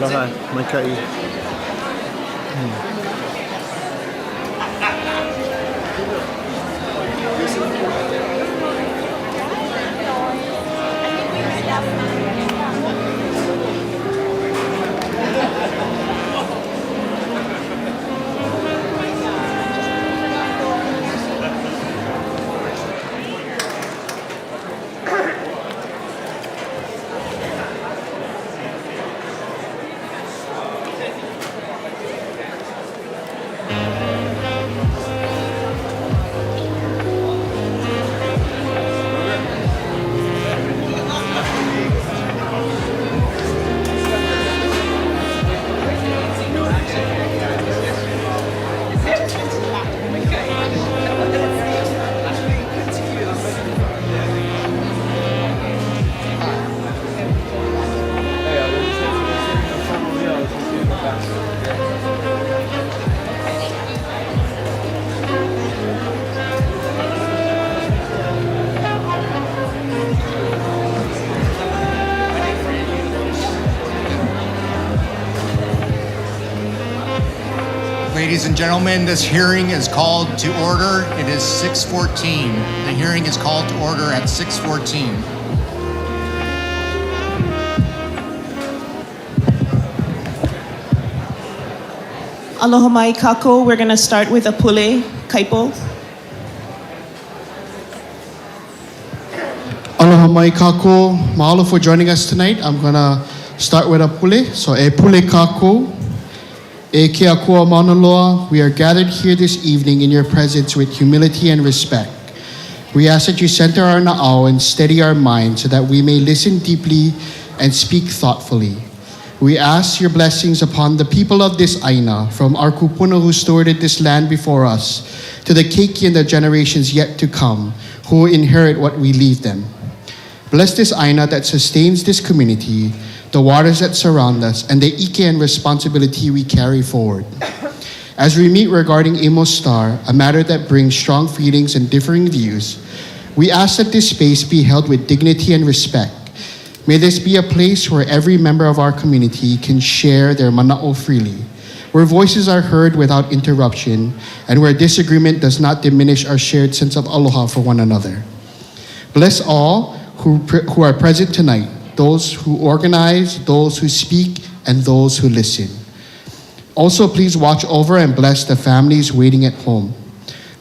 Aloha, mai ka'i. Ladies and gentlemen, this hearing is called to order. It is 6:14. The hearing is called to order at 6:14. Aloha mai kako. We're going to start with a pule, kaipo. Aloha mai kako. Mahalo for joining us tonight. I'm going to start with a pule. So e pule kako. E ke akua mauna loa, we are gathered here this evening in your presence with humility and respect. We ask that you center our na'au and steady our minds so that we may listen deeply and speak thoughtfully. We ask your blessings upon the people of this aina, from our kupuna who stewarded this land before us, to the keiki and the generations yet to come, who will inherit what we leave them. Bless this aina that sustains this community, the waters that surround us, and the ike and responsibility we carry forward. As we meet regarding AMOS Star, a matter that brings strong feelings and differing views, we ask that this space be held with dignity and respect. May this be a place where every member of our community can share their mana'o freely, where voices are heard without interruption, and where disagreement does not diminish our shared sense of aloha for one another. Bless all who are present tonight, those who organize, those who speak, and those who listen. Also, please watch over and bless the families waiting at home.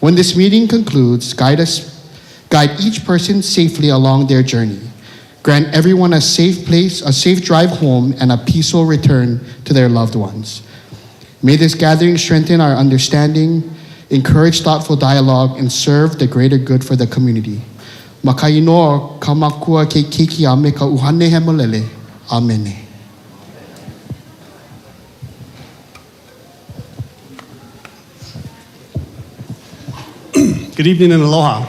When this meeting concludes, guide each person safely along their journey. Grant everyone a safe drive home, and a peaceful return to their loved ones. May this gathering strengthen our understanding, encourage thoughtful dialogue, and serve the greater good for the community. Makainoa kamakua ke keiki a me ka uhane he molele. Amen. Good evening and aloha.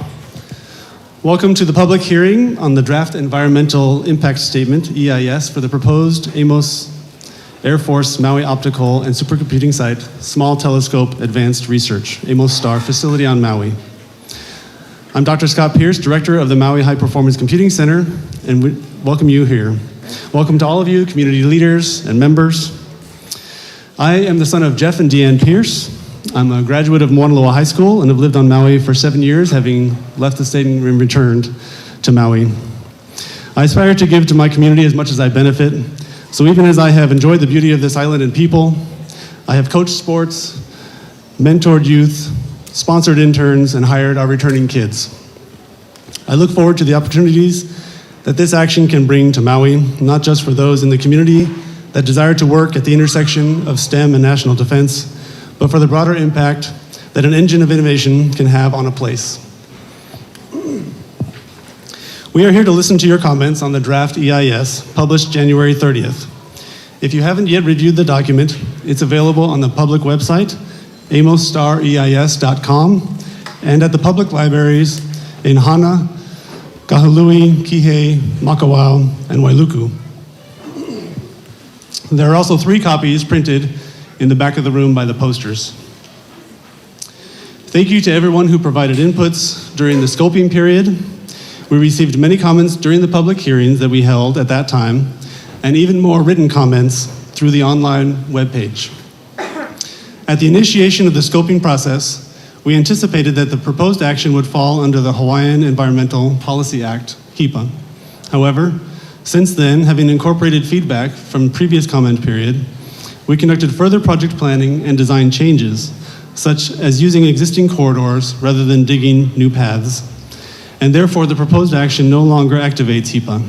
Welcome to the public hearing on the Draft Environmental Impact Statement, EIS, for the proposed AMOS Air Force Maui Optical and Supercomputing Site Small Telescope Advanced Research, AMOS STAR facility on Maui. I'm Dr. Scott Pierce, Director of the Maui High Performance Computing Center, and we welcome you here. Welcome to all of you, community leaders and members. I am the son of Jeff and Deanne Pierce. I'm a graduate of Mauna Loa High School and have lived on Maui for 7 years, having left the state and returned to Maui. I aspire to give to my community as much as I benefit, so even as I have enjoyed the beauty of this island and people, I have coached sports, mentored youth, sponsored interns, and hired our returning kids. I look forward to the opportunities that this action can bring to Maui, not just for those in the community that desire to work at the intersection of STEM and national defense, but for the broader impact that an engine of innovation can have on a place. We are here to listen to your comments on the draft EIS, published January 30th. If you haven't yet reviewed the document, it's available on the public website, amosstareis.com, and at the public libraries in Hana, Kahului, Kihei, Makawao, and Wailuku. There are also 3 copies printed in the back of the room by the posters. Thank you to everyone who provided inputs during the scoping period. We received many comments during the public hearings that we held at that time, and even more written comments through the online webpage. At the initiation of the scoping process, we anticipated that the proposed action would fall under the Hawaiian Environmental Policy Act, HEPA. However, since then, having incorporated feedback from previous comment period, we conducted further project planning and design changes, such as using existing corridors rather than digging new paths, and therefore the proposed action no longer activates HEPA.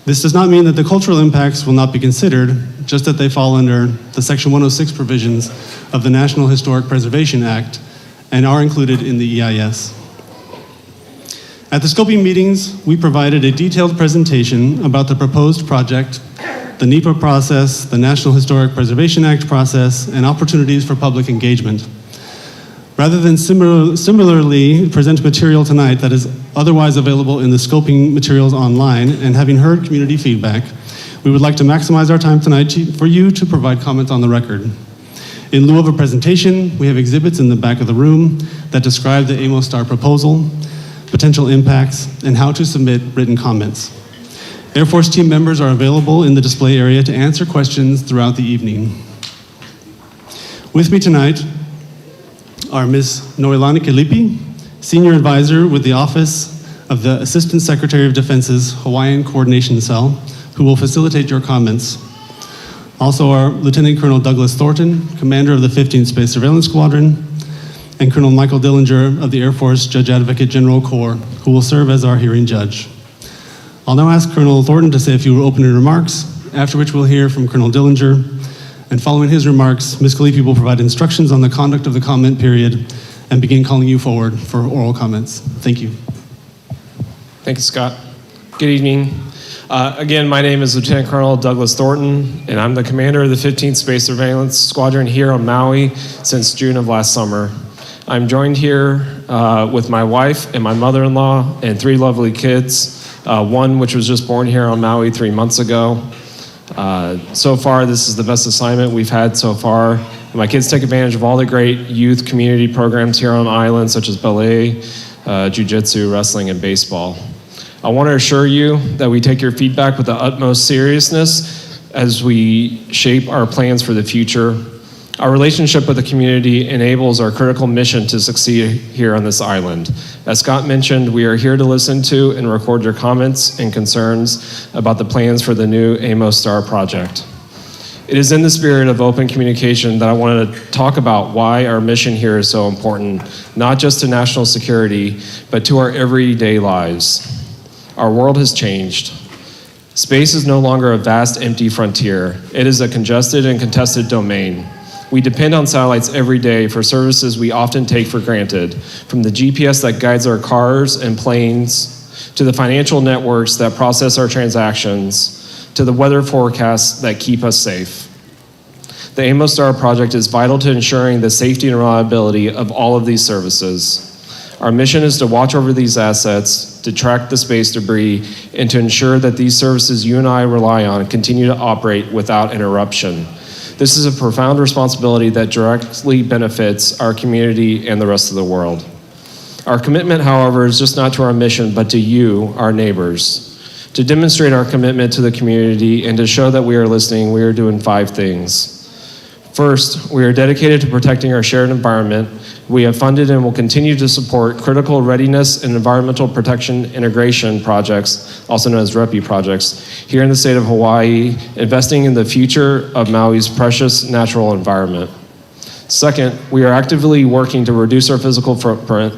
This does not mean that the cultural impacts will not be considered, just that they fall under the Section 106 provisions of the National Historic Preservation Act and are included in the EIS. At the scoping meetings, we provided a detailed presentation about the proposed project, the NEPA process, the National Historic Preservation Act process, and opportunities for public engagement. Rather than similarly present material tonight that is otherwise available in the scoping materials online, and having heard community feedback, we would like to maximize our time tonight for you to provide comments on the record. In lieu of a presentation, we have exhibits in the back of the room that describe the AMOS STAR proposal, potential impacts, and how to submit written comments. Air Force team members are available in the display area to answer questions throughout the evening. With me tonight are Ms. Noelani Kilipi, Senior Advisor with the Office of the Assistant Secretary of Defense's Hawaiian Coordination Cell, who will facilitate your comments. Also are Lieutenant Colonel Douglas Thornton, Commander of the 15th Space Surveillance Squadron, and Colonel Michael Dillinger of the Air Force Judge Advocate General Corps, who will serve as our hearing judge. I'll now ask Colonel Thornton to say a few opening remarks, after which we'll hear from Colonel Dillinger, and following his remarks, Ms. Kalifi will provide instructions on the conduct of the comment period and begin calling you forward for oral comments. Thank you. Thank you, Scott. Good evening. Again, my name is Lieutenant Colonel Douglas Thornton, and I'm the commander of the 15th Space Surveillance Squadron here on Maui since June of last summer. I'm joined here with my wife and my mother-in-law and 3 lovely kids, one which was just born here on Maui 3 months ago. So far, this is the best assignment we've had so far. My kids take advantage of all the great youth community programs here on the island, such as ballet, jiu-jitsu, wrestling, and baseball. I want to assure you that we take your feedback with the utmost seriousness as we shape our plans for the future. Our relationship with the community enables our critical mission to succeed here on this island. As Scott mentioned, we are here to listen to and record your comments and concerns about the plans for the new AMOS STAR project. It is in the spirit of open communication that I wanted to talk about why our mission here is so important, not just to national security, but to our everyday lives. Our world has changed. Space is no longer a vast, empty frontier. It is a congested and contested domain. We depend on satellites every day for services we often take for granted, from the GPS that guides our cars and planes, to the financial networks that process our transactions, to the weather forecasts that keep us safe. The AMOS STAR project is vital to ensuring the safety and reliability of all of these services. Our mission is to watch over these assets, to track the space debris, and to ensure that these services you and I rely on continue to operate without interruption. This is a profound responsibility that directly benefits our community and the rest of the world. Our commitment, however, is just not to our mission, but to you, our neighbors. To demonstrate our commitment to the community and to show that we are listening, we are doing 5 things. First, we are dedicated to protecting our shared environment. We have funded and will continue to support critical readiness and environmental protection integration projects, also known as REPI projects, here in the state of Hawaii, investing in the future of Maui's precious natural environment. Second, we are actively working to reduce our physical footprint.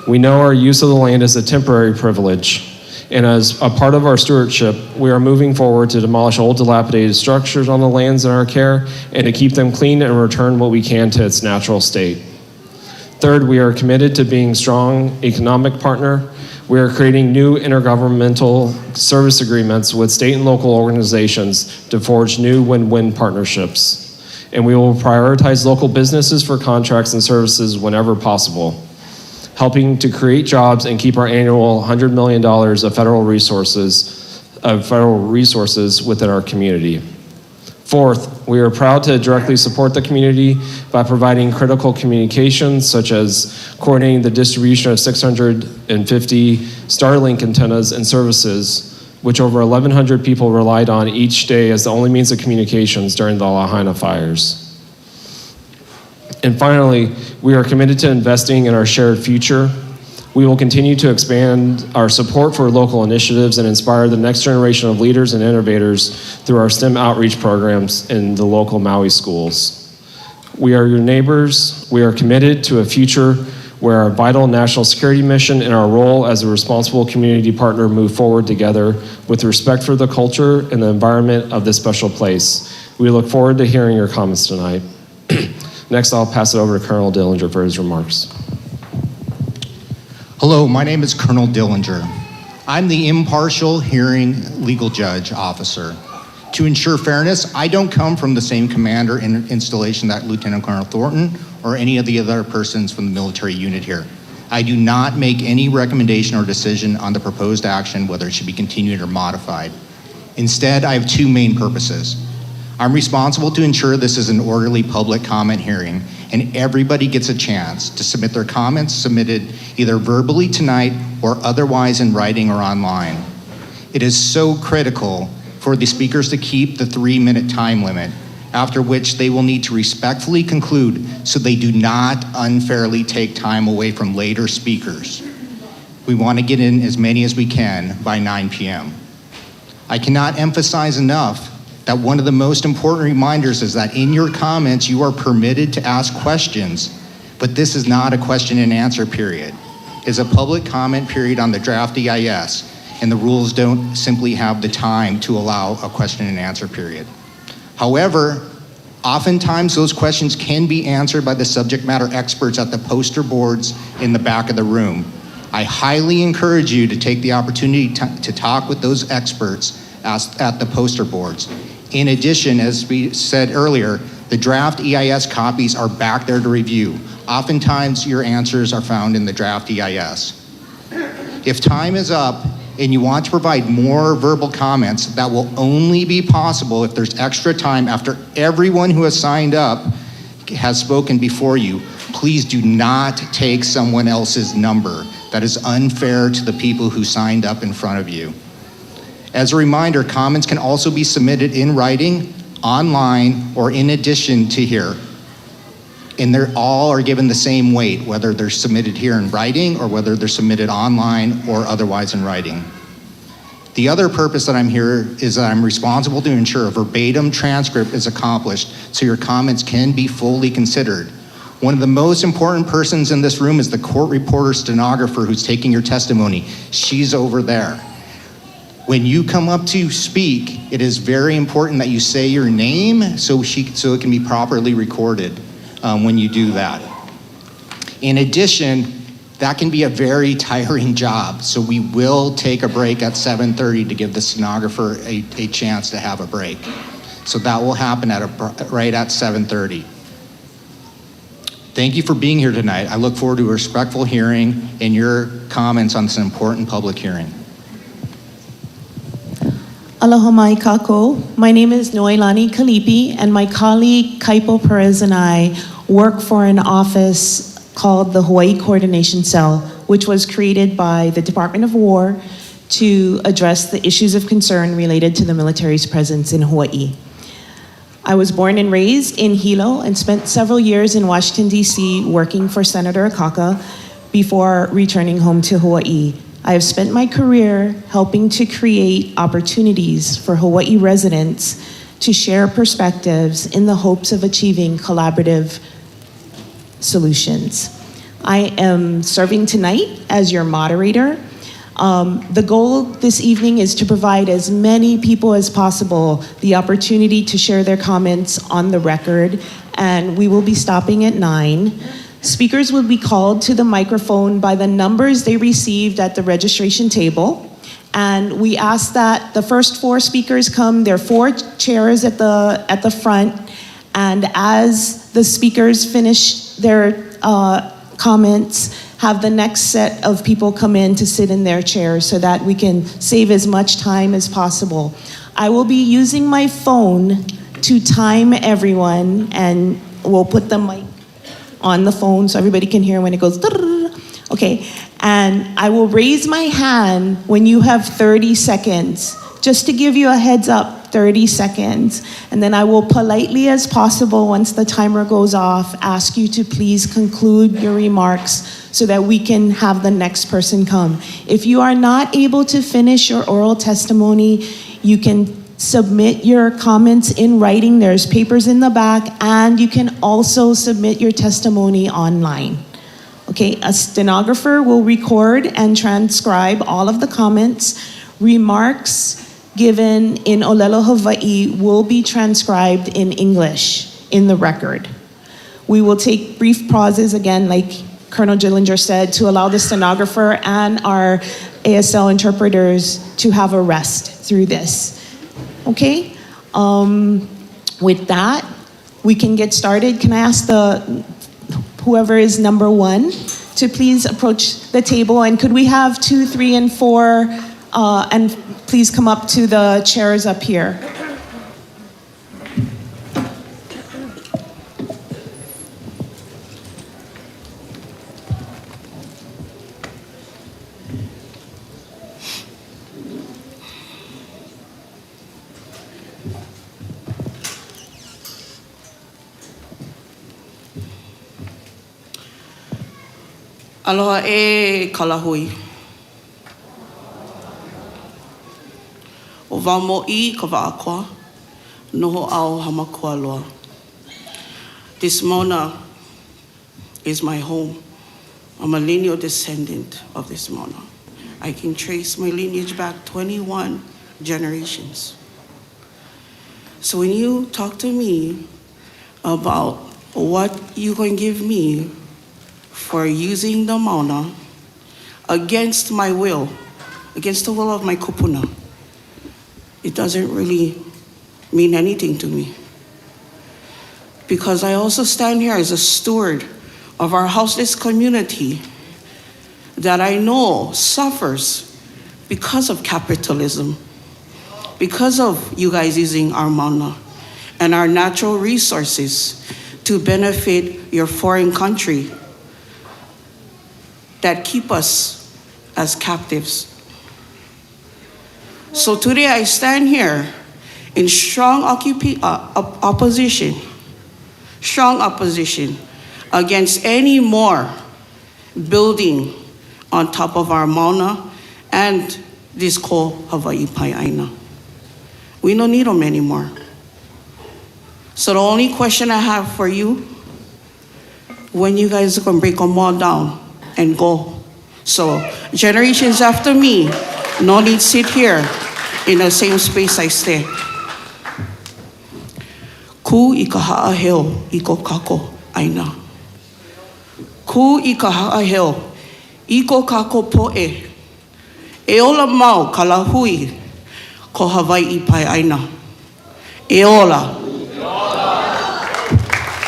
We know our use of the land is a temporary privilege, and as a part of our stewardship, we are moving forward to demolish old dilapidated structures on the lands in our care and to keep them clean and return what we can to its natural state. Third, we are committed to being a strong economic partner. We are creating new intergovernmental service agreements with state and local organizations to forge new win-win partnerships. And we will prioritize local businesses for contracts and services whenever possible, helping to create jobs and keep our annual $100 million of federal resources within our community. Fourth, we are proud to directly support the community by providing critical communications, such as coordinating the distribution of 650 Starlink antennas and services which over 1,100 people relied on each day as the only means of communications during the Lahaina fires. And finally, we are committed to investing in our shared future. We will continue to expand our support for local initiatives and inspire the next generation of leaders and innovators through our STEM outreach programs in the local Maui schools. We are your neighbors. We are committed to a future where our vital national security mission and our role as a responsible community partner move forward together with respect for the culture and the environment of this special place. We look forward to hearing your comments tonight. Next, I'll pass it over to Colonel Dillinger for his remarks. Hello, my name is Colonel Dillinger. I'm the impartial hearing legal judge officer. To ensure fairness, I don't come from the same commander and installation that Lieutenant Colonel Thornton or any of the other persons from the military unit here. I do not make any recommendation or decision on the proposed action, whether it should be continued or modified. Instead, I have two main purposes. I'm responsible to ensure this is an orderly public comment hearing and everybody gets a chance to submit their comments submitted either verbally tonight or otherwise in writing or online. It is so critical for the speakers to keep the 3-minute time limit, after which they will need to respectfully conclude so they do not unfairly take time away from later speakers. We want to get in as many as we can by 9 p.m. I cannot emphasize enough that one of the most important reminders is that in your comments you are permitted to ask questions, but this is not a question and answer period. It's a public comment period on the draft EIS, and the rules don't simply have the time to allow a question and answer period. However, oftentimes those questions can be answered by the subject matter experts at the poster boards in the back of the room. I highly encourage you to take the opportunity to talk with those experts at the poster boards. In addition, as we said earlier, the draft EIS copies are back there to review. Oftentimes your answers are found in the draft EIS. If time is up, and you want to provide more verbal comments, that will only be possible if there's extra time after everyone who has signed up has spoken before you. Please do not take someone else's number. That is unfair to the people who signed up in front of you. As a reminder, comments can also be submitted in writing, online, or in addition to here. And they're all are given the same weight, whether they're submitted here in writing or whether they're submitted online or otherwise in writing. The other purpose that I'm here is that I'm responsible to ensure a verbatim transcript is accomplished so your comments can be fully considered. One of the most important persons in this room is the court reporter stenographer who's taking your testimony. She's over there. When you come up to speak, it is very important that you say your name so it can be properly recorded. When you do that. In addition, that can be a very tiring job, so we will take a break at 7:30 to give the stenographer a chance to have a break. So that will happen right at 7:30. Thank you for being here tonight. I look forward to a respectful hearing and your comments on this important public hearing. Aloha mai kako. My name is Noelani Kalipi, and my colleague Kaipo Perez and I work for an office called the Hawaii Coordination Cell, which was created by the Department of War to address the issues of concern related to the military's presence in Hawaii. I was born and raised in Hilo and spent several years in Washington, D.C. working for Senator Akaka before returning home to Hawaii. I have spent my career helping to create opportunities for Hawaii residents to share perspectives in the hopes of achieving collaborative solutions. I am serving tonight as your moderator. The goal this evening is to provide as many people as possible the opportunity to share their comments on the record, and we will be stopping at 9. Speakers will be called to the microphone by the numbers they received at the registration table. And we ask that the first 4 speakers come. There are 4 chairs at the front. And as the speakers finish their comments, have the next set of people come in to sit in their chairs so that we can save as much time as possible. I will be using my phone to time everyone, and we'll put the mic on the phone so everybody can hear when it goes. Okay, And I will raise my hand when you have 30 seconds, just to give you a heads up, 30 seconds. And then I will politely as possible, once the timer goes off, ask you to please conclude your remarks so that we can have the next person come. If you are not able to finish your oral testimony, you can submit your comments in writing. There's papers in the back, and you can also submit your testimony online. Okay, a stenographer will record and transcribe all of the comments. Remarks given in Olelo, Hawaii will be transcribed in English in the record. We will take brief pauses again, like Colonel Dillinger said, to allow the stenographer and our ASL interpreters to have a rest through this. Okay, with that, we can get started. Can I ask whoever is number 1 to please approach the table, and could we have 2, 3, and 4, and please come up to the chairs up here. Aloha e kalahui. O wau mo I ka wa'akoa, noho au hamakua loa. This Mauna is my home. I'm a lineal descendant of this Mauna. I can trace my lineage back 21 generations. So when you talk to me about what you can give me for using the Mauna against my will, against the will of my kupuna, it doesn't really mean anything to me. Because I also stand here as a steward of our houseless community that I know suffers because of capitalism, because of you guys using our Mauna and our natural resources to benefit your foreign country that keep us as captives. So today I stand here in strong opposition against any more building on top of our Mauna and this ko Hawaii Pai'aina. We don't need them anymore. So the only question I have for you, when you guys are gonna break them all down and go. So generations after me, no need sit here in the same space I stay. Ku I ka ha'aheo I ko kako aina. Ku I ka ha'aheo I ko kako po'e. E ola mau ka lahui ko Hawaii Pai'aina. E ola.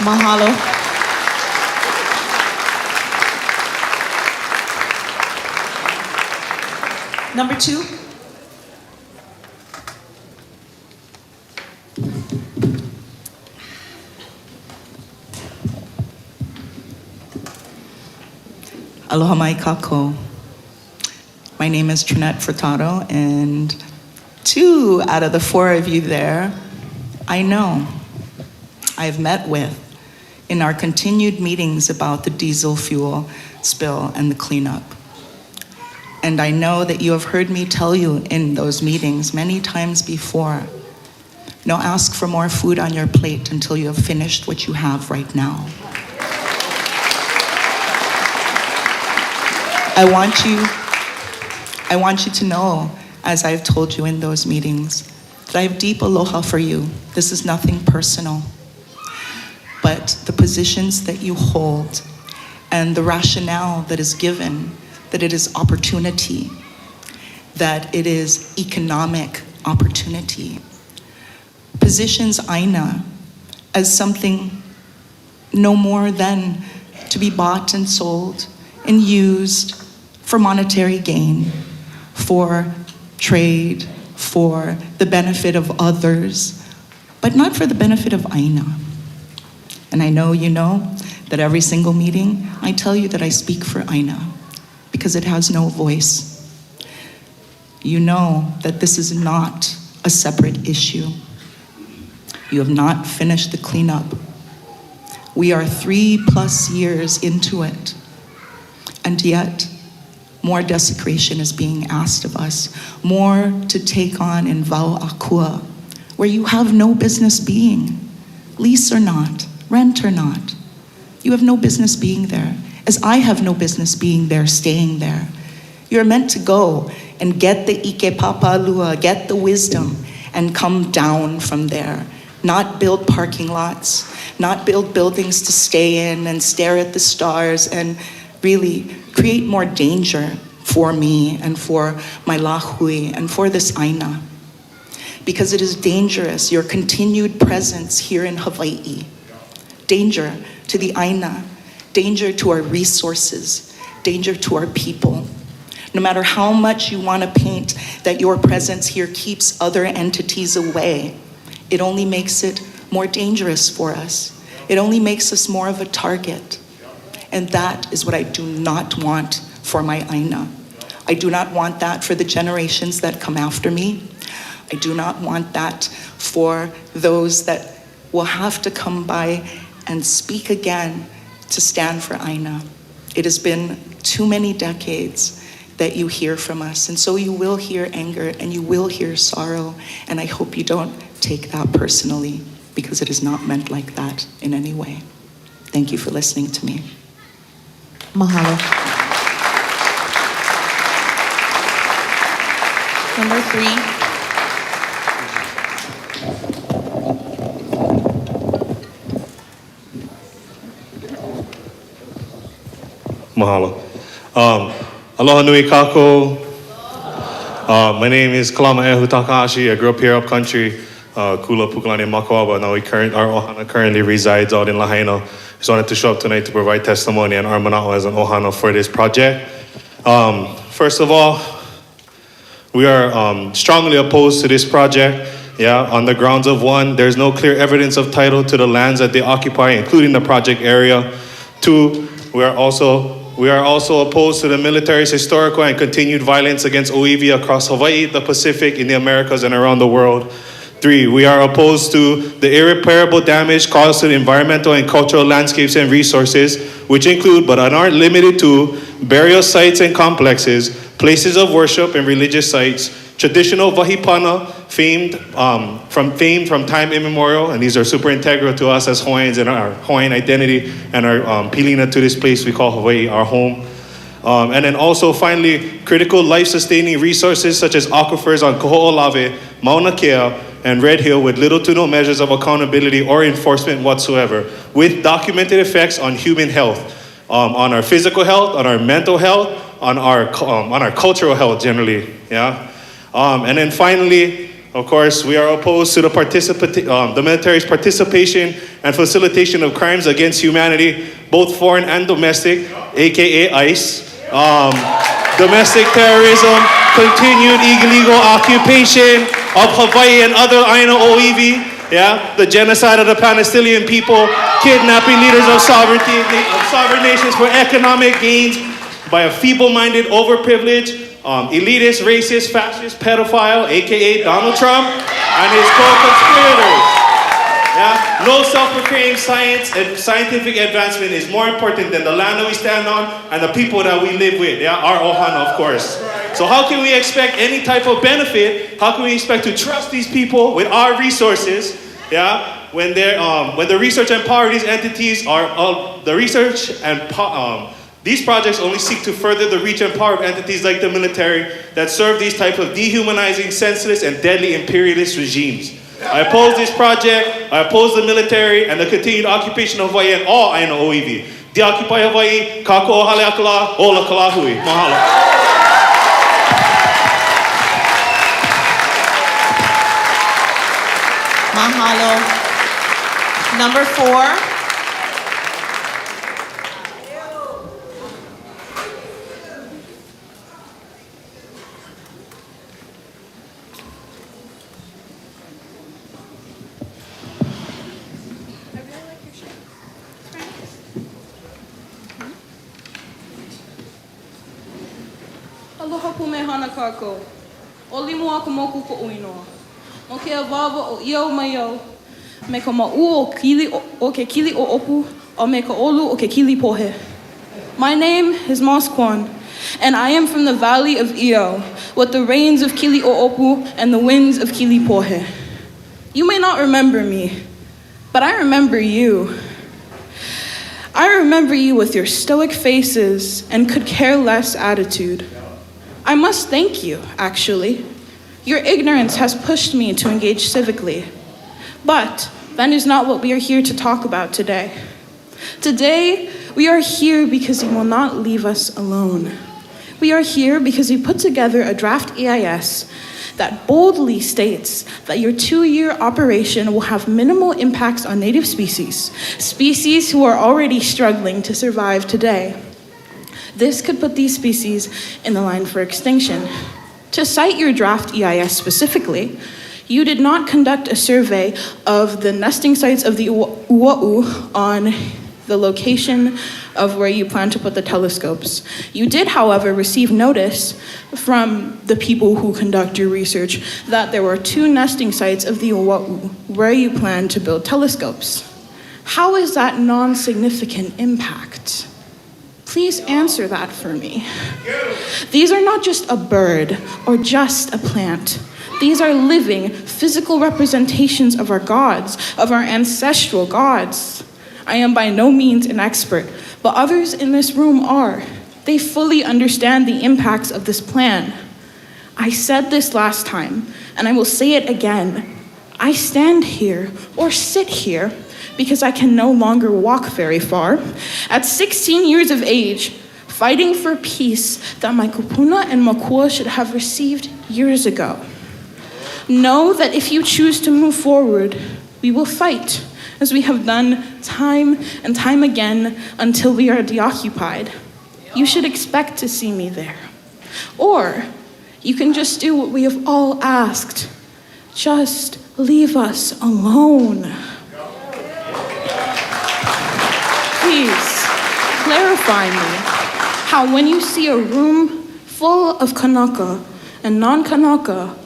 Mahalo. Number 2. Aloha mai kako. My name is Trinette Furtado, and 2 out of the 4 of you there, I know. I've met with in our continued meetings about the diesel fuel spill and the cleanup. And I know that you have heard me tell you in those meetings many times before, no, ask for more food on your plate until you have finished what you have right now. I want you to know, as I've told you in those meetings, that I have deep aloha for you. This is nothing personal. But the positions that you hold and the rationale that is given, that it is opportunity, that it is economic opportunity, positions Aina as something no more than to be bought and sold and used for monetary gain, for trade, for the benefit of others, but not for the benefit of Aina. And I know you know that every single meeting I tell you that I speak for Aina. because it has no voice. You know that this is not a separate issue. You have not finished the cleanup. We are 3+ years into it, and yet more desecration is being asked of us, more to take on in Vau'akua, where you have no business being, lease or not, rent or not. You have no business being there, as I have no business being there, staying there. You're meant to go and get the ike papalua, get the wisdom, and come down from there. Not build parking lots, not build buildings to stay in and stare at the stars and really create more danger for me and for my lahui and for this aina. Because it is dangerous, your continued presence here in Hawaii. Danger to the aina, danger to our resources, danger to our people. No matter how much you want to paint that your presence here keeps other entities away, it only makes it more dangerous for us. It only makes us more of a target. And that is what I do not want for my aina. I do not want that for the generations that come after me. I do not want that for those that will have to come by and speak again to stand for aina. It has been too many decades that you hear from us. And so you will hear anger and you will hear sorrow. And I hope you don't take that personally, because it is not meant like that in any way. Thank you for listening to me. Mahalo. Number 3. Mahalo. Aloha nui kako. My name is Kalama Ehu Takahashi. I grew up here up country, Kula, Pukalani, Makawaba. Now our ohana currently resides out in Lahaina. Just wanted to show up tonight to provide testimony and our mana'o as an ohana for this project. First of all, we are strongly opposed to this project. Yeah, on the grounds of 1, there's no clear evidence of title to the lands that they occupy, including the project area. 2, we are also opposed to the military's historical and continued violence against Oiwi across Hawaii, the Pacific, in the Americas, and around the world. 3, we are opposed to the irreparable damage caused to the environmental and cultural landscapes and resources, which include, but aren't limited to, burial sites and complexes, places of worship and religious sites, traditional vahipana, famed from time immemorial, and these are super integral to us as Hawaiians and our Hawaiian identity and our pilina to this place we call Hawaii our home. And then also finally, critical life-sustaining resources such as aquifers on Koho'olawe, Mauna Kea, and Red Hill with little to no measures of accountability or enforcement whatsoever, with documented effects on human health, on our physical health, on our mental health, on our cultural health generally, yeah? And then finally, of course, we are opposed to the military's participation and facilitation of crimes against humanity, both foreign and domestic, aka ICE. Domestic terrorism, continued illegal occupation of Hawaii and other Aina Oiwi, yeah, the genocide of the Palestinian people, kidnapping leaders of sovereign nations for economic gains by a feeble-minded, overprivileged, elitist, racist, fascist, pedophile, aka Donald Trump, and his co-conspirators. Yeah? No self-proclaimed science and scientific advancement is more important than the land that we stand on and the people that we live with. Yeah? Our ohana, of course. So how can we expect any type of benefit? How can we expect to trust these people with our resources? Yeah? When the research and power of these entities are these projects only seek to further the reach and power of entities like the military that serve these type of dehumanizing, senseless, and deadly imperialist regimes. I oppose this project, I oppose the military, and the continued occupation of Hawaii and all Aina Oiwi. De-occupy Hawaii, kako o hale akala, ola kalahui. Mahalo. Mahalo. Number 4. hapu me hana kākou. O limu a ka moku ko uinoa. Mo ke awawa o iau mai au. Me ka ma'u o ke kili o opu. O me ka olu o ke kili pohe. My name is Mos Kwan, and I am from the valley of Io, with the rains of Kili O'opu and the winds of Kili Pohe. You may not remember me, but I remember you. I remember you with your stoic faces and could care less attitude. I must thank you, actually. Your ignorance has pushed me to engage civically. But that is not what we are here to talk about today. Today, we are here because you will not leave us alone. We are here because we put together a draft EIS that boldly states that your 2-year operation will have minimal impacts on native species who are already struggling to survive today. This could put these species in the line for extinction. To cite your draft EIS specifically, you did not conduct a survey of the nesting sites of the ua'u on the location of where you plan to put the telescopes. You did, however, receive notice from the people who conduct your research that there were 2 nesting sites of the ua'u where you plan to build telescopes. How is that non-significant impact? Please answer that for me. These are not just a bird or just a plant. These are living, physical representations of our gods, of our ancestral gods. I am by no means an expert, but others in this room are. They fully understand the impacts of this plan. I said this last time, and I will say it again. I stand here, or sit here, because I can no longer walk very far, at 16 years of age, fighting for peace that my kupuna and makua should have received years ago. Know that if you choose to move forward, we will fight, as we have done time and time again until we are deoccupied. You should expect to see me there. Or you can just do what we have all asked. Just leave us alone. Please, clarify me how when you see a room full of Kanaka and non-Kanaka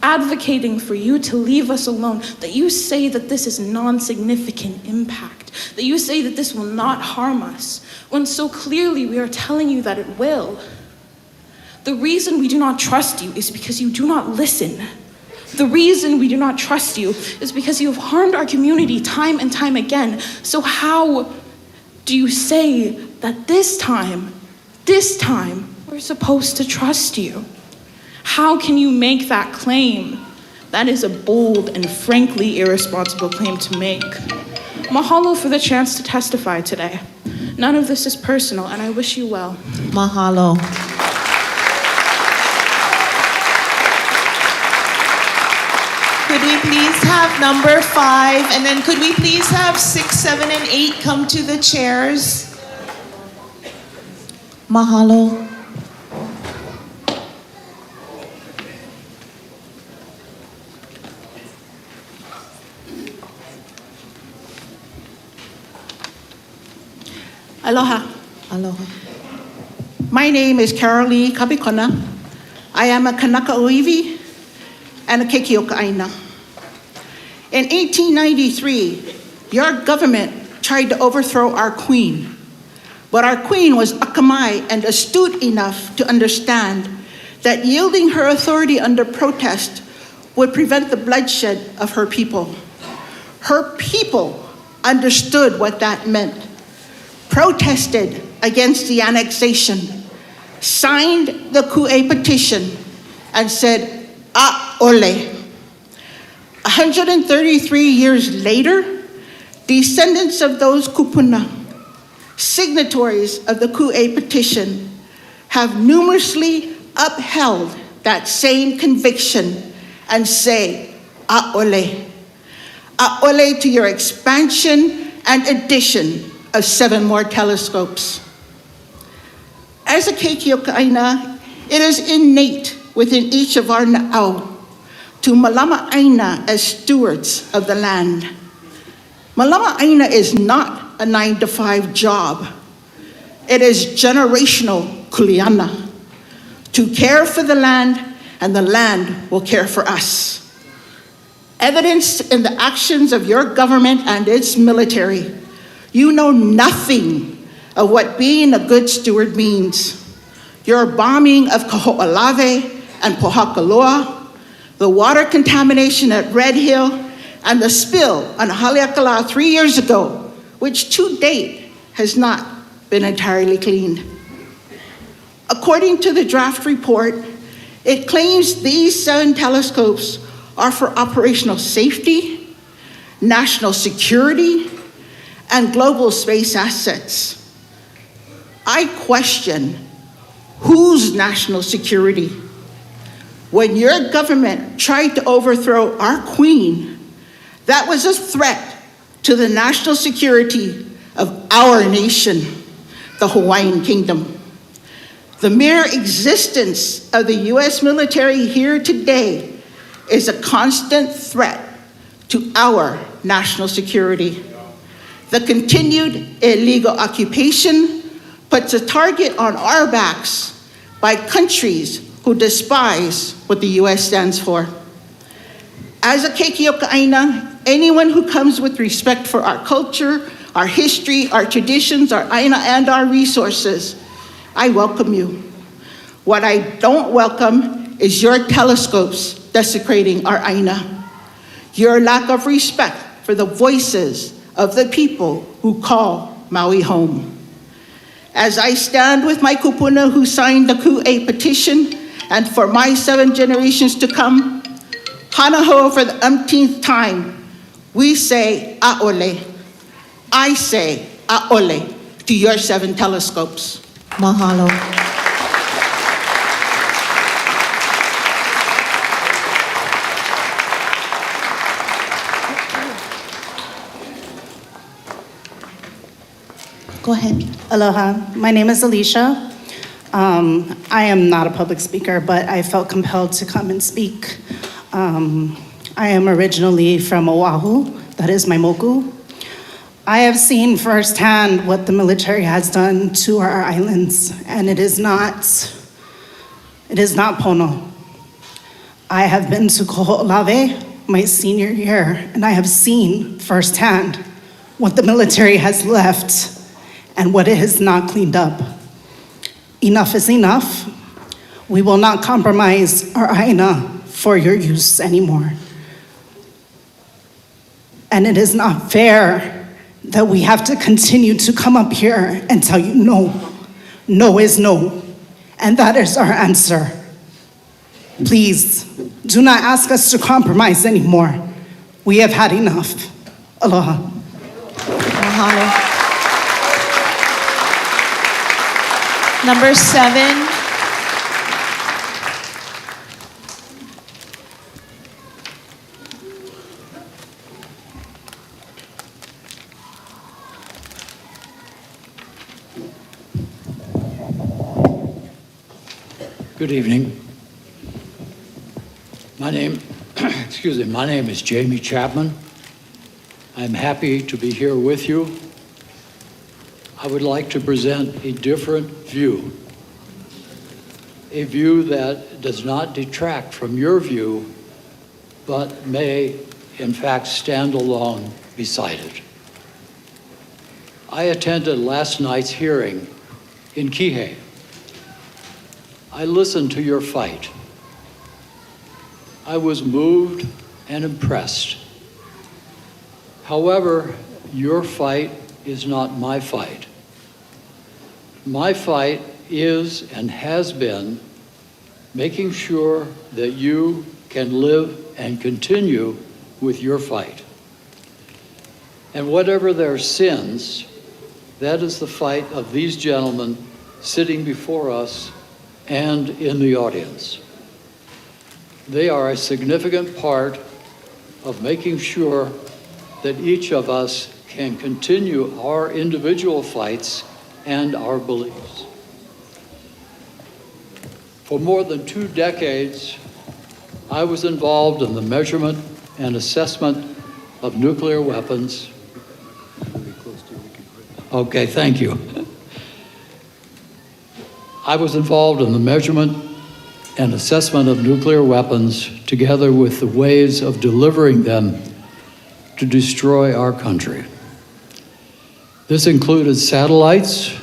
advocating for you to leave us alone, that you say that this is non-significant impact, that you say that this will not harm us, when so clearly we are telling you that it will. The reason we do not trust you is because you do not listen. The reason we do not trust you is because you have harmed our community time and time again. So how do you say that this time, we're supposed to trust you? How can you make that claim? That is a bold and frankly irresponsible claim to make. Mahalo for the chance to testify today. None of this is personal, and I wish you well. Mahalo. Could we please have number 5, and then could we please have 6, 7, and 8 come to the chairs? Mahalo. Aloha. Aloha. My name is Carolee Kabikona. I am a Kanaka Oiwi and a Kekioka'aina. In 1893, your government tried to overthrow our queen. But our queen was akamai and astute enough to understand that yielding her authority under protest would prevent the bloodshed of her people. Her people understood what that meant, protested against the annexation, signed the Ku'e petition, and said, "A'ole." 133 years later, descendants of those kupuna, signatories of the Ku'e petition, have numerously upheld that same conviction and say, "A'ole." A'ole to your expansion and addition of 7 more telescopes. As a Kekioka'aina, it is innate within each of our na'au to malama'aina as stewards of the land. Malama'aina is not a 9-to-5 job. It is generational kuleana. to care for the land, and the land will care for us. Evidenced in the actions of your government and its military, you know nothing of what being a good steward means. Your bombing of Kaho'olawe and Pohakaloa, the water contamination at Red Hill, and the spill on Haleakala 3 years ago, which to date has not been entirely cleaned. According to the draft report, it claims these 7 telescopes are for operational safety, national security, and global space assets. I question whose national security? When your government tried to overthrow our queen, that was a threat to the national security of our nation, the Hawaiian Kingdom. The mere existence of the US military here today is a constant threat to our national security. The continued illegal occupation puts a target on our backs by countries who despise what the US stands for. As a keikiokaina, anyone who comes with respect for our culture, our history, our traditions, our aina, and our resources, I welcome you. What I don't welcome is your telescopes desecrating our aina, your lack of respect for the voices of the people who call Maui home. As I stand with my kupuna who signed the Ku'e petition, and for my 7 generations to come, hanaho for the umpteenth time, we say a'ole. I say a'ole to your 7 telescopes. Mahalo. Go ahead. Aloha, my name is Alicia. I am not a public speaker, but I felt compelled to come and speak. I am originally from Oahu, that is my moku. I have seen firsthand what the military has done to our islands, and it is not pono. I have been to Kaho'olawe my senior year, and I have seen firsthand what the military has left and what it has not cleaned up. Enough is enough. We will not compromise our aina for your use anymore. And it is not fair that we have to continue to come up here and tell you no. No is no. And that is our answer. Please, do not ask us to compromise anymore. We have had enough. Aloha. Mahalo. Number 7. Good evening. My name is Jamie Chapman. I'm happy to be here with you. I would like to present a different view, a view that does not detract from your view, but may, in fact, stand along beside it. I attended last night's hearing in Kihei. I listened to your fight. I was moved and impressed. However, your fight is not my fight. My fight is and has been making sure that you can live and continue with your fight. And whatever their sins, that is the fight of these gentlemen sitting before us and in the audience. They are a significant part of making sure that each of us can continue our individual fights and our beliefs. For more than 2 decades, I was involved in the measurement and assessment of nuclear weapons. Okay, thank you. I was involved in the measurement and assessment of nuclear weapons, together with the ways of delivering them to destroy our country. This included satellites,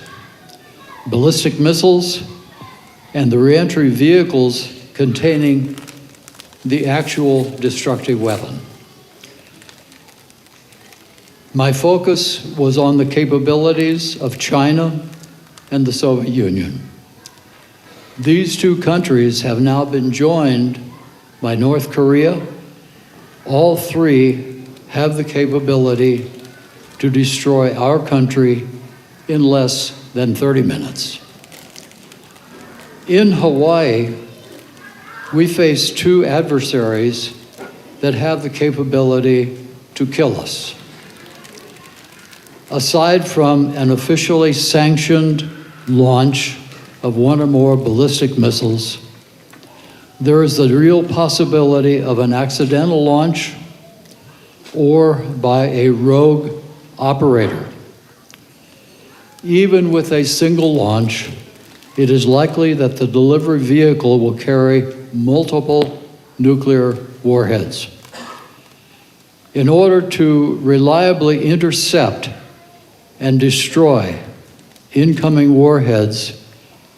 ballistic missiles, and the reentry vehicles containing the actual destructive weapon. My focus was on the capabilities of China and the Soviet Union. These two countries have now been joined by North Korea. All three have the capability to destroy our country in less than 30 minutes. In Hawaii, we face two adversaries that have the capability to kill us. Aside from an officially sanctioned launch of one or more ballistic missiles, there is the real possibility of an accidental launch or by a rogue operator. Even with a single launch, it is likely that the delivery vehicle will carry multiple nuclear warheads. In order to reliably intercept and destroy incoming warheads,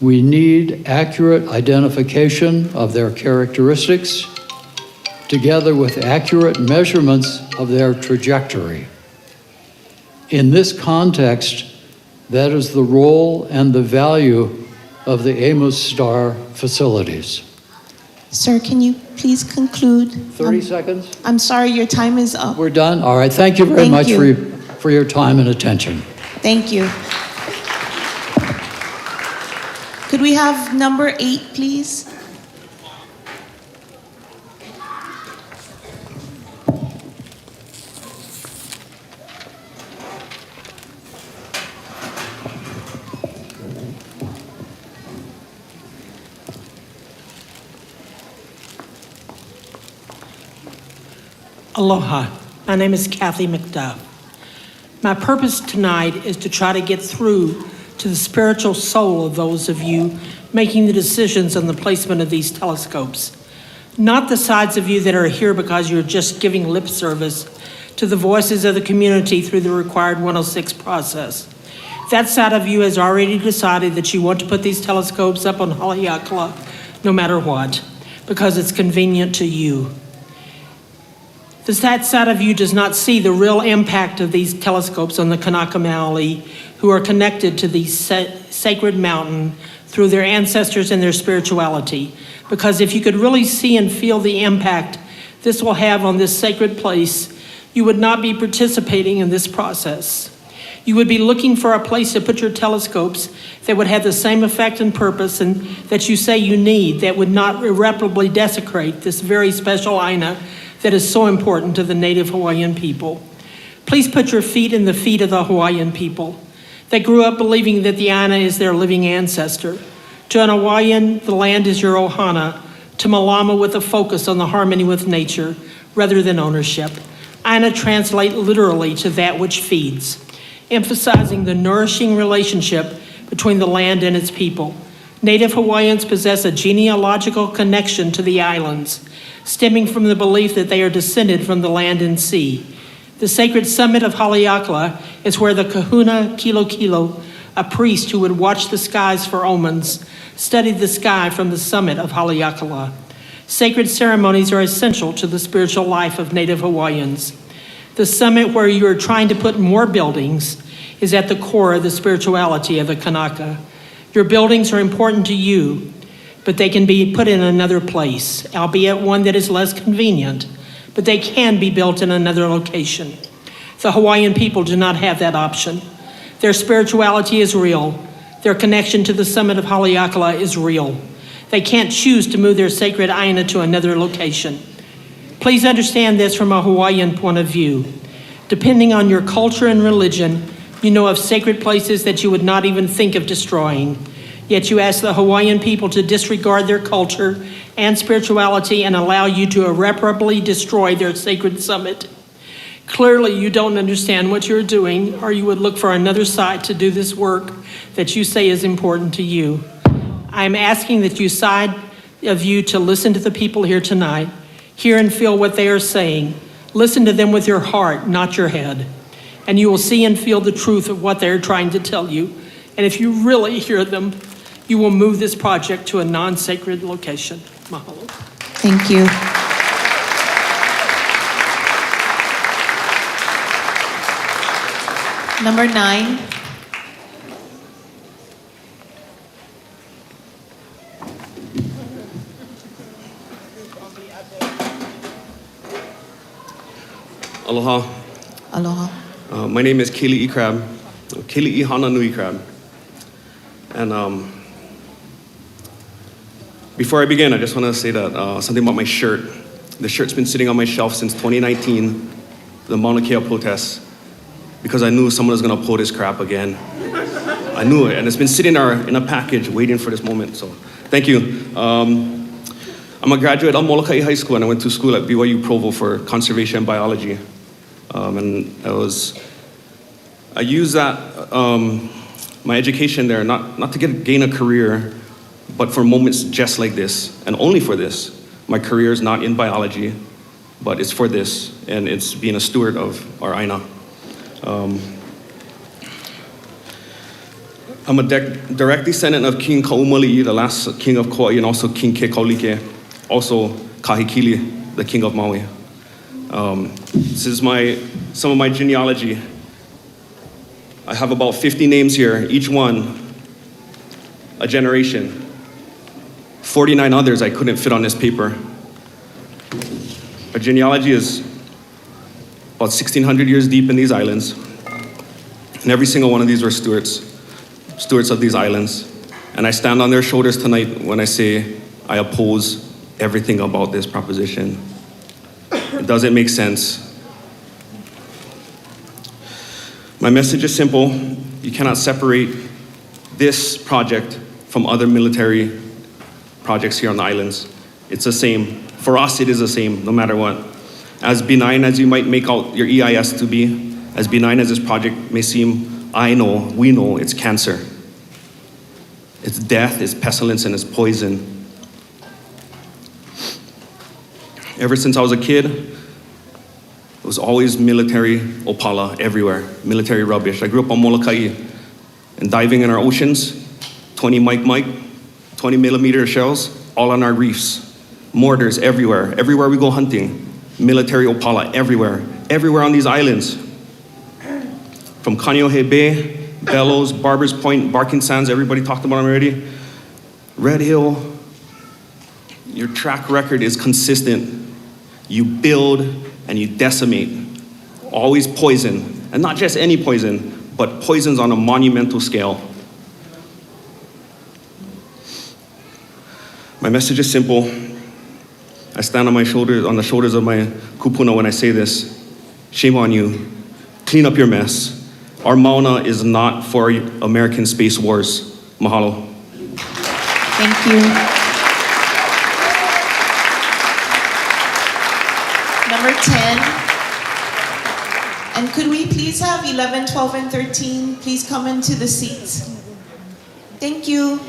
we need accurate identification of their characteristics, together with accurate measurements of their trajectory. In this context, that is the role and the value of the AMOS STAR facilities. Sir, can you please conclude? 30 seconds? I'm sorry, your time is up. We're done? All right, thank you very Thank much you. for your time and attention. Thank you. Could we have number 8, please? Aloha, my name is Kathy McDuff. My purpose tonight is to try to get through to the spiritual soul of those of you making the decisions on the placement of these telescopes. Not the sides of you that are here because you're just giving lip service to the voices of the community through the required 106 process. That side of you has already decided that you want to put these telescopes up on Haleakala no matter what, because it's convenient to you. That side of you does not see the real impact of these telescopes on the Kanaka Maoli, who are connected to the sacred mountain through their ancestors and their spirituality. Because if you could really see and feel the impact this will have on this sacred place, you would not be participating in this process. You would be looking for a place to put your telescopes that would have the same effect and purpose and that you say you need, that would not irreparably desecrate this very special aina that is so important to the native Hawaiian people. Please put your feet in the feet of the Hawaiian people. They grew up believing that the aina is their living ancestor. To an Hawaiian, the land is your ohana. To Malama, with a focus on the harmony with nature rather than ownership. Aina translate literally to that which feeds, emphasizing the nourishing relationship between the land and its people. Native Hawaiians possess a genealogical connection to the islands, stemming from the belief that they are descended from the land and sea. The sacred summit of Haleakala is where the kahuna Kilo, a priest who would watch the skies for omens, studied the sky from the summit of Haleakala. Sacred ceremonies are essential to the spiritual life of Native Hawaiians. The summit where you are trying to put more buildings is at the core of the spirituality of the Kanaka. Your buildings are important to you, but they can be put in another place, albeit one that is less convenient, but they can be built in another location. The Hawaiian people do not have that option. Their spirituality is real. Their connection to the summit of Haleakala is real. They can't choose to move their sacred aina to another location. Please understand this from a Hawaiian point of view. Depending on your culture and religion, you know of sacred places that you would not even think of destroying. Yet you ask the Hawaiian people to disregard their culture and spirituality and allow you to irreparably destroy their sacred summit. Clearly, you don't understand what you're doing, or you would look for another site to do this work that you say is important to you. I'm asking that you side of you to listen to the people here tonight, hear and feel what they are saying. Listen to them with your heart, not your head. And you will see and feel the truth of what they're trying to tell you. And if you really hear them, you will move this project to a non-sacred location. Mahalo. Thank you. Number 9. Aloha. Aloha. My name is Keli'i Crab, Keli'i Hana Nui Crab. And before I begin, I just want to say that something about my shirt. The shirt's been sitting on my shelf since 2019, the Mauna Kea protest, because I knew someone was going to pull this crap again. I knew it, and it's been sitting there in a package waiting for this moment, so thank you. I'm a graduate of Molokai High School, and I went to school at BYU Provo for conservation biology. And I used that, my education there, not to gain a career, but for moments just like this, and only for this. My career is not in biology, but it's for this, and it's being a steward of our aina. I'm a direct descendant of King Kaumali'i, the last king of Kauai, and also King Kekaulike, also Kahikili, the king of Maui. This is some of my genealogy. I have about 50 names here, each one a generation. 49 others I couldn't fit on this paper. Our genealogy is about 1,600 years deep in these islands. And every single one of these were stewards of these islands. And I stand on their shoulders tonight when I say I oppose everything about this proposition. It doesn't make sense. My message is simple. You cannot separate this project from other military projects here on the islands. It's the same. For us, it is the same, no matter what. As benign as you might make out your EIS to be, as benign as this project may seem, we know it's cancer. It's death, it's pestilence, and it's poison. Ever since I was a kid, it was always military opala everywhere, military rubbish. I grew up on Molokai, and diving in our oceans, 20 Mike, 20 millimeter shells, all on our reefs. Mortars everywhere we go hunting. Military opala everywhere on these islands. From Kaneohe Bay, Bellows, Barbers Point, Barking Sands, everybody talked about them already. Red Hill, your track record is consistent. You build and you decimate. Always poison, and not just any poison, but poisons on a monumental scale. My message is simple. I stand on the shoulders of my kupuna when I say this. Shame on you. Clean up your mess. Our Mauna is not for American space wars. Mahalo. Thank you. Number 10. And could we please have 11, 12, and 13 please come into the seats? Thank you.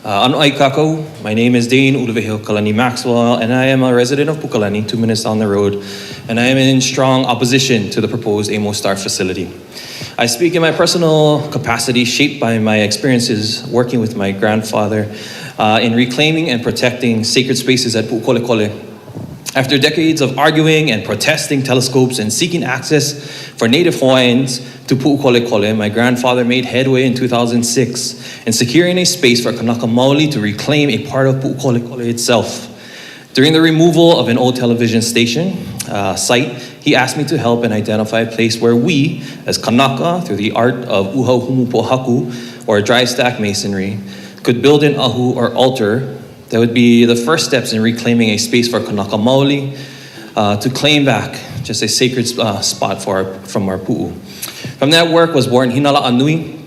Ano ai kako. My name is Dane Uluvehil Kalani Maxwell, and I am a resident of Pukalani, 2 minutes down the road, and I am in strong opposition to the proposed AMOS STAR facility. I speak in my personal capacity, shaped by my experiences working with my grandfather in reclaiming and protecting sacred spaces at Pu'ukolekole. After decades of arguing and protesting telescopes and seeking access for Native Hawaiians to Pu'ukolekole, my grandfather made headway in 2006 in securing a space for Kanaka Maoli to reclaim a part of Pu'ukolekole itself. During the removal of an old television station site, he asked me to help and identify a place where we, as Kanaka, through the art of uhahumu pohaku, or dry stack masonry, could build an ahu or altar that would be the first steps in reclaiming a space for Kanaka Maoli to claim back just a sacred spot from our pu'u. From that work was born Hinala Anui,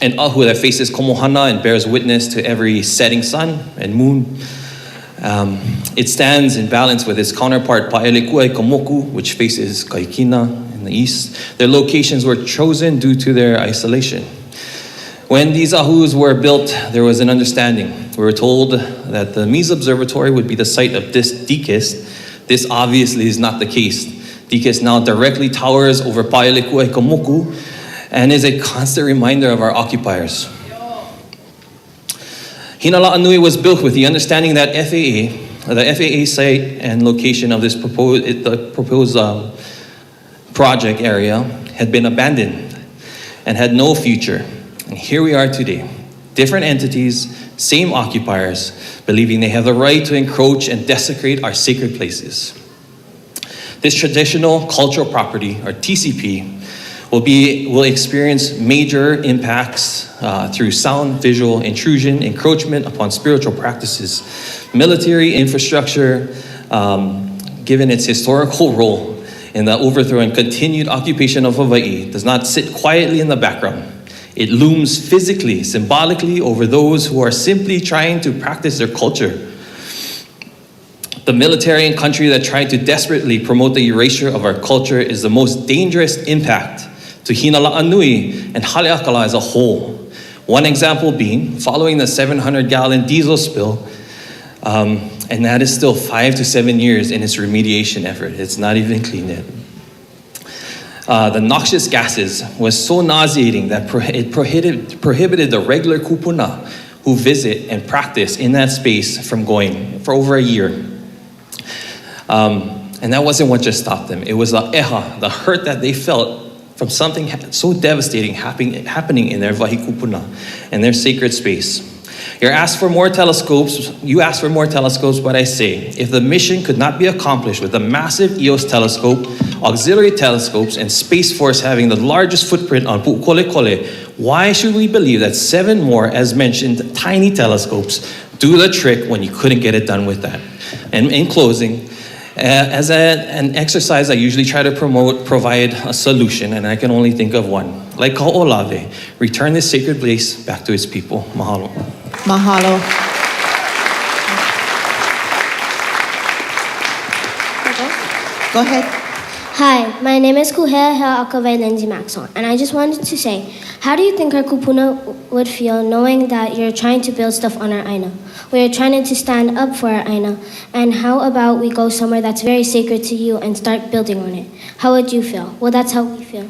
an ahu that faces Komohana and bears witness to every setting sun and moon. It stands in balance with its counterpart Pa'elekuai Kamoku, which faces Kaikina in the east. Their locations were chosen due to their isolation. When these ahus were built, there was an understanding. We were told that the Mies Observatory would be the site of this Dikis. This obviously is not the case. Dikis now directly towers over Paelikua Komoku and is a constant reminder of our occupiers. Hinala'anui was built with the understanding that the FAA site and location of this proposed project area had been abandoned and had no future. And here we are today, different entities, same occupiers, believing they have the right to encroach and desecrate our sacred places. This traditional cultural property, or TCP, will experience major impacts through sound, visual intrusion, encroachment upon spiritual practices. Military infrastructure, given its historical role in the overthrow and continued occupation of Hawaii, does not sit quietly in the background. It looms physically, symbolically over those who are simply trying to practice their culture. The military and country that tried to desperately promote the erasure of our culture is the most dangerous impact to Hinala'anui and Haleakala as a whole. One example being, following the 700-gallon diesel spill, and that is still 5 to 7 years in its remediation effort. It's not even clean yet. The noxious gases was so nauseating that it prohibited the regular kupuna who visit and practice in that space from going for over a year. And that wasn't what just stopped them. It was the eha, the hurt that they felt from something so devastating happening in their vahikupuna and their sacred space. You ask for more telescopes, but I say, if the mission could not be accomplished with the massive EOS telescope, auxiliary telescopes, and Space Force having the largest footprint on Pukalani, why should we believe that 7 more, as mentioned, tiny telescopes do the trick when you couldn't get it done with that? And in closing, as an exercise, I usually try to provide a solution, and I can only think of one. Like Ka'olave, return this sacred place back to its people. Mahalo. Mahalo. Go ahead. Hi, my name is Kuhea Akave Lindsay Maxwell, and I just wanted to say, how do you think our kupuna would feel knowing that you're trying to build stuff on our aina? We are trying to stand up for our aina, and how about we go somewhere that's very sacred to you and start building on it? How would you feel? Well, that's how we feel.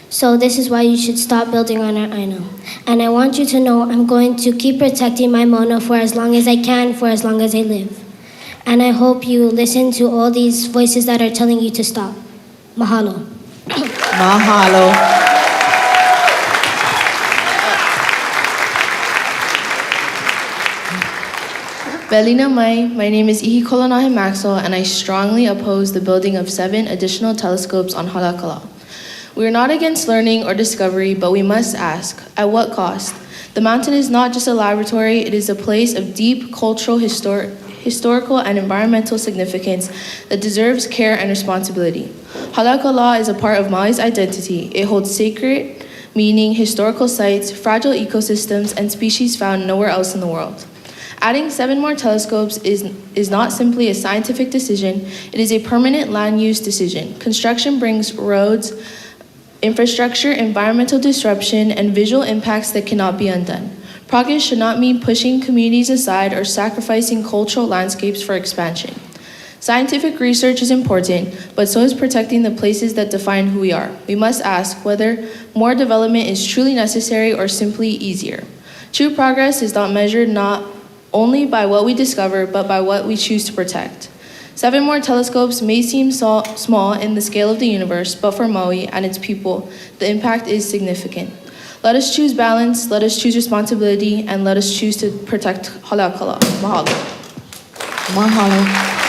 So this is why you should stop building on our aina. And I want you to know I'm going to keep protecting my Mona for as long as I can, for as long as I live. And I hope you listen to all these voices that are telling you to stop. Mahalo. Mahalo. Belina Mai, my name is Ihi Kolonai Maxwell, and I strongly oppose the building of 7 additional telescopes on Haleakala. We are not against learning or discovery, but we must ask, at what cost? The mountain is not just a laboratory, it is a place of deep cultural, historical, and environmental significance that deserves care and responsibility. Haleakala is a part of Maui's identity. It holds sacred meaning, historical sites, fragile ecosystems, and species found nowhere else in the world. Adding 7 more telescopes is not simply a scientific decision, it is a permanent land use decision. Construction brings roads, infrastructure, environmental disruption, and visual impacts that cannot be undone. Progress should not mean pushing communities aside or sacrificing cultural landscapes for expansion. Scientific research is important, but so is protecting the places that define who we are. We must ask whether more development is truly necessary or simply easier. True progress is not measured not only by what we discover, but by what we choose to protect. 7 more telescopes may seem small in the scale of the universe, but for Maui and its people, the impact is significant. Let us choose balance, let us choose responsibility, and let us choose to protect Haleakala. Mahalo. Mahalo.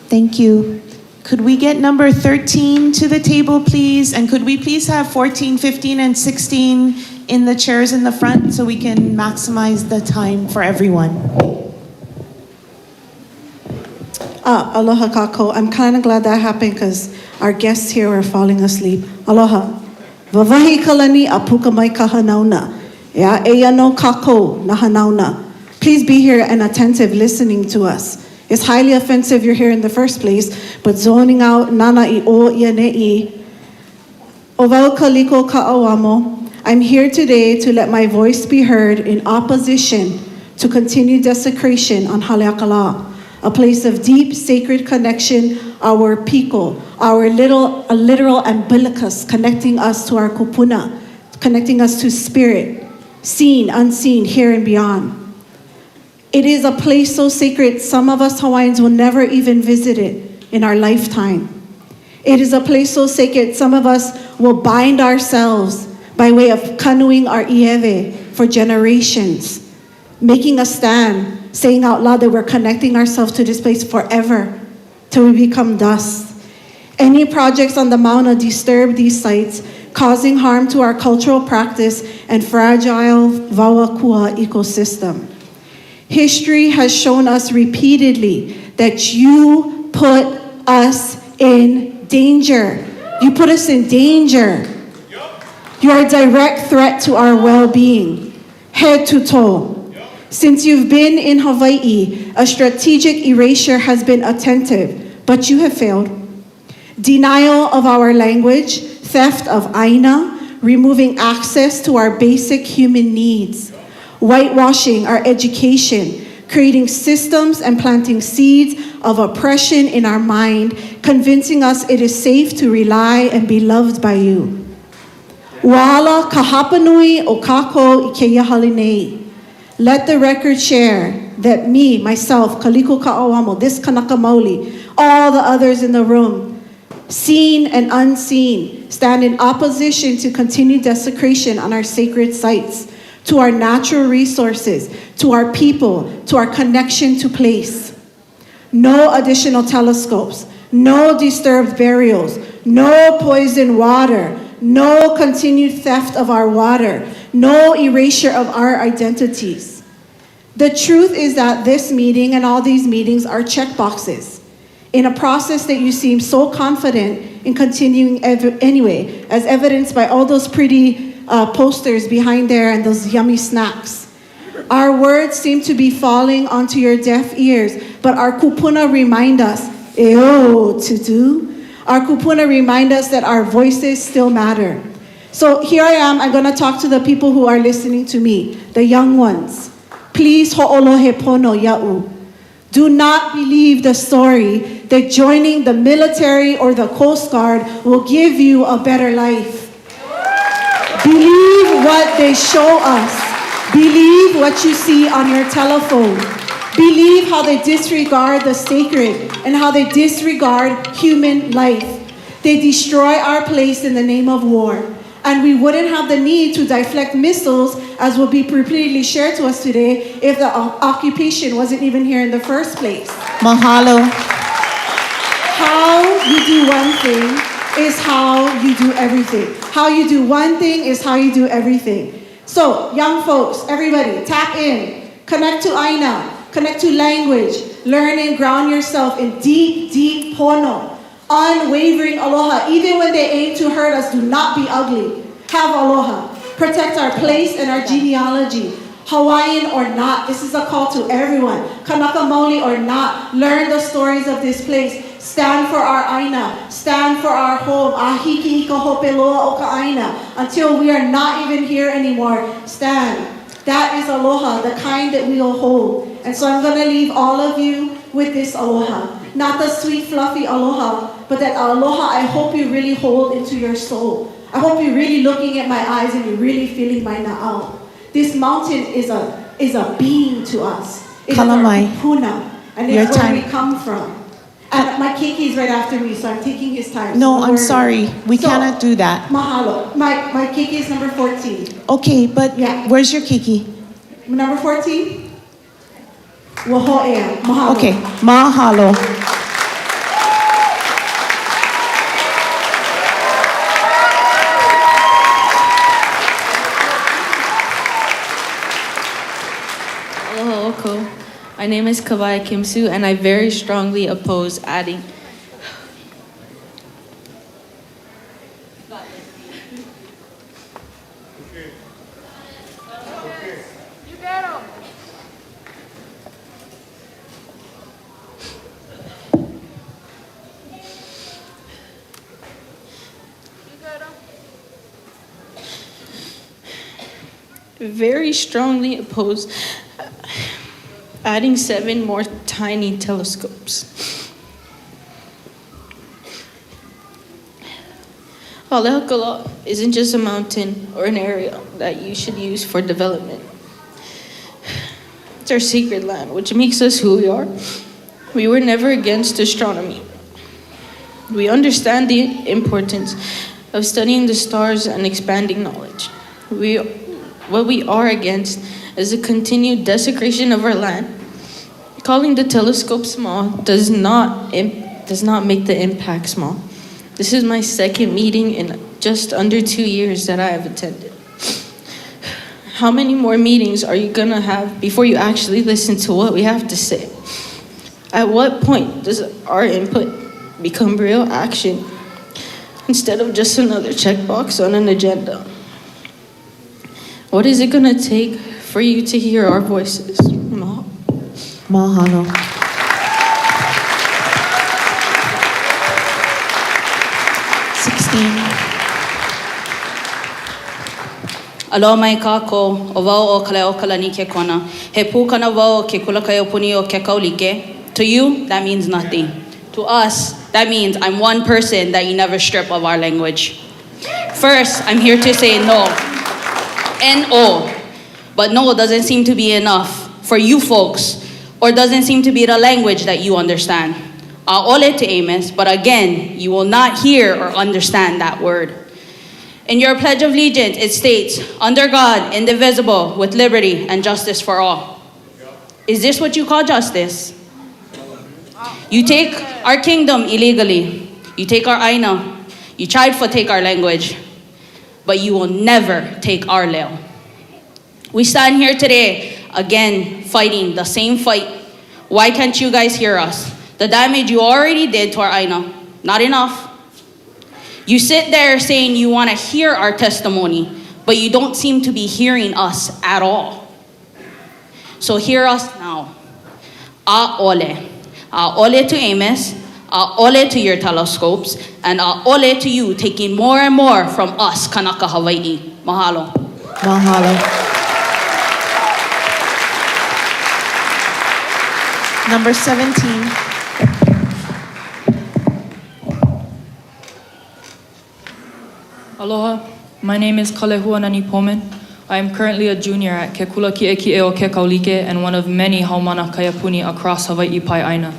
Thank you. Could we get number 13 to the table, please? And could we please have 14, 15, and 16 in the chairs in the front so we can maximize the time for everyone? Aloha kako. I'm kind of glad that happened because our guests here are falling asleep. Aloha. Vavahi kalani a pukamai ka hanauna. Ya eya no kako na hanauna. Please be here and attentive listening to us. It's highly offensive you're here in the first place, but zoning out nana I o ia ne'i. Ovau kaliko ka'awamo. I'm here today to let my voice be heard in opposition to continued desecration on Haleakala, a place of deep sacred connection, our piko, our literal umbilicus connecting us to our kupuna, connecting us to spirit, seen, unseen, here and beyond. It is a place so sacred, some of us Hawaiians will never even visit it in our lifetime. It is a place so sacred, some of us will bind ourselves by way of canoeing our ieve for generations, making a stand, saying out loud that we're connecting ourselves to this place forever till we become dust. Any projects on the Mauna disturb these sites, causing harm to our cultural practice and fragile Vauakua ecosystem. History has shown us repeatedly that you put us in danger. You put us in danger. You are a direct threat to our well-being, head to toe. Since you've been in Hawaii, a strategic erasure has been attempted, but you have failed. Denial of our language, theft of aina, removing access to our basic human needs, whitewashing our education, creating systems and planting seeds of oppression in our mind, convincing us it is safe to rely and be loved by you. Wala kahapanui o kako ikeia halinei. Let the record share that me, myself, Kaliko Ka'awamo, this Kanaka Maoli, all the others in the room, seen and unseen, stand in opposition to continued desecration on our sacred sites, to our natural resources, to our people, to our connection to place. No additional telescopes, no disturbed burials, no poisoned water, no continued theft of our water, no erasure of our identities. The truth is that this meeting and all these meetings are checkboxes in a process that you seem so confident in continuing anyway, as evidenced by all those pretty posters behind there and those yummy snacks. Our words seem to be falling onto your deaf ears, but our kupuna remind us, eo to do. Our kupuna remind us that our voices still matter. So here I am, I'm gonna talk to the people who are listening to me, the young ones. Please ho'olohe pono ya'u. Do not believe the story that joining the military or the Coast Guard will give you a better life. Believe what they show us. Believe what you see on your telephone. Believe how they disregard the sacred and how they disregard human life. They destroy our place in the name of war. And we wouldn't have the need to deflect missiles, as will be repeatedly shared to us today, if the occupation wasn't even here in the first place. Mahalo. How you do one thing is how you do everything. How you do one thing is how you do everything. So, young folks, everybody, tap in. Connect to aina. Connect to language. Learn and ground yourself in deep, deep pono. Unwavering aloha. Even when they aim to hurt us, do not be ugly. Have aloha. Protect our place and our genealogy. Hawaiian or not, this is a call to everyone. Kanaka Maoli or not, learn the stories of this place. Stand for our aina. Stand for our home. Ahiki ika hopeloa oka aina. Until we are not even here anymore. Stand. That is aloha, the kind that we will hold. And so I'm going to leave all of you with this aloha. Not the sweet, fluffy aloha, but that aloha I hope you really hold into your soul. I hope you're really looking at my eyes and you're really feeling my na'au. This mountain is a being to us. It's our kupuna, and it's where we come from. And my keiki is right after me, so I'm taking his time. No, I'm sorry. We cannot do that. Mahalo. My keiki is number 14. Okay, but where's your keiki? Number 14? Waho'ea. Mahalo. Okay, mahalo. My name is Kawai Kimsu, and I very strongly oppose adding. Very strongly oppose adding 7 more tiny telescopes. Haleakala isn't just a mountain or an area that you should use for development. It's our sacred land, which makes us who we are. We were never against astronomy. We understand the importance of studying the stars and expanding knowledge. What we are against is the continued desecration of our land. Calling the telescope small does not make the impact small. This is my second meeting in just under 2 years that I have attended. How many more meetings are you gonna have before you actually listen to what we have to say? At what point does our input become real action instead of just another checkbox on an agenda? What is it gonna take for you to hear our voices? Mahalo. Aloha mai kako, o wau o kale o kalani ke kona. He pūkana wau ke kulakai o puni o ke kaulike. To you, that means nothing. To us, that means I'm one person that you never strip of our language. First, I'm here to say no. N-O. But no doesn't seem to be enough for you folks, or doesn't seem to be the language that you understand. A'ole to AMOS, but again, you will not hear or understand that word. In your Pledge of Allegiance, it states, under God, indivisible, with liberty and justice for all. Is this what you call justice? You take our kingdom illegally. You take our aina. You tried to take our language. But you will never take our leo. We stand here today, again, fighting the same fight. Why can't you guys hear us? The damage you already did to our aina, not enough. You sit there saying you want to hear our testimony, but you don't seem to be hearing us at all. So hear us now. A'ole. A'ole to AMOS, a'ole to your telescopes, and a'ole to you taking more and more from us, Kanaka Hawaii. Mahalo. Mahalo. Number 17. Aloha, my name is Kalehuanani Pomen. I am currently a junior at Ke Kula Ki'e o Ke Kaulike and one of many haumana kaiapuni across Hawaii Pai'aina.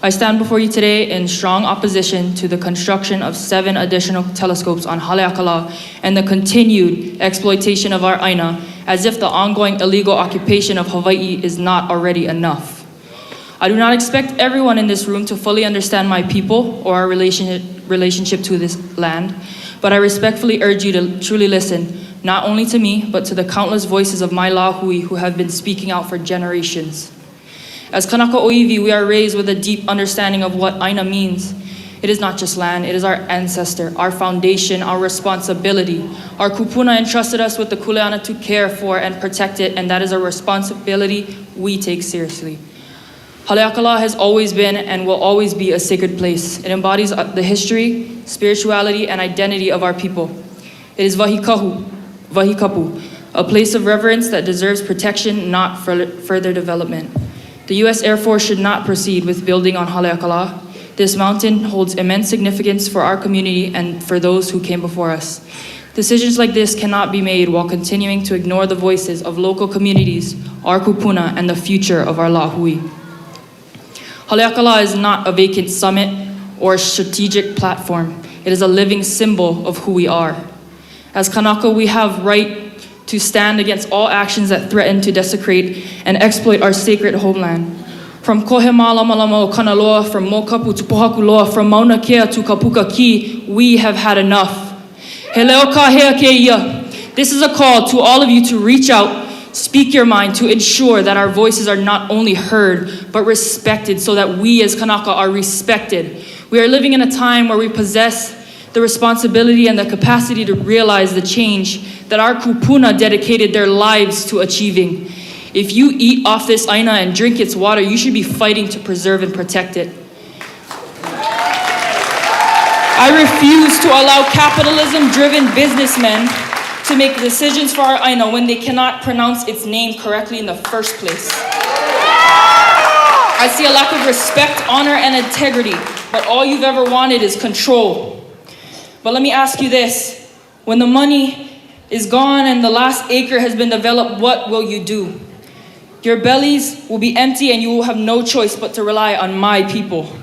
I stand before you today in strong opposition to the construction of 7 additional telescopes on Haleakala and the continued exploitation of our aina, as if the ongoing illegal occupation of Hawaii is not already enough. I do not expect everyone in this room to fully understand my people or our relationship to this land, but I respectfully urge you to truly listen, not only to me, but to the countless voices of my lahui who have been speaking out for generations. As Kanaka Oiwi, we are raised with a deep understanding of what aina means. It is not just land, it is our ancestor, our foundation, our responsibility. Our kupuna entrusted us with the kuleana to care for and protect it, and that is a responsibility we take seriously. Haleakala has always been and will always be a sacred place. It embodies the history, spirituality, and identity of our people. It is vahikapu, a place of reverence that deserves protection, not further development. The U.S. Air Force should not proceed with building on Haleakala. This mountain holds immense significance for our community and for those who came before us. Decisions like this cannot be made while continuing to ignore the voices of local communities, our kupuna, and the future of our lahui. Haleakala is not a vacant summit or a strategic platform. It is a living symbol of who we are. As Kanaka, we have right to stand against all actions that threaten to desecrate and exploit our sacred homeland. From Kohema Lamalama o Kanaloa, from Mokapu to Pohakuloa, from Mauna Kea to Kapuka Ki, we have had enough. He leo ka hea ke ia. This is a call to all of you to reach out, Speak your mind to ensure that our voices are not only heard, but respected so that we as Kanaka are respected. We are living in a time where we possess the responsibility and the capacity to realize the change that our kupuna dedicated their lives to achieving. If you eat off this aina and drink its water, you should be fighting to preserve and protect it. I refuse to allow capitalism-driven businessmen to make decisions for our aina when they cannot pronounce its name correctly in the first place. I see a lack of respect, honor, and integrity, but all you've ever wanted is control. But let me ask you this. When the money is gone and the last acre has been developed, what will you do? Your bellies will be empty and you will have no choice but to rely on my people.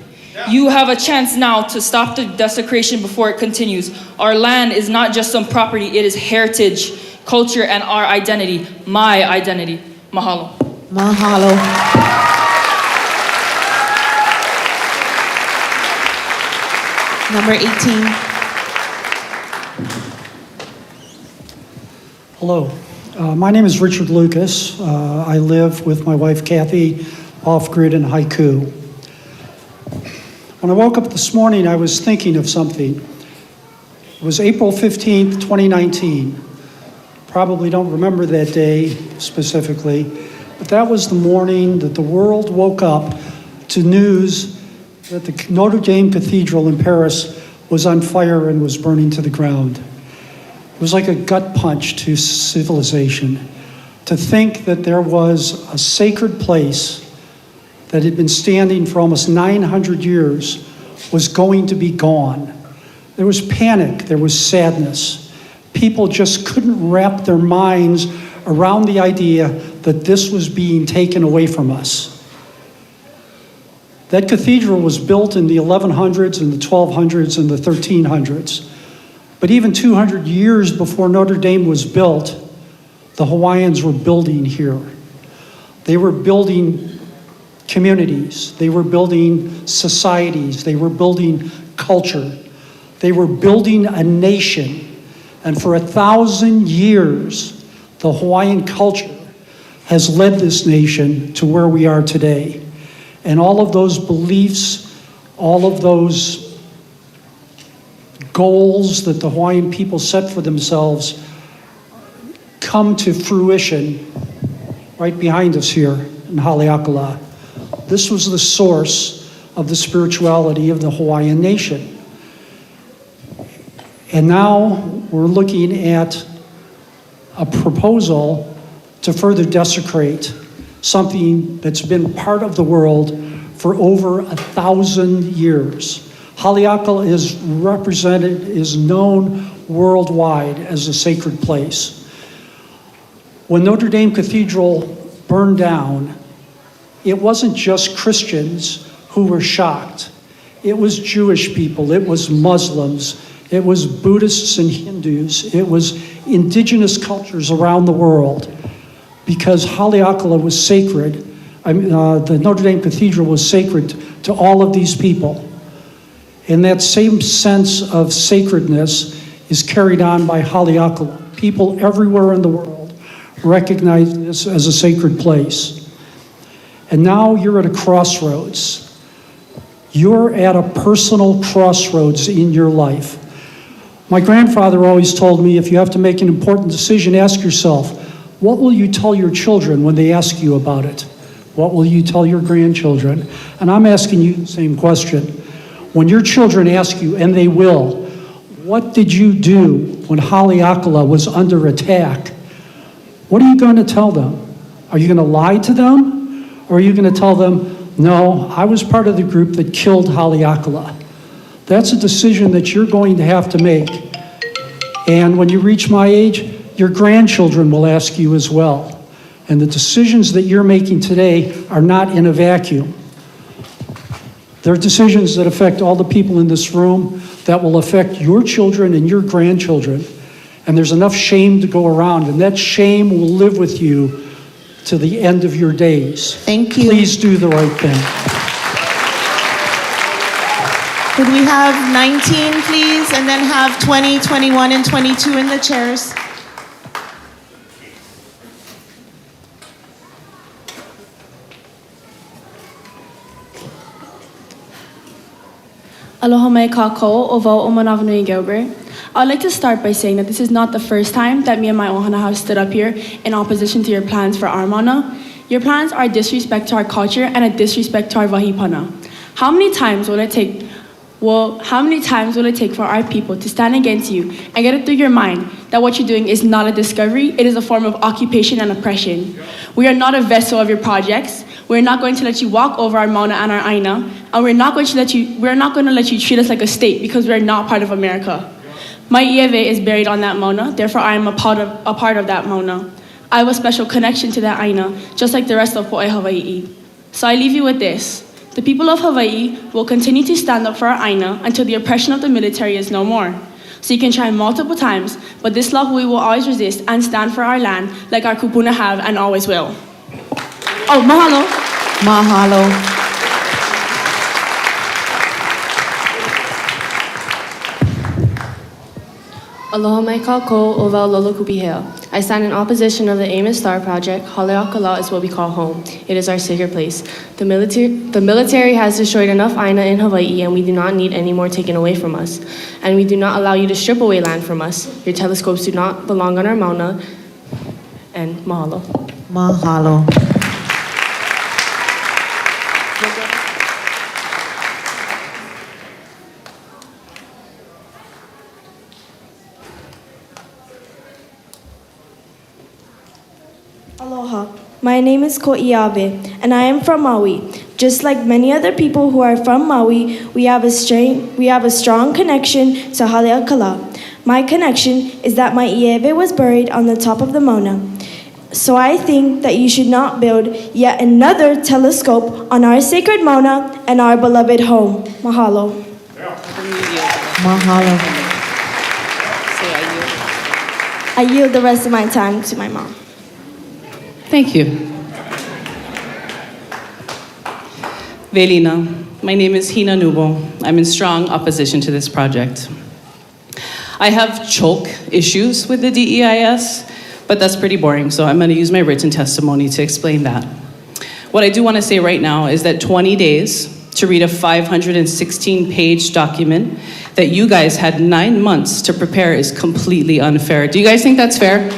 You have a chance now to stop the desecration before it continues. Our land is not just some property, it is heritage, culture, and our identity, my identity. Mahalo. Mahalo. Number 18. Hello, my name is Richard Lucas. I live with my wife Kathy off-grid in Haiku. When I woke up this morning, I was thinking of something. It was April 15th, 2019. Probably don't remember that day specifically, but that was the morning that the world woke up to news that the Notre Dame Cathedral in Paris was on fire and was burning to the ground. It was like a gut punch to civilization to think that there was a sacred place that had been standing for almost 900 years was going to be gone. There was panic, there was sadness. People just couldn't wrap their minds around the idea that this was being taken away from us. That cathedral was built in the 1100s and the 1200s and the 1300s. But even 200 years before Notre Dame was built, the Hawaiians were building here. They were building communities, they were building societies, they were building culture, they were building a nation. And for 1,000 years, the Hawaiian culture has led this nation to where we are today. And all of those beliefs, all of those goals that the Hawaiian people set for themselves come to fruition right behind us here in Haleakala. This was the source of the spirituality of the Hawaiian nation. And now we're looking at a proposal to further desecrate something that's been part of the world for over 1,000 years. Haleakala is represented, is known worldwide as a sacred place. When Notre Dame Cathedral burned down, it wasn't just Christians who were shocked. It was Jewish people, it was Muslims, it was Buddhists and Hindus, it was indigenous cultures around the world. Because Haleakala was sacred, the Notre Dame Cathedral was sacred to all of these people. And that same sense of sacredness is carried on by Haleakala. People everywhere in the world recognize this as a sacred place. And now you're at a crossroads. You're at a personal crossroads in your life. My grandfather always told me, if you have to make an important decision, ask yourself, what will you tell your children when they ask you about it? What will you tell your grandchildren? And I'm asking you the same question. When your children ask you, and they will, what did you do when Haleakala was under attack? What are you going to tell them? Are you going to lie to them? Or are you going to tell them, no, I was part of the group that killed Haleakala? That's a decision that you're going to have to make. And when you reach my age, your grandchildren will ask you as well. And the decisions that you're making today are not in a vacuum. They're decisions that affect all the people in this room, that will affect your children and your grandchildren. And there's enough shame to go around, and that shame will live with you to the end of your days. Thank you. Please do the right thing. Could we have 19, please, and then have 20, 21, and 22 in the chairs? Aloha mai kākou o wau o Manawanui Gilbert. I would like to start by saying that this is not the first time that me and my ohana have stood up here in opposition to your plans for our mana. Your plans are a disrespect to our culture and a disrespect to our wahipana. How many times will it take for our people to stand against you and get it through your mind that what you're doing is not a discovery, it is a form of occupation and oppression? We are not a vessel of your projects. We're not going to let you walk over our mauna and our aina, and we're not going to let you treat us like a state because we're not part of America. My ieve is buried on that mauna, therefore I am a part of that mauna. I have a special connection to that aina, just like the rest of Po'e Hawaii. So I leave you with this. The people of Hawaii will continue to stand up for our aina until the oppression of the military is no more. So you can try multiple times, but this law we will always resist and stand for our land like our kupuna have and always will. Oh, mahalo. Mahalo. Aloha mai kākou o wau lolo kupihea. I stand in opposition of the AMOS Star Project. Haleakala is what we call home. It is our sacred place. The military has destroyed enough aina in Hawaii, and we do not need any more taken away from us. And we do not allow you to strip away land from us. Your telescopes do not belong on our mauna. And mahalo. Mahalo. Aloha. My name is Ko'iabe, and I am from Maui. Just like many other people who are from Maui, we have a strong connection to Haleakala. My connection is that my ieve was buried on the top of the mauna. So I think that you should not build yet another telescope on our sacred mauna and our beloved home. Mahalo. Mahalo. I yield the rest of my time to my mom. Thank you. Velina, my name is Hina Nubo. I'm in strong opposition to this project. I have choke issues with the DEIS, but that's pretty boring, so I'm going to use my written testimony to explain that. What I do want to say right now is that 20 days to read a 516-page document that you guys had 9 months to prepare is completely unfair. Do you guys think that's fair?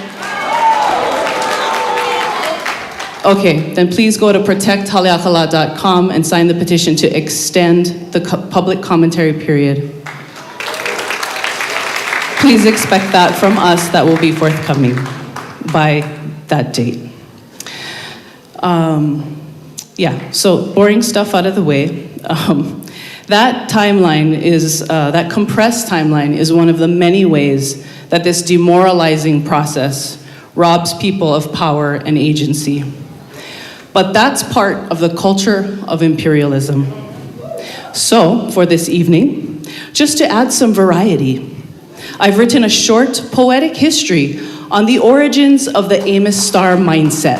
Okay, then please go to protecthaleakala.com and sign the petition to extend the public commentary period. Please expect that from us. That will be forthcoming by that date. So boring stuff out of the way. That timeline is, that compressed timeline is one of the many ways that this demoralizing process robs people of power and agency. But that's part of the culture of imperialism. So, for this evening, just to add some variety, I've written a short poetic history on the origins of the AMOS Star mindset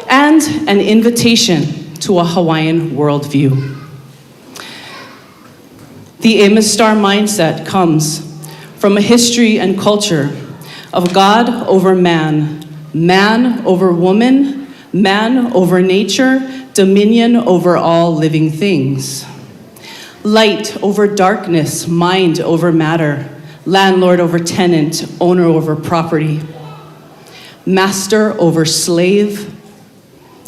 and an invitation to a Hawaiian worldview. The AMOS Star mindset comes from a history and culture of God over man, man over woman, man over nature, dominion over all living things. Light over darkness, mind over matter, landlord over tenant, owner over property. Master over slave,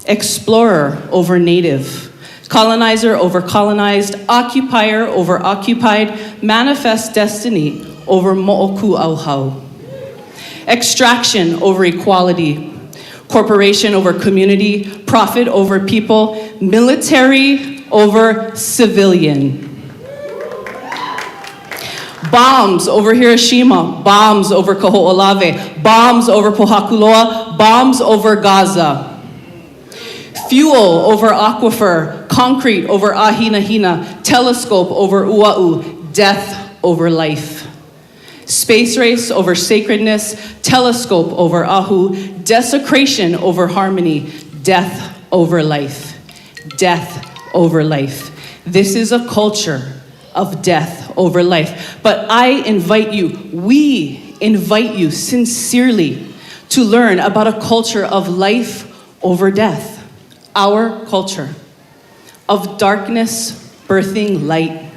explorer over native, colonizer over colonized, occupier over occupied, manifest destiny over mo'oku auhau. Extraction over equality, corporation over community, profit over people, military over civilian. Bombs over Hiroshima, bombs over Kaho'olawe, bombs over Pohakuloa, bombs over Gaza. Fuel over aquifer, concrete over Ahinahina, telescope over Ua'u, death over life. Space race over sacredness, telescope over Ahu, desecration over harmony, death over life, death over life. This is a culture of death over life. But I invite you, we invite you sincerely to learn about a culture of life over death, our culture of darkness birthing light,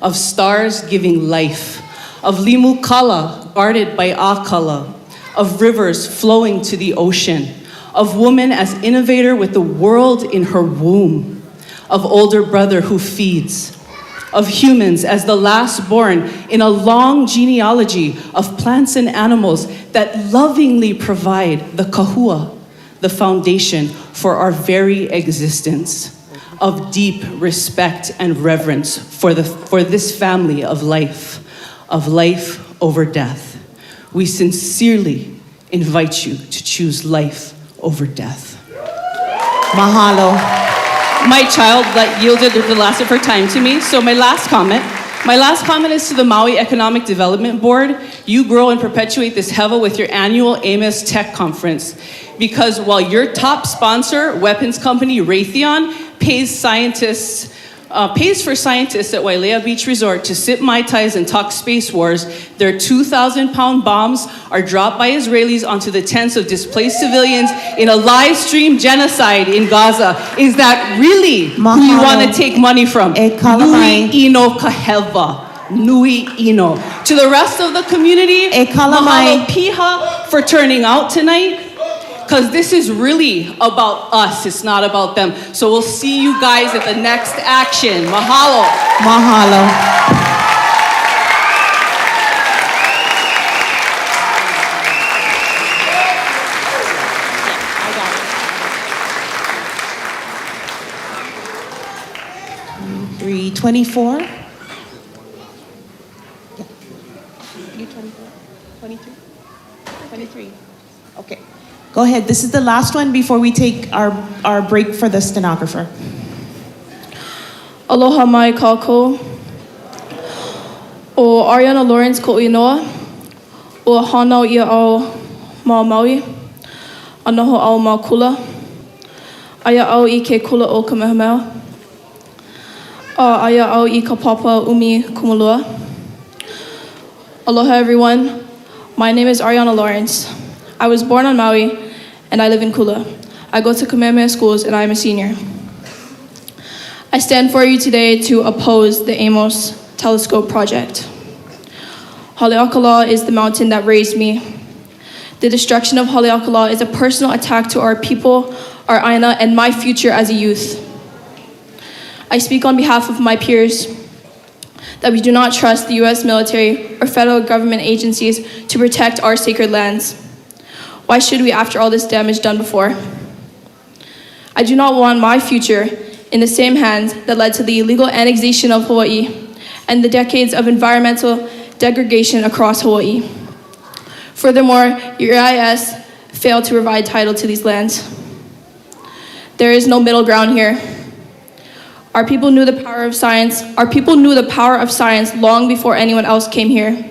of stars giving life, of Limukala guarded by Akala, of rivers flowing to the ocean, of woman as innovator with the world in her womb, of older brother who feeds, of humans as the last born in a long genealogy of plants and animals that lovingly provide the kahua, the foundation for our very existence, of deep respect and reverence for this family of life over death. We sincerely invite you to choose life over death. Mahalo. My child yielded the last of her time to me, so my last comment is to the Maui Economic Development Board. You grow and perpetuate this hewa with your annual AMOS Tech Conference, because while your top sponsor, weapons company Raytheon, pays for scientists at Wailea Beach Resort to sip Mai Tais and talk space wars, their 2,000-pound bombs are dropped by Israelis onto the tents of displaced civilians in a live stream genocide in Gaza. Is that really who you want to take money from? Nui ino kaheva. Nui ino. To the rest of the community, mahalo piha for turning out tonight. Because this is really about us, it's not about them. So we'll see you guys at the next action. Mahalo. Mahalo. Three 24. Yeah. You 24? 23? 23. Okay. Go ahead. This is the last one before we take our break for the stenographer. Aloha mai kākou. O Ariana Lawrence ko inoa. O hanau ia au mā Maui. Anoho au mā kula. Aya au I ke kula o Kamehameha. Aya au I ka papa umi kumalua. Aloha everyone. My name is Ariana Lawrence. I was born on Maui and I live in Kula. I go to Kamehameha schools and I am a senior. I stand for you today to oppose the AMOS telescope project. Haleakala is the mountain that raised me. The destruction of Haleakala is a personal attack to our people, our aina, and my future as a youth. I speak on behalf of my peers that we do not trust the US military or federal government agencies to protect our sacred lands. Why should we after all this damage done before? I do not want my future in the same hands that led to the illegal annexation of Hawaii and the decades of environmental degradation across Hawaii. Furthermore, your EIS failed to provide title to these lands. There is no middle ground here. Our people knew the power of science. Our people knew the power of science long before anyone else came here.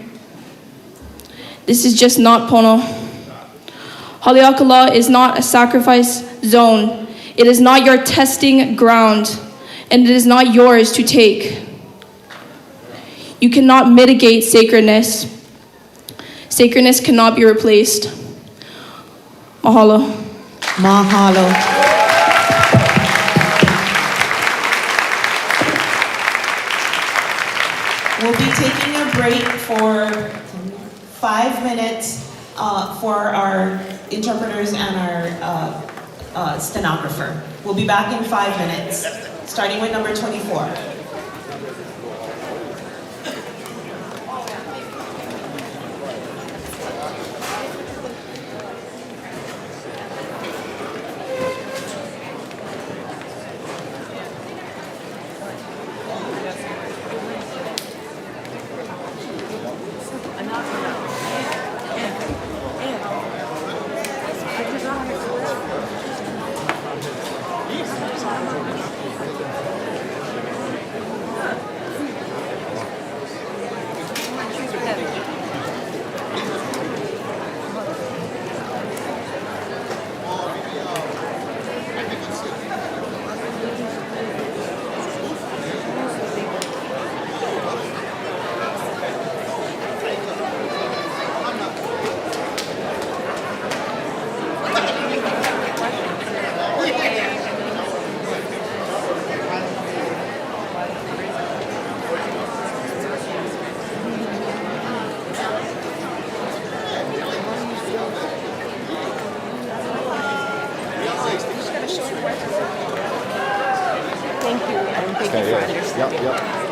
This is just not pono. Haleakala is not a sacrifice zone. It is not your testing ground, and it is not yours to take. You cannot mitigate sacredness. Sacredness cannot be replaced. Mahalo. Mahalo. We'll be taking a break for 5 minutes for our interpreters and our stenographer. We'll be back in 5 minutes, starting with number 24. Thank you for understanding.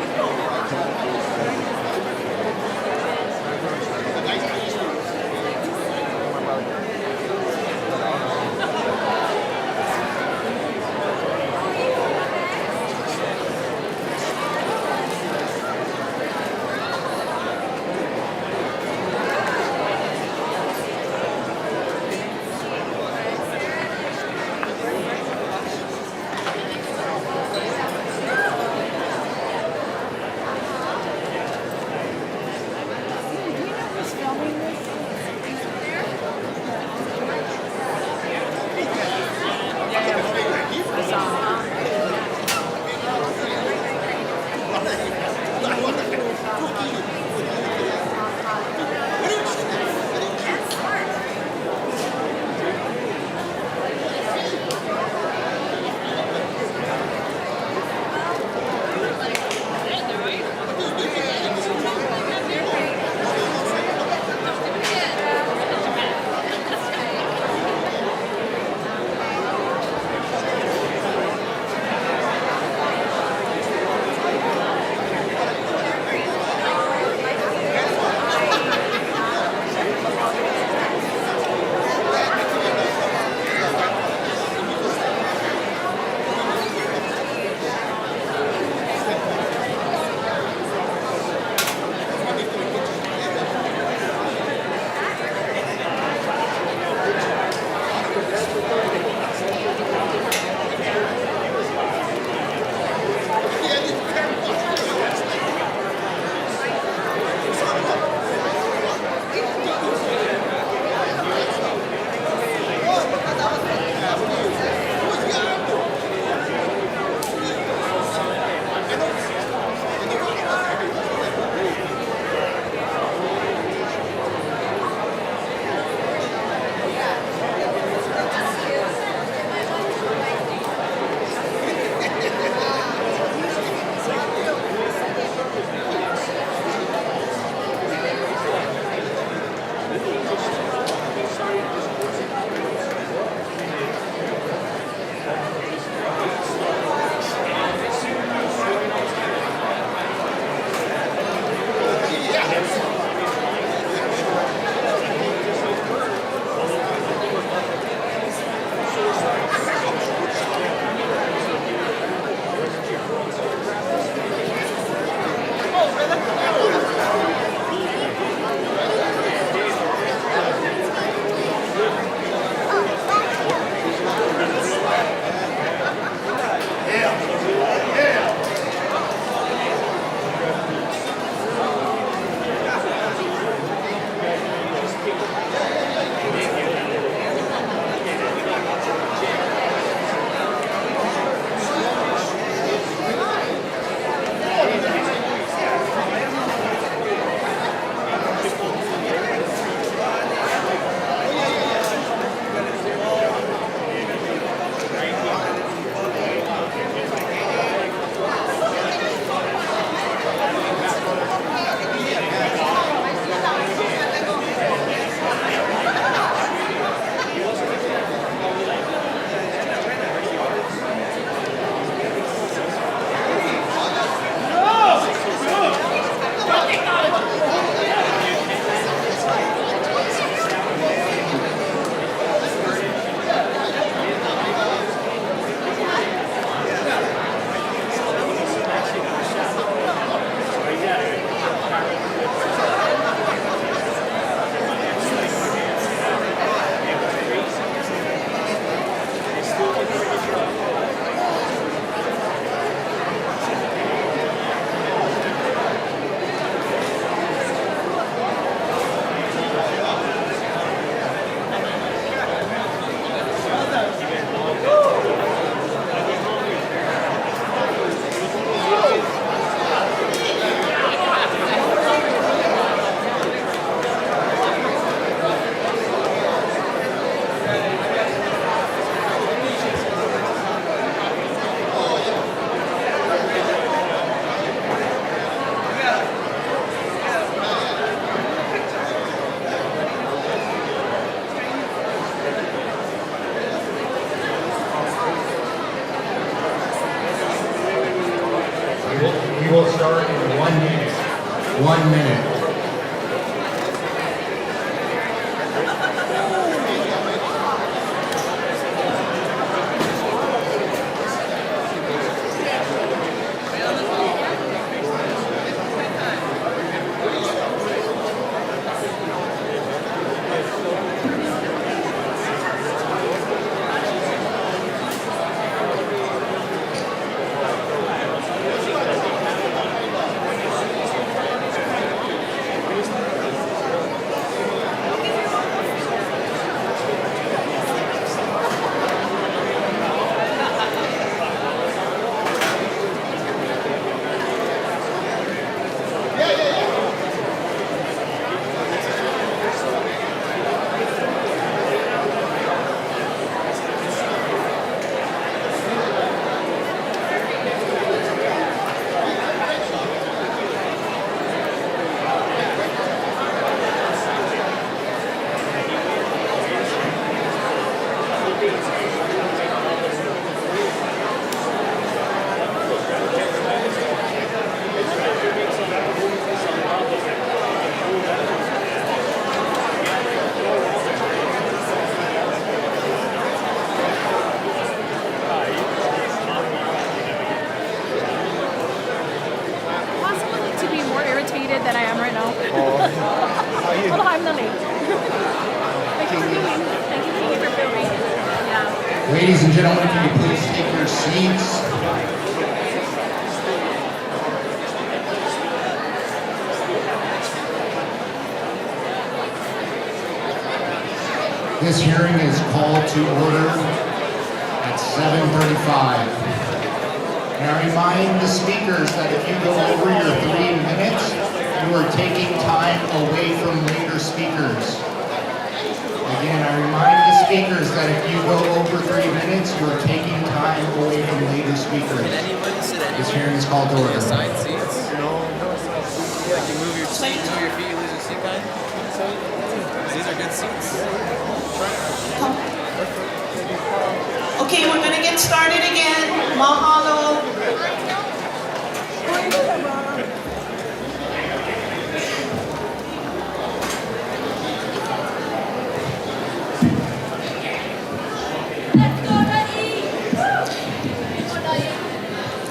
We will start in 1 minute. 1 minute. Than I am right now. Well, I'm the late. Thank you for filming. Thank you for filming. Yeah. Ladies and gentlemen, can you please take your seats? This hearing is called to order at 7:35. And I remind the speakers that if you go over your 3 minutes, you are taking time away from later speakers. Again, I remind the speakers that if you go over 3 minutes, you are taking time away from later speakers. This hearing is called to order. Side seats? No. Like you move your feet, you lose your seat kind? These are good seats. Okay, we're gonna get started again. Mahalo.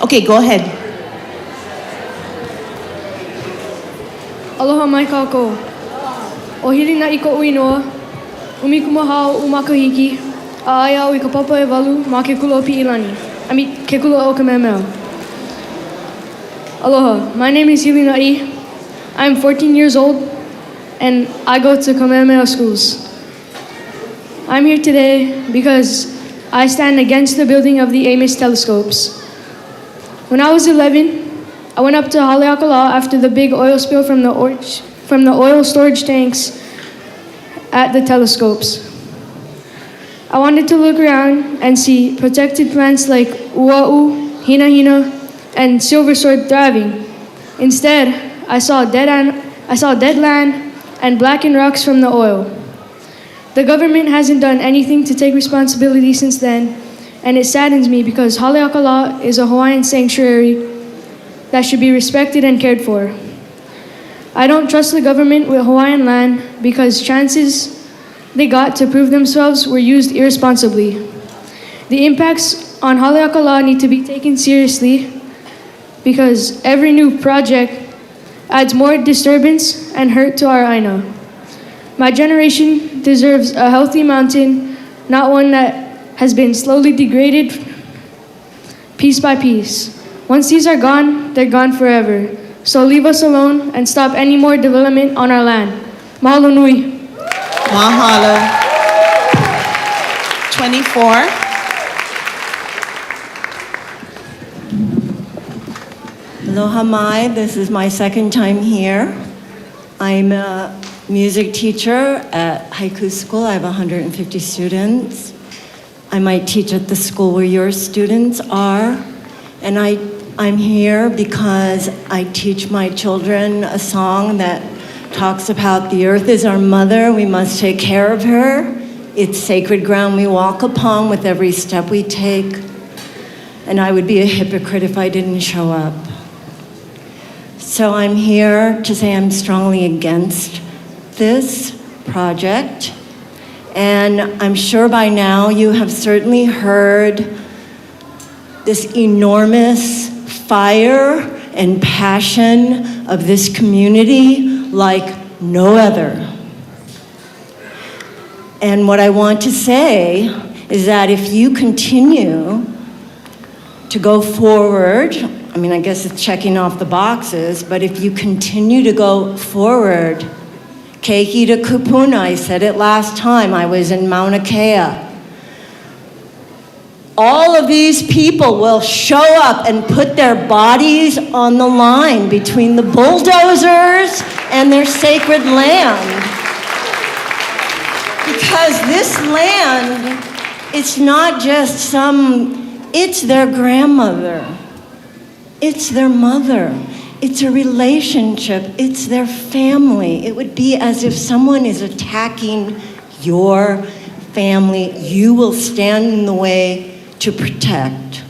Okay, go ahead. Aloha mai kako. O hili na iko uinoa. Umikumahao umakahiki. Aia o i ka papa e walu ma ke kula o Pukalani. Ke kula o Kamehameha. Aloha, my name is Hilinai. I'm 14 years old and I go to Kamehameha schools. I'm here today because I stand against the building of the AMOS telescopes. When I was 11, I went up to Haleakala after the big oil spill from the oil storage tanks at the telescopes. I wanted to look around and see protected plants like ua'u, hina, and silver sword thriving. Instead, I saw dead land and blackened rocks from the oil. The government hasn't done anything to take responsibility since then, and it saddens me because Haleakala is a Hawaiian sanctuary that should be respected and cared for. I don't trust the government with Hawaiian land because chances they got to prove themselves were used irresponsibly. The impacts on Haleakala need to be taken seriously because every new project adds more disturbance and hurt to our aina. My generation deserves a healthy mountain, not one that has been slowly degraded piece by piece. Once these are gone, they're gone forever. So leave us alone and stop any more development on our land. Mahalo nui. Mahalo. 24. Aloha mai, this is my second time here. I'm a music teacher at haiku school. I have 150 students. I might teach at the school where your students are. And I'm here because I teach my children a song that talks about the earth is our mother. We must take care of her. It's sacred ground we walk upon with every step we take. And I would be a hypocrite if I didn't show up. So I'm here to say I'm strongly against this project. And I'm sure by now you have certainly heard this enormous fire and passion of this community like no other. And what I want to say is that if you continue to go forward, I mean, I guess it's checking off the boxes, but if you continue to go forward, keiki to kupuna, I said it last time, I was in Mauna Kea. All of these people will show up and put their bodies on the line between the bulldozers and their sacred land. Because this land, it's not just it's their grandmother. It's their mother. It's a relationship. It's their family. It would be as if someone is attacking your family. You will stand in the way to protect.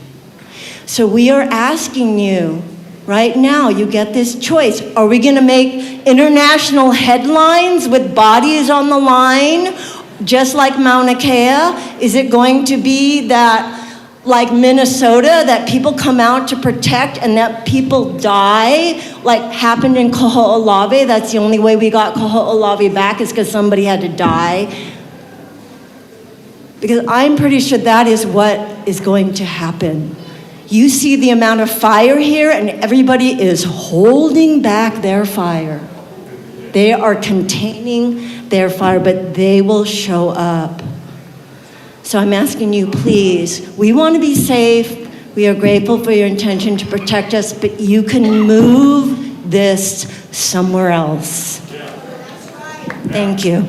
So we are asking you, right now, you get this choice. Are we going to make international headlines with bodies on the line, just like Mauna Kea? Is it going to be that, like Minnesota, that people come out to protect and that people die, like happened in Kaho'olawe? That's the only way we got Kaho'olawe back, is because somebody had to die. Because I'm pretty sure that is what is going to happen. You see the amount of fire here, and everybody is holding back their fire. They are containing their fire, but they will show up. So I'm asking you, please, we want to be safe. We are grateful for your intention to protect us, but you can move this somewhere else. Thank you.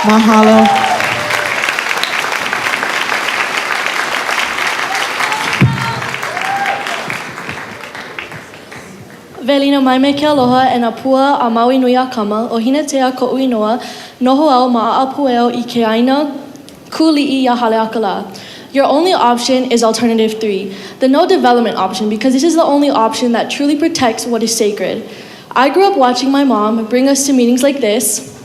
Mahalo. Velina mai me ke aloha e na pua a Maui nui a kama o hina te a ko'u inoa noho au ma'a pueo I ke aina kuli'i ya hale akala. Your only option is alternative 3, the no development option, because this is the only option that truly protects what is sacred. I grew up watching my mom bring us to meetings like this.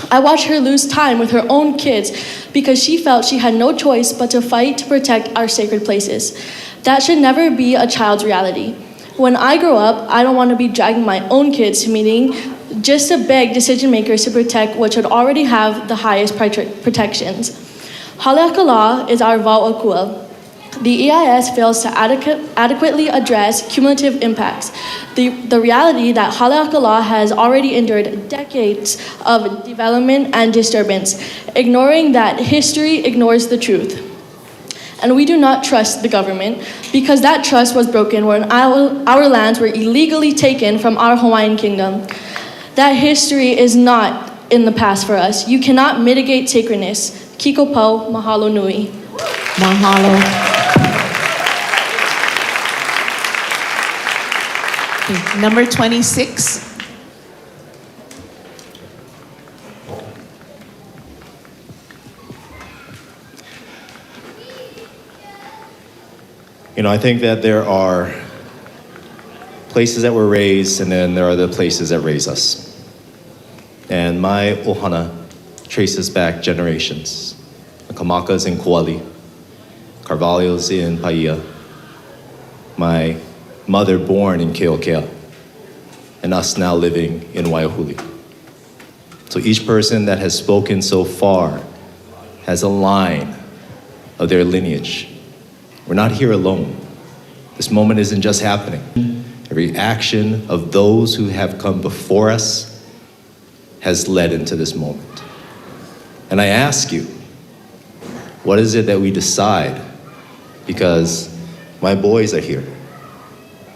I watched her lose time with her own kids because she felt she had no choice but to fight to protect our sacred places. That should never be a child's reality. When I grow up, I don't want to be dragging my own kids to meeting just to beg decision makers to protect what should already have the highest protections. Haleakala is our wau'akua. The EIS fails to adequately address cumulative impacts. The reality that Haleakala has already endured decades of development and disturbance, ignoring that history ignores the truth. And we do not trust the government because that trust was broken when our lands were illegally taken from our Hawaiian kingdom. That history is not in the past for us. You cannot mitigate sacredness. Kiko Pau, mahalo nui. Mahalo. Okay, number 26. You know, I think that there are places that we're raised, and then there are the places that raise us. And my ohana traces back generations. The Kamaka's in Kuali, Carvalho's in Paia, my mother born in Keokea, and us now living in Waiahuli. So each person that has spoken so far has a line of their lineage. We're not here alone. This moment isn't just happening. Every action of those who have come before us has led into this moment. And I ask you, what is it that we decide? Because my boys are here,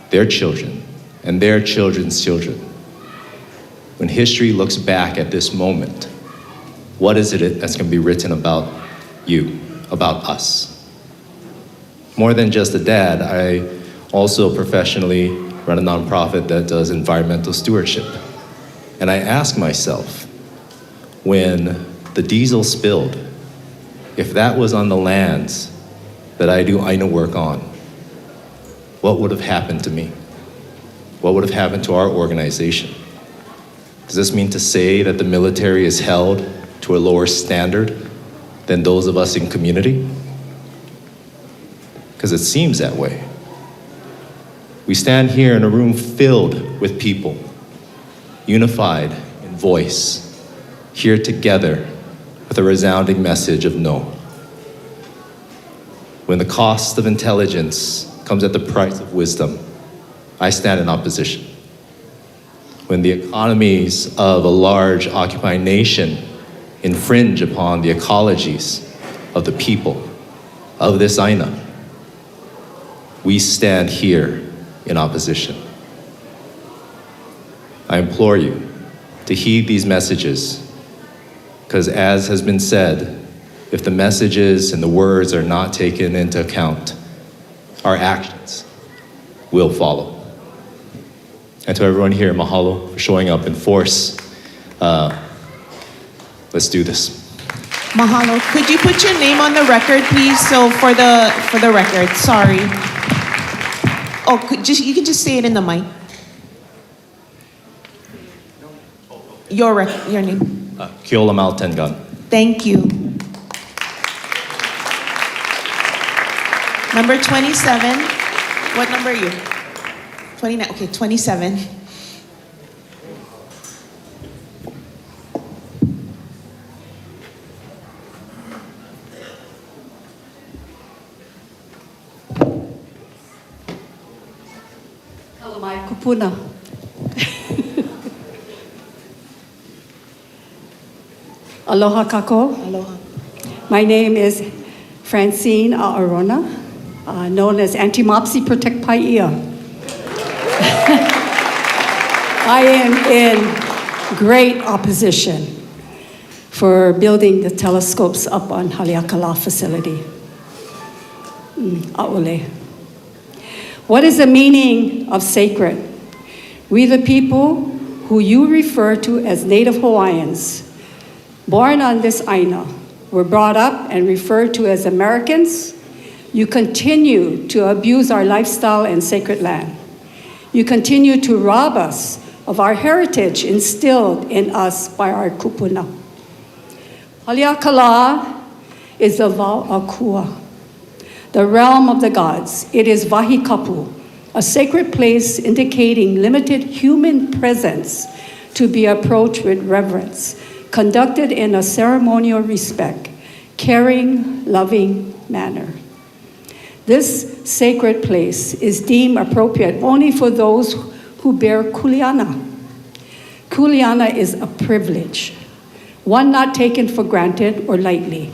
their children, and their children's children. When history looks back at this moment, what is it that's going to be written about you, about us? More than just a dad, I also professionally run a nonprofit that does environmental stewardship. And I ask myself, when the diesel spilled, if that was on the lands that I do Aina work on, what would have happened to me? what would have happened to our organization? Does this mean to say that the military is held to a lower standard than those of us in community? Because it seems that way. We stand here in a room filled with people, unified in voice, here together with a resounding message of no. When the cost of intelligence comes at the price of wisdom, I stand in opposition. When the economies of a large occupying nation infringe upon the ecologies of the people of this Aina, we stand here in opposition. I implore you to heed these messages, because as has been said, if the messages and the words are not taken into account, our actions will follow. And to everyone here, mahalo for showing up in force. Let's do this. Mahalo. Could you put your name on the record, please? So for the record, sorry. Oh, you can just say it in the mic. Your name. Kiola Maltengan. Thank you. Number 27. What number are you? 29. Okay, 27. Kalamai kupuna. Aloha kako. Aloha. My name is Francine Aarona, known as Auntie Mopsy Protect Paia. I am in great opposition for building the telescopes up on Haleakala facility. Aole. What is the meaning of sacred? We the people who you refer to as Native Hawaiians, born on this Aina, were brought up and referred to as Americans. You continue to abuse our lifestyle and sacred land. You continue to rob us of our heritage instilled in us by our kupuna. Haleakala is the Va'akua, the realm of the gods. It is Vahikapu, a sacred place indicating limited human presence to be approached with reverence, conducted in a ceremonial respect, caring, loving manner. This sacred place is deemed appropriate only for those who bear kuleana. Kuleana is a privilege, one not taken for granted or lightly.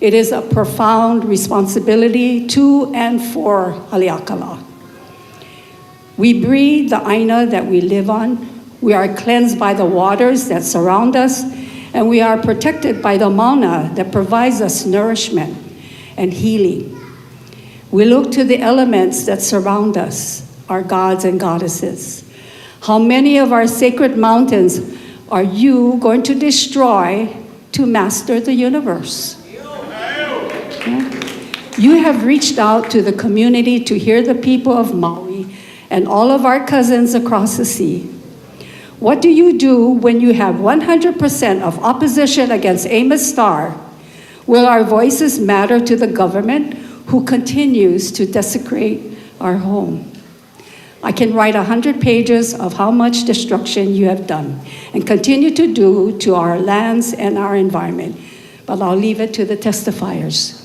It is a profound responsibility to and for Haleakala. We breathe the Aina that we live on. We are cleansed by the waters that surround us, and we are protected by the mauna that provides us nourishment and healing. We look to the elements that surround us, our gods and goddesses. How many of our sacred mountains are you going to destroy to master the universe? You have reached out to the community to hear the people of Maui and all of our cousins across the sea. What do you do when you have 100% of opposition against AMOS Star? Will our voices matter to the government who continues to desecrate our home? I can write 100 pages of how much destruction you have done and continue to do to our lands and our environment, but I'll leave it to the testifiers.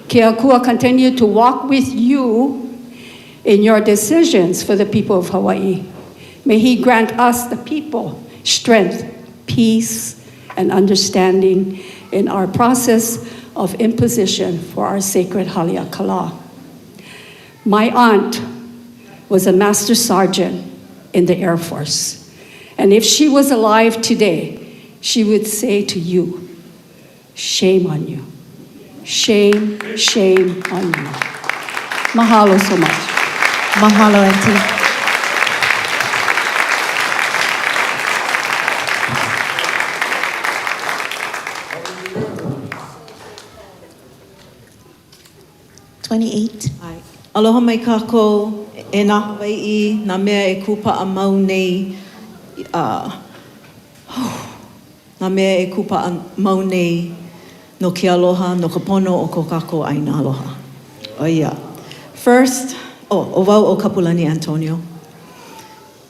Keakua continue to walk with you in your decisions for the people of Hawaii. May he grant us, the people, strength, peace, and understanding in our process of imposition for our sacred Haleakala. My aunt was a master sergeant in the Air Force. And if she was alive today, she would say to you, shame on you. Shame, shame on you. Mahalo so much. Mahalo, Auntie. Aloha mai kako, E nā Hawaii, nā mea e kupa a mau nei, nā mea e kupa a mau nei no ke aloha, no ka pono o ko kākou aina aloha. Oia. First, o wau o Kapulani Antonio.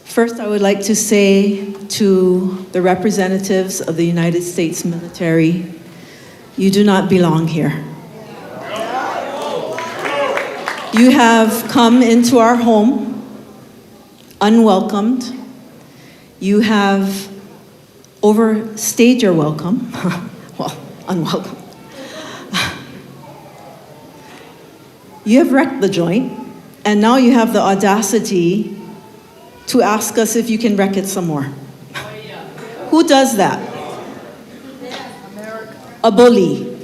First, I would like to say to the representatives of the United States military, you do not belong here. You have come into our home unwelcomed. You have overstayed your welcome. Well, unwelcome. You have wrecked the joint, and now you have the audacity to ask us if you can wreck it some more. Who does that? A bully.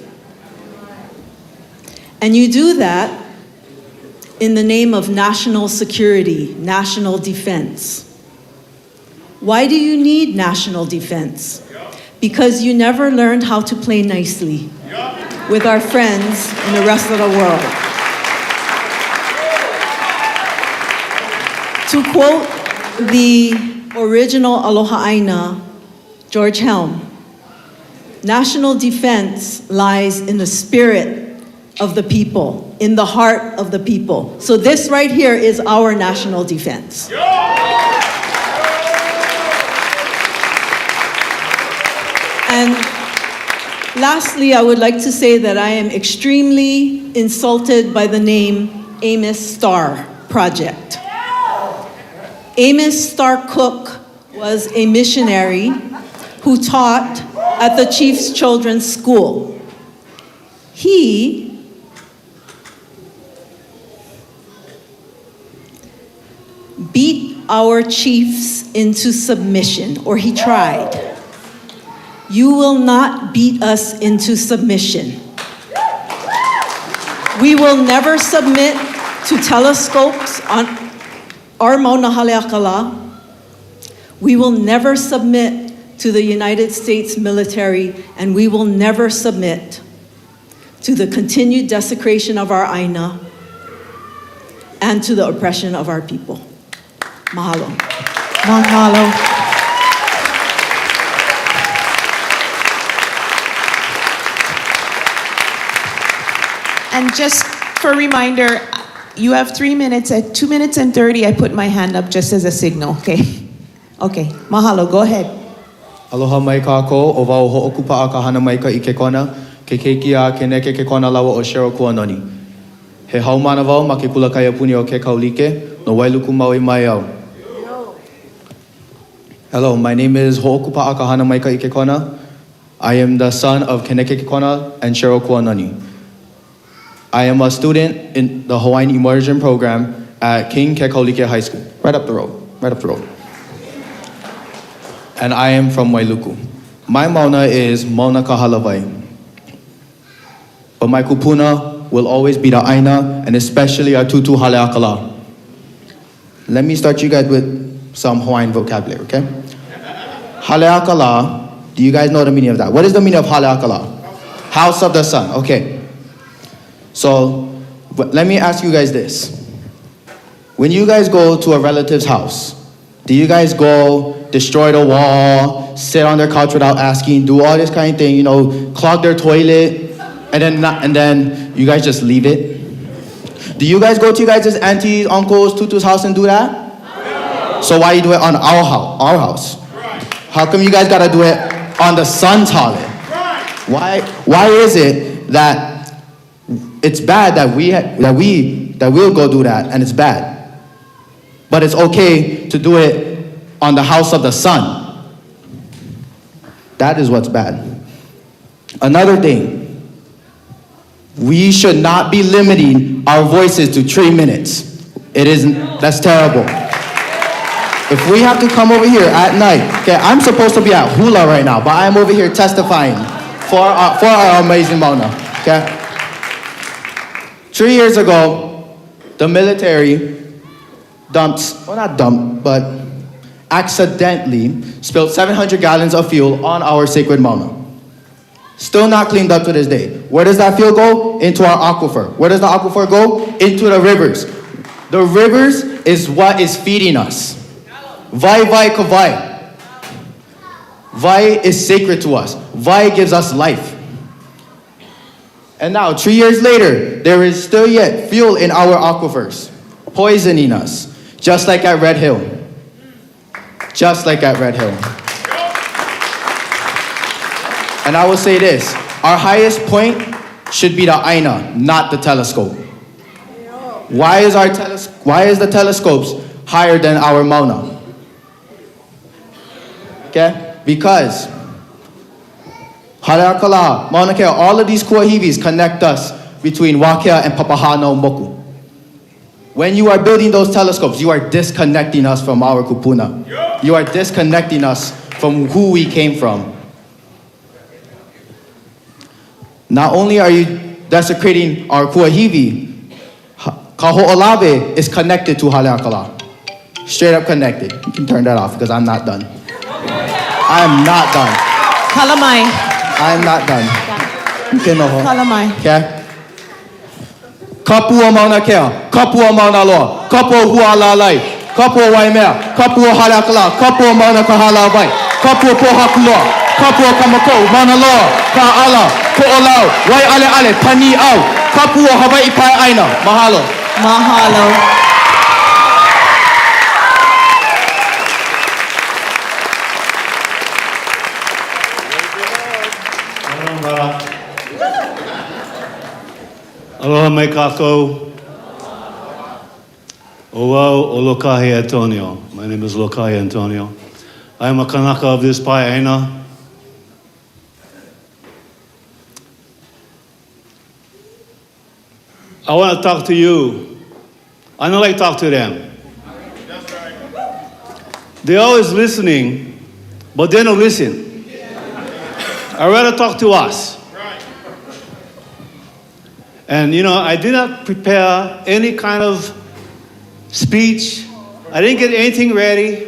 And you do that in the name of national security, national defense. Why do you need national defense? Because you never learned how to play nicely with our friends in the rest of the world. To quote the original Aloha Aina, George Helm, national defense lies in the spirit of the people, in the heart of the people. So this right here is our national defense. And lastly, I would like to say that I am extremely insulted by the name AMOS Star Project. Amos Star Cook was a missionary who taught at the Chief's Children's School. He beat our chiefs into submission, or he tried. You will not beat us into submission. We will never submit to telescopes on our Mauna Haleakala. We will never submit to the United States military, and we will never submit to the continued desecration of our Aina and to the oppression of our people. Mahalo. Mahalo. And just for a reminder, you have 3 minutes. At 2 minutes and 30, I put my hand up just as a signal, okay? Okay, mahalo, go ahead. Aloha mai kākou, o wau ho'okupa a ka hana mai ka I ke kona, ke keikia ke neke ke kona lawa o Cheryl Kuanoni. He haumana wau ma ke kulakaya puni o ke kaulike, no wailuku maui mai au. Hello, my name is Ho'okupa a ka hana mai ka I ke kona. I am the son of Keneke ke kona and Cheryl Kuanoni. I am a student in the Hawaiian Immersion Program at King Kekaulike High School, right up the road. And I am from Wailuku. My Mauna is Mauna Kahalavai. But my kupuna will always be the Aina, and especially our Tutu Haleakala. Let me start you guys with some Hawaiian vocabulary, okay? Haleakala, do you guys know the meaning of that? What is the meaning of Haleakala? House of the sun, okay. So, let me ask you guys this. When you guys go to a relative's house, do you guys go destroy the wall, sit on their couch without asking, do all this kind of thing, you know, clog their toilet, and then you guys just leave it? Do you guys go to your guys' aunties, uncles, tutu's house and do that? So why you do it on our house? How come you guys gotta do it on the son's toilet? Why is it that it's bad that we'll go do that, and it's bad, but it's okay to do it on the house of the son? That is what's bad. Another thing, we should not be limiting our voices to 3 minutes. That's terrible. If we have to come over here at night, okay, I'm supposed to be at hula right now, but I'm over here testifying for our amazing Mauna, okay? 3 years ago, the military accidentally spilled 700 gallons of fuel on our sacred Mauna. Still not cleaned up to this day. Where does that fuel go? Into our aquifer. Where does the aquifer go? Into the rivers. The rivers is what is feeding us. Vai vai kavai. Vai is sacred to us. Vai gives us life. And now, 3 years later, there is still yet fuel in our aquifers, poisoning us, just like at Red Hill. Just like at Red Hill. And I will say this, our highest point should be the Aina, not the telescope. Why is the telescopes higher than our Mauna? Okay? Because Haleakala, Mauna Kea, all of these kuahivis connect us between Wakea and Papahana Moku. When you are building those telescopes, you are disconnecting us from our kupuna. You are disconnecting us from who we came from. Not only are you desecrating our kuahivi, Kaho'olawe is connected to Haleakala. Straight up connected. You can turn that off because I'm not done. I am not done. Kalamai. I am not done. Okay, no. Kalamai. Okay? Kapua Mauna Kea, Kapua Mauna Loa, Kapua Hualalai, Kapua Waimea, Kapua Haleakala, Kapua Mauna Kahalawai, Kapua Pohakuloa, Kapua Kamako, Mauna Loa, Ka'ala, Ko'olau, Wai Ale Ale, Pani Au, Kapua Hawaii Pai Aina. Mahalo. Mahalo. Aloha mai kākou. Owau o Lokahi Antonio. My name is Lokahi Antonio. I am a Kanaka of this Pai Aina. I want to talk to you. I don't like to talk to them. They're always listening, but they don't listen. I'd rather talk to us. And you know, I did not prepare any kind of speech. I didn't get anything ready,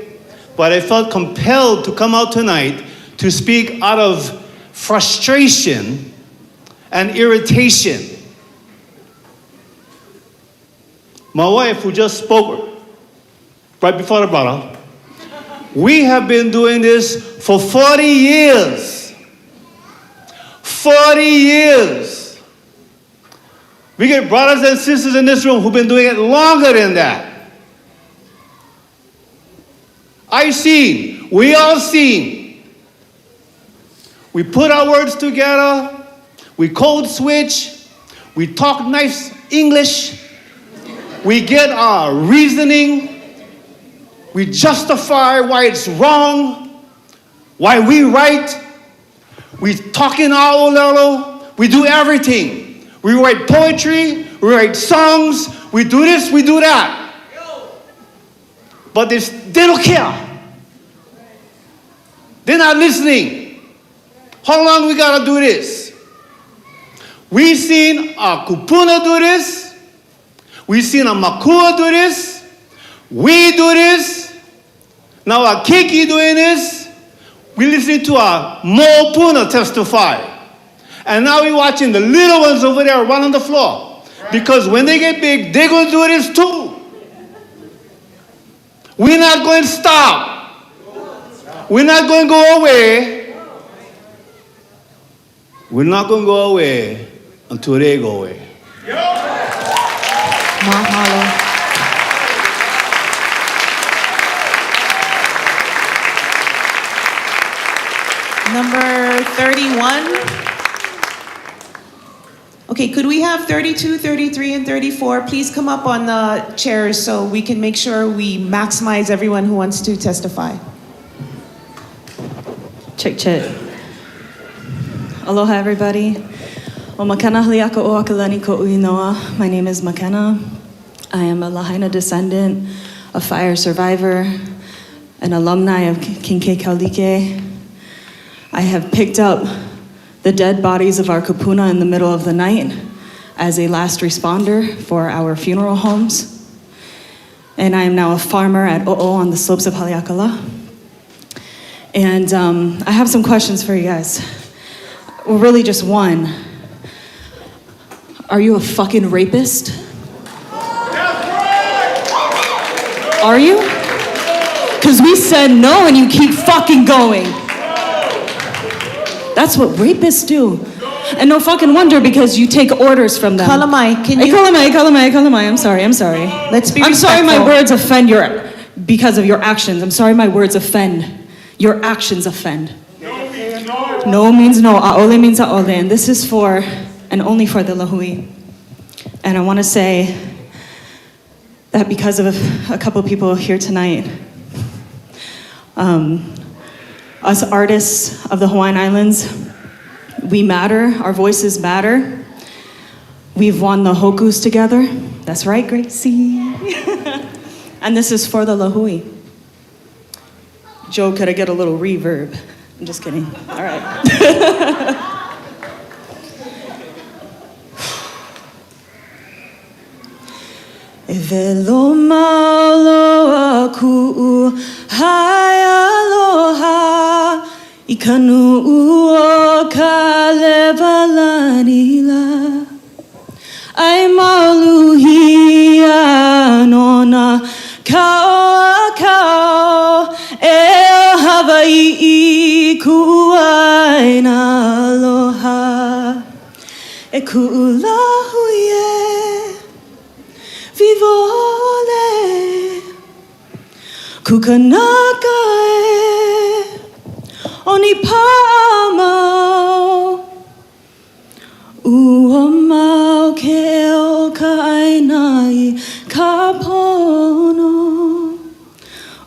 but I felt compelled to come out tonight to speak out of frustration and irritation. My wife, who just spoke right before the brother, we have been doing this for 40 years. 40 years. We get brothers and sisters in this room who've been doing it longer than that. I seen, we all seen. We put our words together, we code switch, we talk nice English, we get our reasoning, we justify why it's wrong, why we right, we talk in our own level, we do everything. We write poetry, we write songs, we do this, we do that. But they don't care. They're not listening. How long we gotta do this? We seen our kupuna do this. We seen our makua do this. We do this. Now our keiki doing this. We listening to our mo'opuna testify. And now we're watching the little ones over there run on the floor. Because when they get big, they're going to do this too. We're not going to stop. We're not going to go away. We're not going to go away until they go away. Mahalo. Number 31. Okay, could we have 32, 33, and 34 please come up on the chairs so we can make sure we maximize everyone who wants to testify? Check, check. Aloha, everybody. O makana haliaka o akalani ko uinoa. My name is Makena. I am a Lahaina descendant, a fire survivor, an alumni of Kinke Kaulike. I have picked up the dead bodies of our kupuna in the middle of the night as a last responder for our funeral homes. And I am now a farmer at O'o on the slopes of Haleakala. And I have some questions for you guys. Well, really just one. Are you a fucking rapist? Are you? Because we said no and you keep fucking going. That's what rapists do. And no fucking wonder because you take orders from them. Kalamai, can you? Kalamai, I'm sorry. Let's be I'm sorry my respectful. words offend because of your actions. I'm sorry my words offend. Your actions offend. No means no. Aole means aole. And this is for, and only for the Lahui. And I want to say that because of a couple people here tonight, us artists of the Hawaiian Islands, we matter, our voices matter. We've won the Hokus together. That's right, Gracie. And this is for the Lahui. Joe, could I get a little reverb? I'm just kidding. All right. Evelo malo aku hai aloha ikanu o kalevalanila ai maluhia nona kao kao e Hawaii kuaina aloha e kuulahuye Vivole kukanaka oni pamau uamau ke o kainai kapono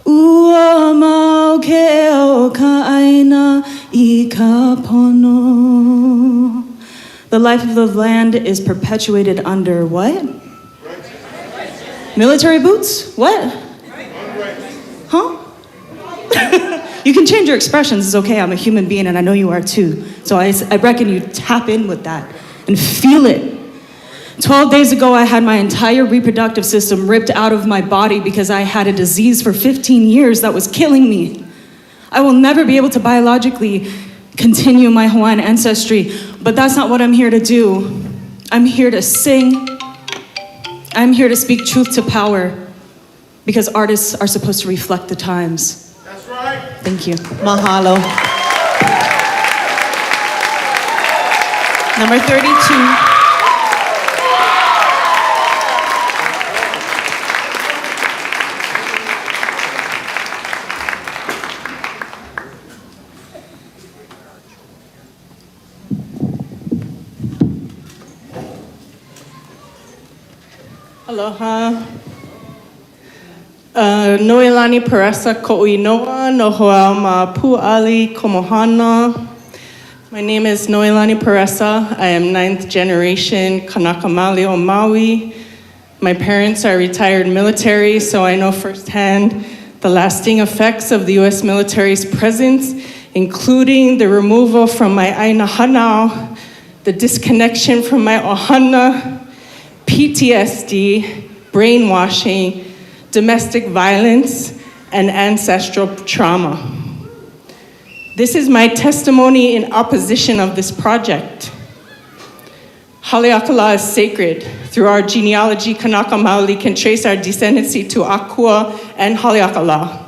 uamau ke o kaina I kapono. The life of the land is perpetuated under what? Military boots? What? Huh? You can change your expressions, it's okay. I'm a human being and I know you are too. So I reckon you tap in with that and feel it. 12 days ago, I had my entire reproductive system ripped out of my body because I had a disease for 15 years that was killing me. I will never be able to biologically continue my Hawaiian ancestry, but that's not what I'm here to do. I'm here to sing. I'm here to speak truth to power because artists are supposed to reflect the times. That's right. Thank you. Mahalo. Number 32. Aloha. Noelani Peresa Ko'inoa, Nohoa ma Pu'ali Komohana. My name is Noelani Peresa. I am 9th generation Kanaka Maoli o Maui. My parents are retired military, so I know firsthand the lasting effects of the U.S. military's presence, including the removal from my Aina Hanau, the disconnection from my Ohana, PTSD, brainwashing, domestic violence, and ancestral trauma. This is my testimony in opposition of this project. Haleakala is sacred. Through our genealogy, Kanaka Maoli can trace our descendancy to Akua and Haleakala.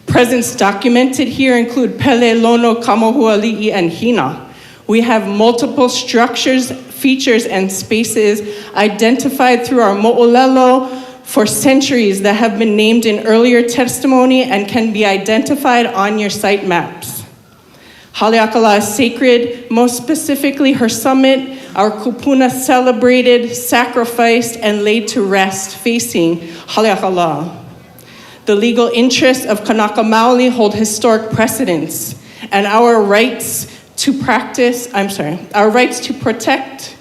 Presents documented here include Pele, Lono, Kamohuali'i, and Hina. We have multiple structures, features, and spaces identified through our mo'olelo for centuries that have been named in earlier testimony and can be identified on your site maps. Haleakala is sacred, most specifically her summit, our kupuna celebrated, sacrificed, and laid to rest facing Haleakala. The legal interests of Kanaka Maoli hold historic precedence, and our rights to protect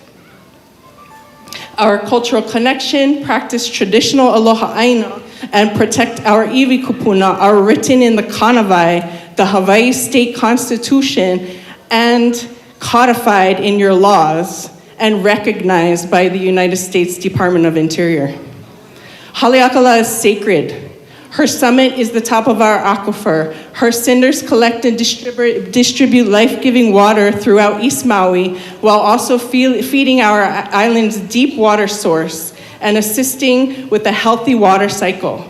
our cultural connection, practice traditional aloha aina, and protect our iwi kupuna are written in the Kanawai, the Hawaii State Constitution, and codified in your laws and recognized by the United States Department of Interior. Haleakala is sacred. Her summit is the top of our aquifer. Her cinders collect and distribute life-giving water throughout East Maui, while also feeding our island's deep water source and assisting with a healthy water cycle.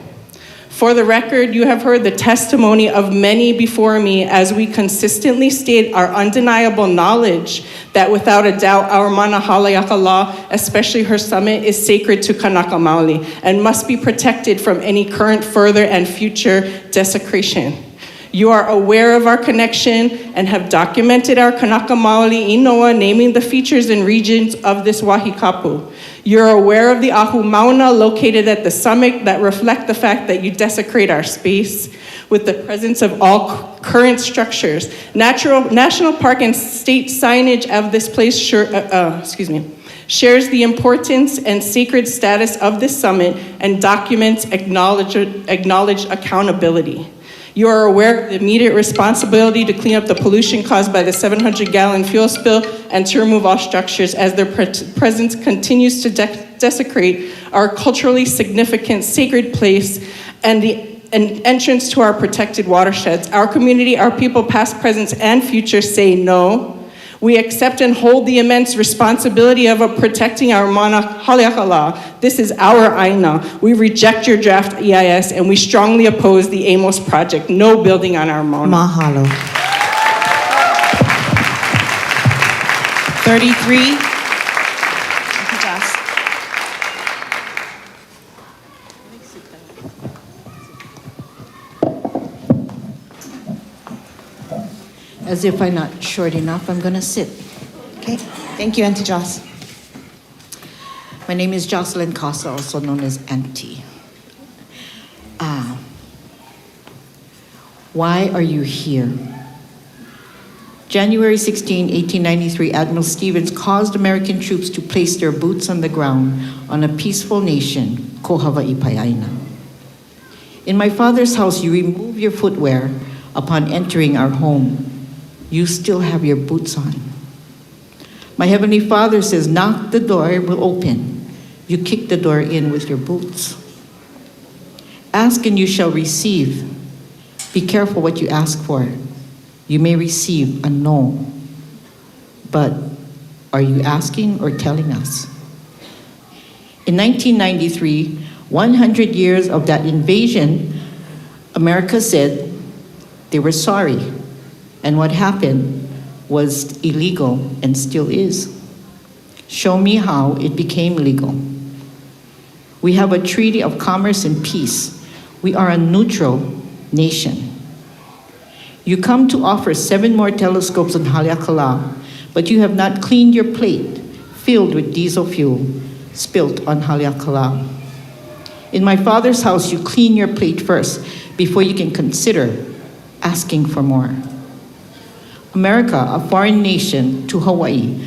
For the record, you have heard the testimony of many before me as we consistently state our undeniable knowledge that without a doubt our mana Haleakala, especially her summit, is sacred to Kanaka Maoli and must be protected from any current, further, and future desecration. You are aware of our connection and have documented our Kanaka Maoli Inoa, naming the features and regions of this wahikapu. You're aware of the ahu mauna located at the summit that reflect the fact that you desecrate our space with the presence of all current structures. National Park and state signage of this place shares the importance and sacred status of this summit and documents acknowledged accountability. You are aware of the immediate responsibility to clean up the pollution caused by the 700-gallon fuel spill and to remove all structures as their presence continues to desecrate our culturally significant sacred place and an entrance to our protected watersheds. Our community, our people, past, present, and future say no. We accept and hold the immense responsibility of protecting our mana Haleakala. This is our aina. We reject your draft EIS and we strongly oppose the AMOS project. No building on our mauna. Mahalo. 33. As if I'm not short enough, I'm going to sit. Okay, thank you, Auntie Joss. My name is Jocelyn Costa, also known as Auntie. Why are you here? January 16, 1893, Admiral Stevens caused American troops to place their boots on the ground on a peaceful nation, Ko Hawaii Pai'aina. In my father's house, you remove your footwear upon entering our home. You still have your boots on. My Heavenly Father says, knock, the door will open. You kick the door in with your boots. Ask and you shall receive. Be careful what you ask for. You may receive a no. But are you asking or telling us? In 1993, 100 years of that invasion, America said they were sorry. And what happened was illegal and still is. Show me how it became legal. We have a treaty of commerce and peace. We are a neutral nation. You come to offer 7 more telescopes in Haleakala, but you have not cleaned your plate filled with diesel fuel spilt on Haleakala. In my father's house, you clean your plate first before you can consider asking for more. America, a foreign nation to Hawaii,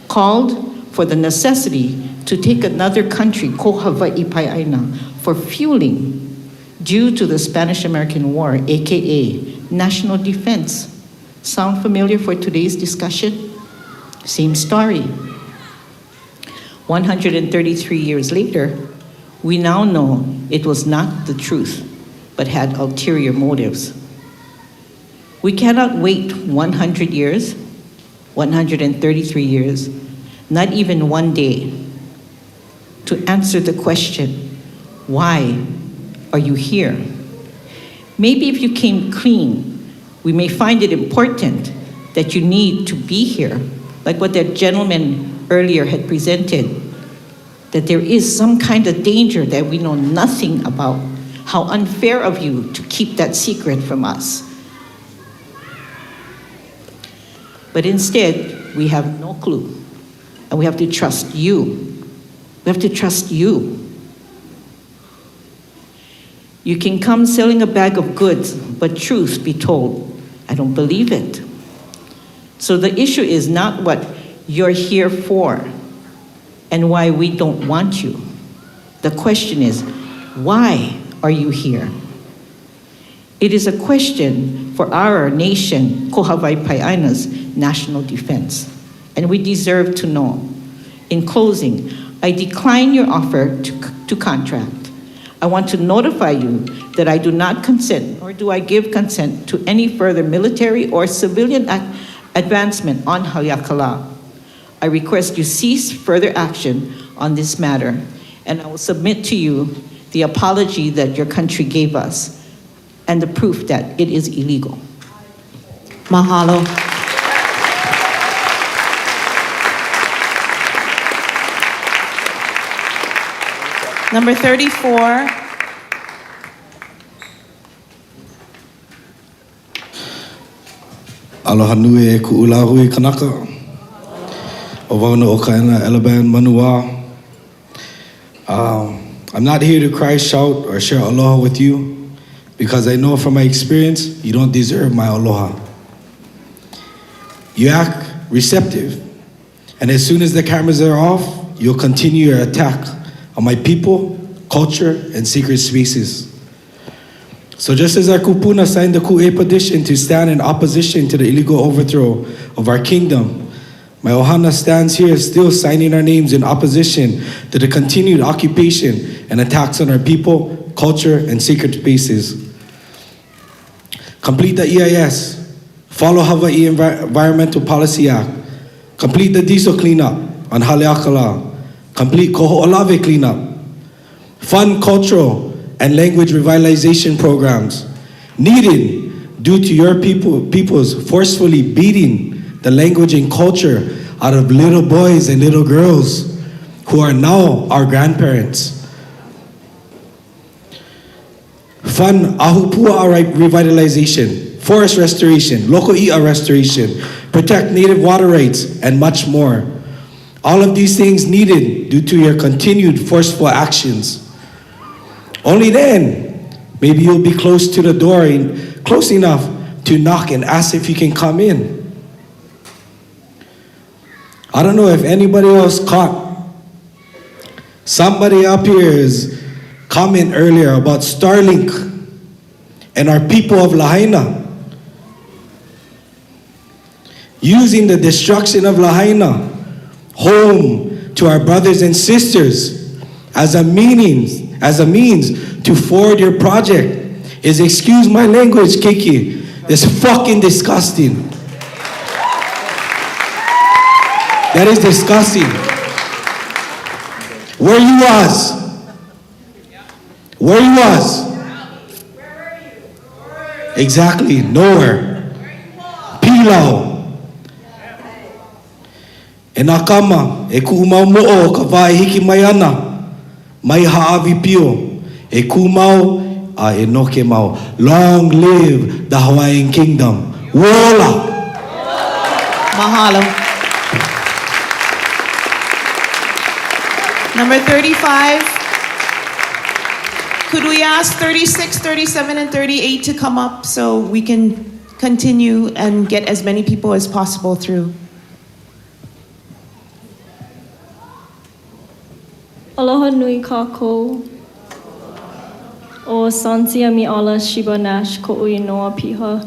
called for the necessity to take another country, Ko Hawaii Pai'aina, for fueling due to the Spanish-American War, aka national defense. Sound familiar for today's discussion? Same story. 133 years later, we now know it was not the truth, but had ulterior motives. We cannot wait 100 years, 133 years, not even one day, to answer the question, why are you here? Maybe if you came clean, we may find it important that you need to be here, like what that gentleman earlier had presented, that there is some kind of danger that we know nothing about. How unfair of you to keep that secret from us. But instead, we have no clue, and we have to trust you. We have to trust you. You can come selling a bag of goods, but truth be told, I don't believe it. So the issue is not what you're here for and why we don't want you. The question is, why are you here? It is a question for our nation, Ko Hawaii Pai'aina's national defense, and we deserve to know. In closing, I decline your offer to contract. I want to notify you that I do not consent, nor do I give consent to any further military or civilian advancement on Haleakala. I request you cease further action on this matter, and I will submit to you the apology that your country gave us, and the proof that it is illegal. Mahalo. Number 34. Aloha nui e ku'ulahu kanaka. O wauna o kaena Elaban manua. I'm not here to cry, shout, or share aloha with you because I know from my experience you don't deserve my aloha. You act receptive, and as soon as the cameras are off, you'll continue your attack on my people, culture, and secret spaces. So just as our kupuna signed the Ku'e petition to stand in opposition to the illegal overthrow of our kingdom, my ohana stands here still signing our names in opposition to the continued occupation and attacks on our people, culture, and sacred spaces. Complete the EIS, follow Hawaii Environmental Policy Act, complete the diesel cleanup on Haleakala, complete Koho'olave cleanup, fund cultural and language revitalization programs needed due to your people's forcefully beating the language and culture out of little boys and little girls who are now our grandparents. Fund ahupua revitalization, forest restoration, local i'a restoration, protect native water rights, and much more. All of these things needed due to your continued forceful actions. Only then, maybe you'll be close to the door and close enough to knock and ask if you can come in. I don't know if anybody else caught. Somebody up here is comment earlier about Starlink and our people of Lahaina. Using the destruction of Lahaina, home to our brothers and sisters, as a means to forward your project is, excuse my language, Kiki, is fucking disgusting. That is disgusting. Where you was? Where you was? Exactly, nowhere. Pilau. E nā kama, e ku'umau mo'o ka wae hiki mai ana, mai ha'awi pio, e ku'umau a e noke mau. Long live the Hawaiian Kingdom. Wola. Mahalo. Number 35. Could we ask 36, 37, and 38 to come up so we can continue and get as many people as possible through? Aloha nui kākou. O Santia mi ala Shiba Nash ko ui noa piha.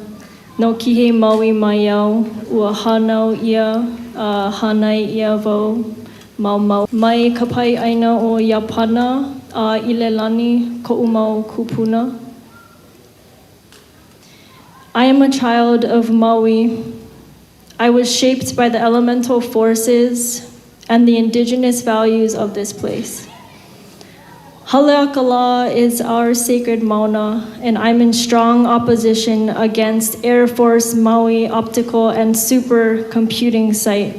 No kihe maui mai au, ua hanau ia, hanai ia vau. Mau mai ka pai aina o Yapana a Ilelani ko umau kupuna. I am a child of Maui. I was shaped by the elemental forces and the indigenous values of this place. Haleakala is our sacred mauna, and I'm in strong opposition against Air Force Maui optical and supercomputing site.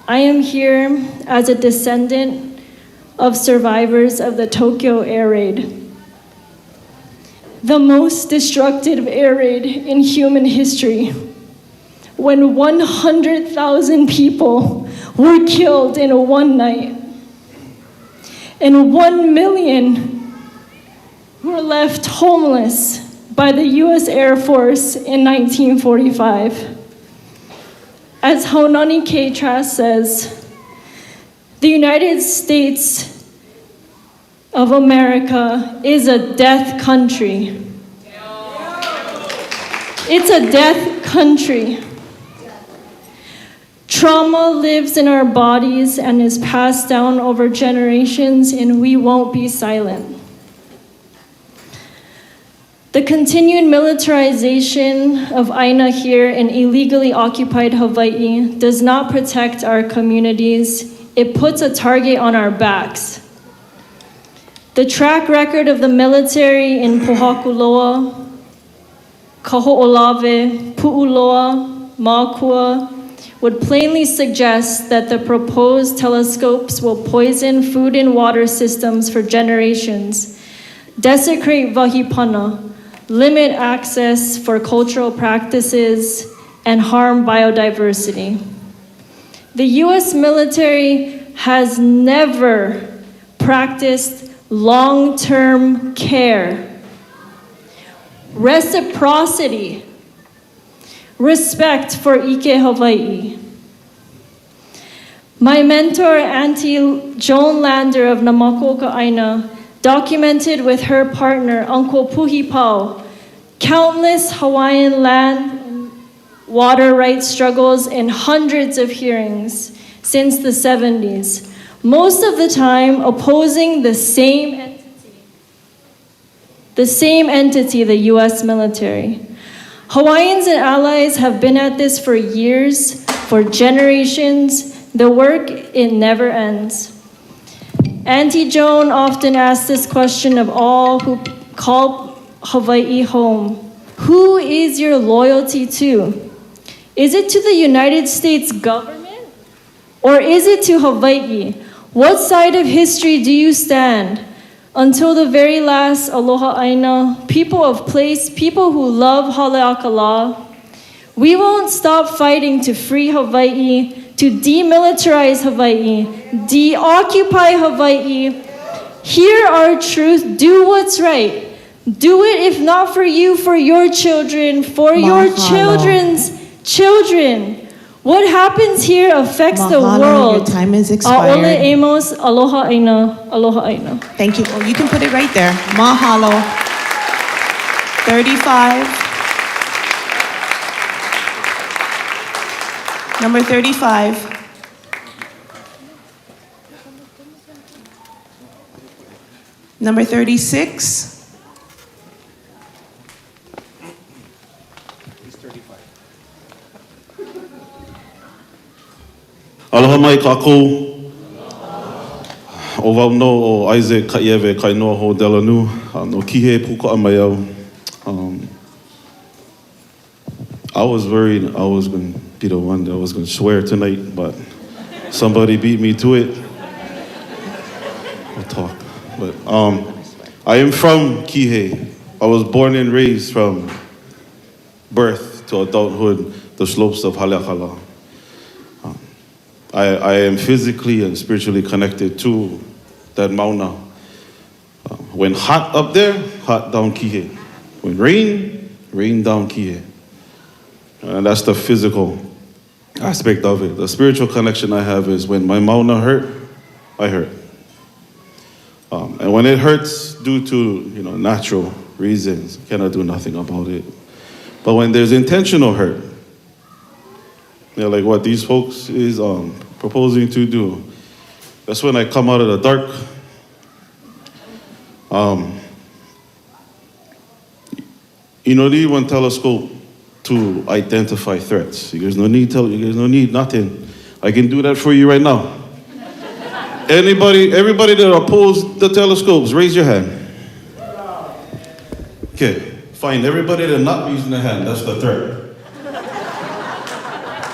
I am here as a descendant of survivors of the Tokyo air raid, the most destructive air raid in human history, when 100,000 people were killed in one night, and 1 million were left homeless by the US Air Force in 1945. As Haunani K. Trask says, the United States of America is a death country. It's a death country. Trauma lives in our bodies and is passed down over generations, and we won't be silent. The continued militarization of Aina here in illegally occupied Hawaii does not protect our communities. It puts a target on our backs. The track record of the military in Pohakuloa, Kaho'olawe, Pu'uloa, Makua would plainly suggest that the proposed telescopes will poison food and water systems for generations, desecrate Vahipana, limit access for cultural practices, and harm biodiversity. The US military has never practiced long-term care, reciprocity, respect for Ike Hawaii. My mentor, Auntie Joan Lander of Namakoka Aina, documented with her partner, Uncle Puhi Pao, countless Hawaiian land water rights struggles in hundreds of hearings since the 70s, most of the time opposing the same entity, the US military. Hawaiians and allies have been at this for years, for generations. The work, it never ends. Auntie Joan often asks this question of all who call Hawaii home. Who is your loyalty to? Is it to the United States government? Or is it to Hawaii? What side of history do you stand? Until the very last Aloha Aina, people of place, people who love Haleakala, we won't stop fighting to free Hawaii, to demilitarize Hawaii, deoccupy Hawaii. Hear our truth, do what's right. Do it if not for you, for your children, for your children's children. What happens here affects the world. Your time is expired. Aole AMOS, aloha aina, aloha aina. Thank you. Oh, you can put it right there. Mahalo. 35. Number 35. Number 36. Aloha mai kākou. O wau no o Isaac Kaiewe Kainoa ho Delanu. No kihe puka'a mai au. I was worried I was going to be the one that was going to swear tonight, but somebody beat me to it. We'll talk. But I am from Kihei. I was born and raised from birth to adulthood, the slopes of Haleakala. I am physically and spiritually connected to that mauna. When hot up there, hot down Kihei. When rain, rain down Kihei. And that's the physical aspect of it. The spiritual connection I have is when my mauna hurt, I hurt. And when it hurts due to natural reasons, cannot do nothing about it. But when there's intentional hurt, like what these folks is proposing to do, that's when I come out of the dark. You need one telescope to identify threats. You guys no need nothing. I can do that for you right now. Everybody that oppose the telescopes, raise your hand. Okay, fine. Everybody that not raising their hand, that's the threat.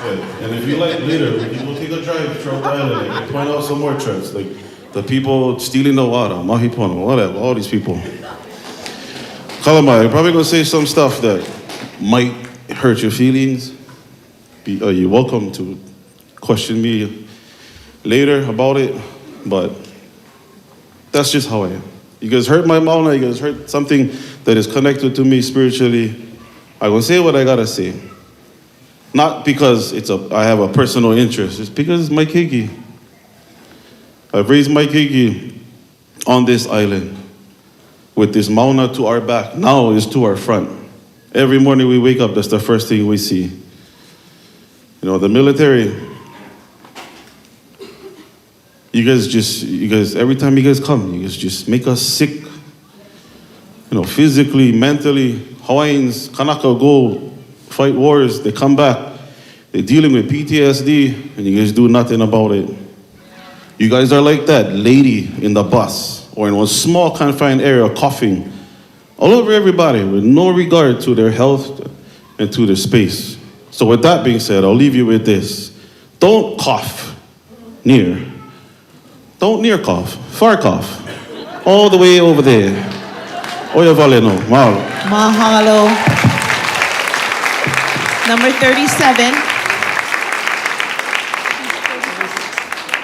Yeah. And if you like later, we can go take a drive throughout the island and point out some more threats, like the people stealing the water, mahipona, whatever, all these people. Kalamai, you're probably gonna say some stuff that might hurt your feelings. You're welcome to question me later about it, but that's just how I am. You guys hurt my mauna, you guys hurt something that is connected to me spiritually. I will say what I gotta say. Not because I have a personal interest, it's because it's my keiki. I've raised my keiki on this island with this mauna to our back. Now it's to our front. Every morning we wake up, that's the first thing we see. The military, you guys, every time you guys come, you guys just make us sick. Physically, mentally. Hawaiians, Kanaka go fight wars, they come back, they're dealing with PTSD, and you guys do nothing about it. You guys are like that lady in the bus or in one small confined area coughing all over everybody with no regard to their health and to their space. So with that being said, I'll leave you with this. Don't cough near. Don't near cough, far cough. All the way over there. Oya valeno, mahalo. Mahalo. Number 37.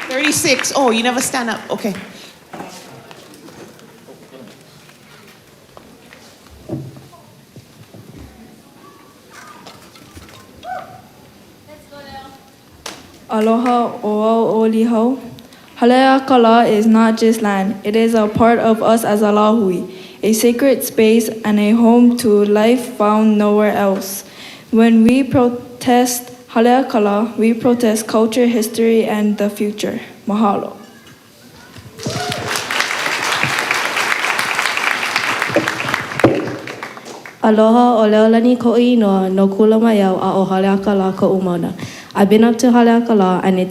36. Oh, you never stand up. Okay. Aloha o oliho. Haleakala is not just land, it is a part of us as a lahui, a sacred space and a home to life found nowhere else. When we protest Haleakala, we protest culture, history, and the future. Mahalo. Aloha o leolani ko'inoa no kulamayau a o Haleakala ko'umona. I've been up to Haleakala and it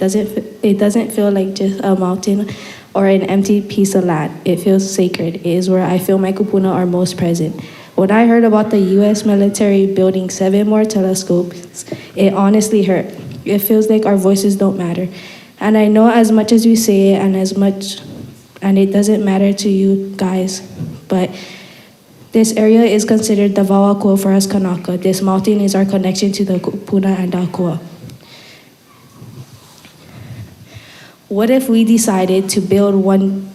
doesn't feel like just a mountain or an empty piece of land. It feels sacred. It is where I feel my kupuna are most present. When I heard about the U.S. military building 7 more telescopes, it honestly hurt. It feels like our voices don't matter. And I know as much as we say it and it doesn't matter to you guys, but this area is considered the Vawakua for us Kanaka. This mountain is our connection to the kupuna and Akua. What if we decided to build on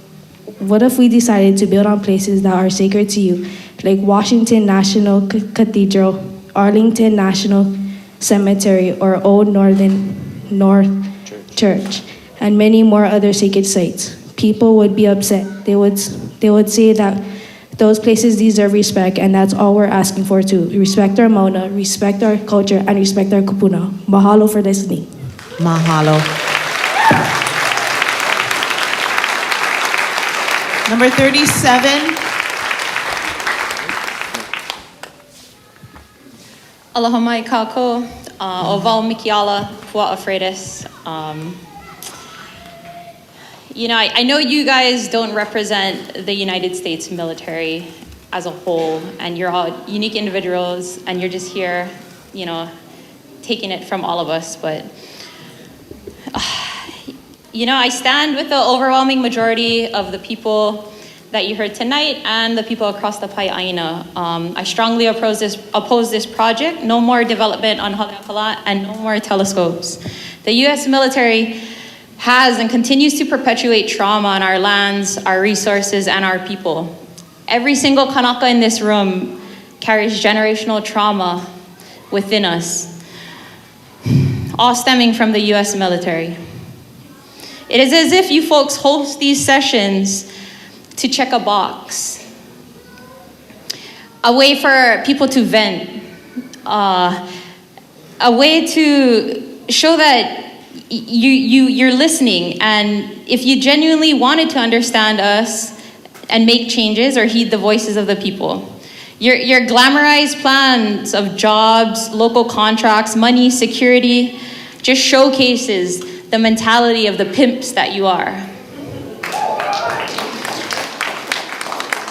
places that are sacred to you, like Washington National Cathedral, Arlington National Cemetery, or Old North Church, and many more other sacred sites? People would be upset. They would say that those places deserve respect, and that's all we're asking for too. Respect our Mauna, respect our culture, and respect our kupuna. Mahalo for listening. Mahalo. Number 37. Aloha mai kako, o wau mikiala, pua afredis. You know, I know you guys don't represent the United States military as a whole, and you're all unique individuals, and you're just here, you know, taking it from all of us, but you know, I stand with the overwhelming majority of the people that you heard tonight and the people across the Pai'aina. I strongly oppose this project. No more development on Haleakala and no more telescopes. The U.S. military has and continues to perpetuate trauma on our lands, our resources, and our people. Every single Kanaka in this room carries generational trauma within us, all stemming from the U.S. military. It is as if you folks host these sessions to check a box, a way for people to vent, a way to show that you're listening, and if you genuinely wanted to understand us and make changes or heed the voices of the people. Your glamorized plans of jobs, local contracts, money, security, just showcases the mentality of the pimps that you are.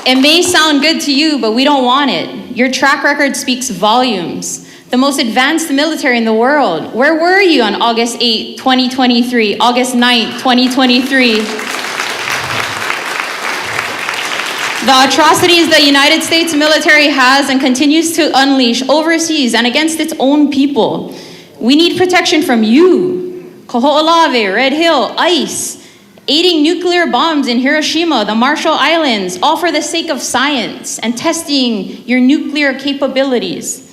It may sound good to you, but we don't want it. Your track record speaks volumes. The most advanced military in the world. Where were you on August 8, 2023, August 9, 2023? The atrocities the United States military has and continues to unleash overseas and against its own people. We need protection from you. Kaho'olawe, Red Hill, ICE, aiding nuclear bombs in Hiroshima, the Marshall Islands, all for the sake of science and testing your nuclear capabilities.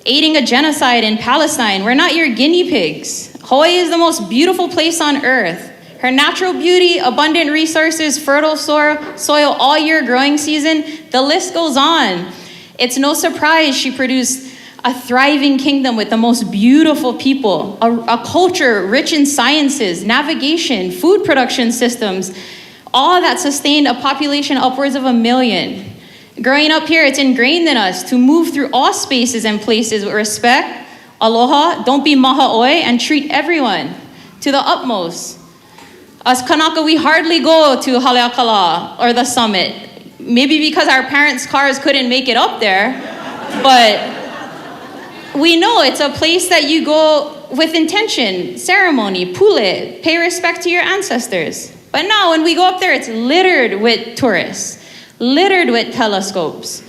Aiding a genocide in Palestine. We're not your guinea pigs. Hawaii is the most beautiful place on earth. Her natural beauty, abundant resources, fertile soil all year growing season, the list goes on. It's no surprise she produced a thriving kingdom with the most beautiful people, a culture rich in sciences, navigation, food production systems, all that sustained a population upwards of 1 million. Growing up here, it's ingrained in us to move through all spaces and places with respect, aloha, don't be maha'oi, and treat everyone to the utmost. Us Kanaka, we hardly go to Haleakala or the summit. Maybe because our parents' cars couldn't make it up there, but we know it's a place that you go with intention, ceremony, pule, pay respect to your ancestors. But now when we go up there, it's littered with tourists, littered with telescopes.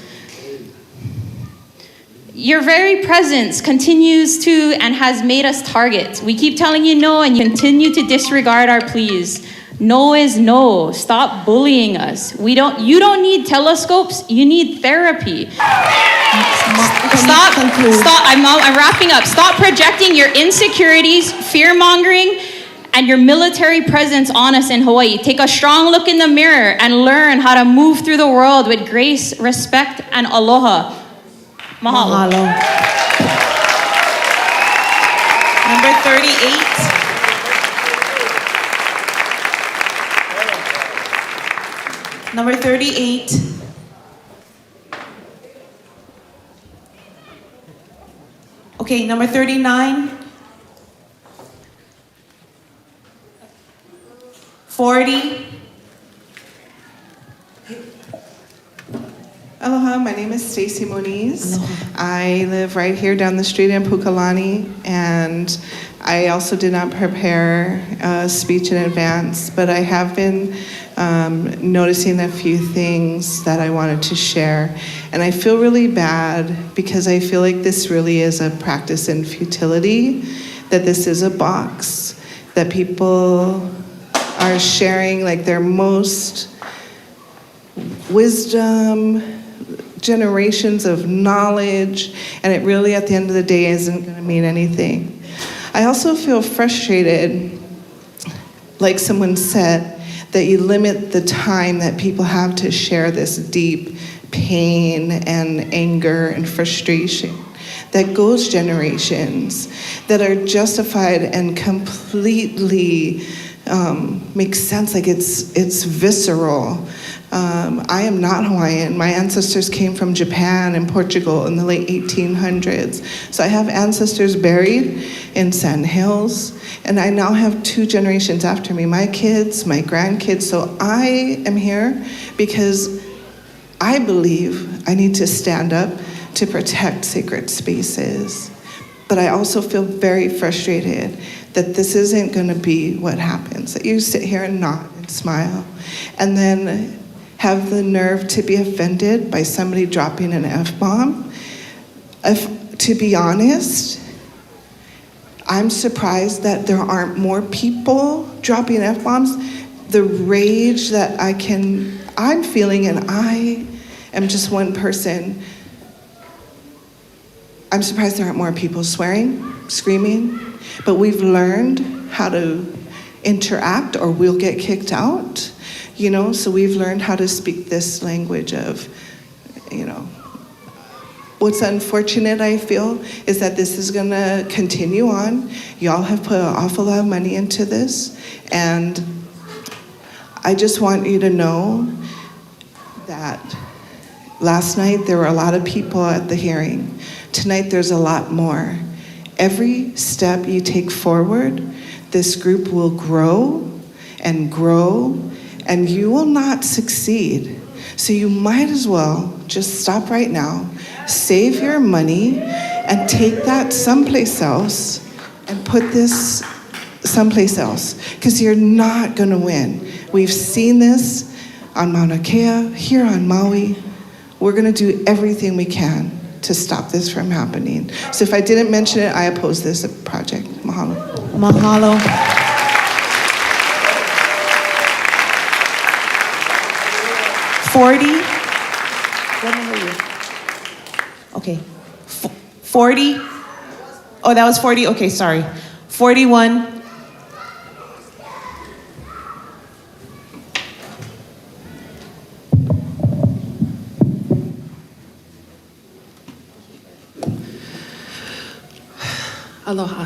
Your very presence continues to and has made us targets. We keep telling you no, and you continue to disregard our pleas. No is no. Stop bullying us. You don't need telescopes, you need therapy. Stop, I'm wrapping up. Stop projecting your insecurities, fear-mongering, and your military presence on us in Hawaii. Take a strong look in the mirror and learn how to move through the world with grace, respect, and aloha. Mahalo. Number 38. Number 38. Okay, number 39. 40. Aloha, my name is Stacy Moniz. I live right here down the street in Pukalani, and I also did not prepare a speech in advance, but I have been noticing a few things that I wanted to share. And I feel really bad because I feel like this really is a practice in futility, that this is a box, that people are sharing like their most wisdom, generations of knowledge, and it really at the end of the day isn't going to mean anything. I also feel frustrated, like someone said, that you limit the time that people have to share this deep pain and anger and frustration that goes generations, that are justified and completely makes sense, like it's visceral. I am not Hawaiian. My ancestors came from Japan and Portugal in the late 1800s. So I have ancestors buried in Sand Hills, and I now have 2 generations after me, my kids, my grandkids. So I am here because I believe I need to stand up to protect sacred spaces. But I also feel very frustrated that this isn't going to be what happens, that you sit here and nod and smile, and then have the nerve to be offended by somebody dropping an F-bomb. To be honest, I'm surprised that there aren't more people dropping F-bombs. The rage that I'm feeling, and I am just one person, I'm surprised there aren't more people swearing, screaming, but we've learned how to interact or we'll get kicked out, so we've learned how to speak this language of, What's unfortunate, I feel, is that this is gonna continue on. Y'all have put an awful lot of money into this, and I just want you to know that last night there were a lot of people at the hearing. Tonight there's a lot more. Every step you take forward, this group will grow, and you will not succeed. So you might as well just stop right now, save your money, and take that someplace else and put this someplace else, because you're not gonna win. We've seen this on Mauna Kea, here on Maui. We're gonna do everything we can to stop this from happening. So if I didn't mention it, I oppose this project. Mahalo. Mahalo. $40. What number are you? Okay. 40. Oh, that was 40? Okay, sorry. 41. Aloha.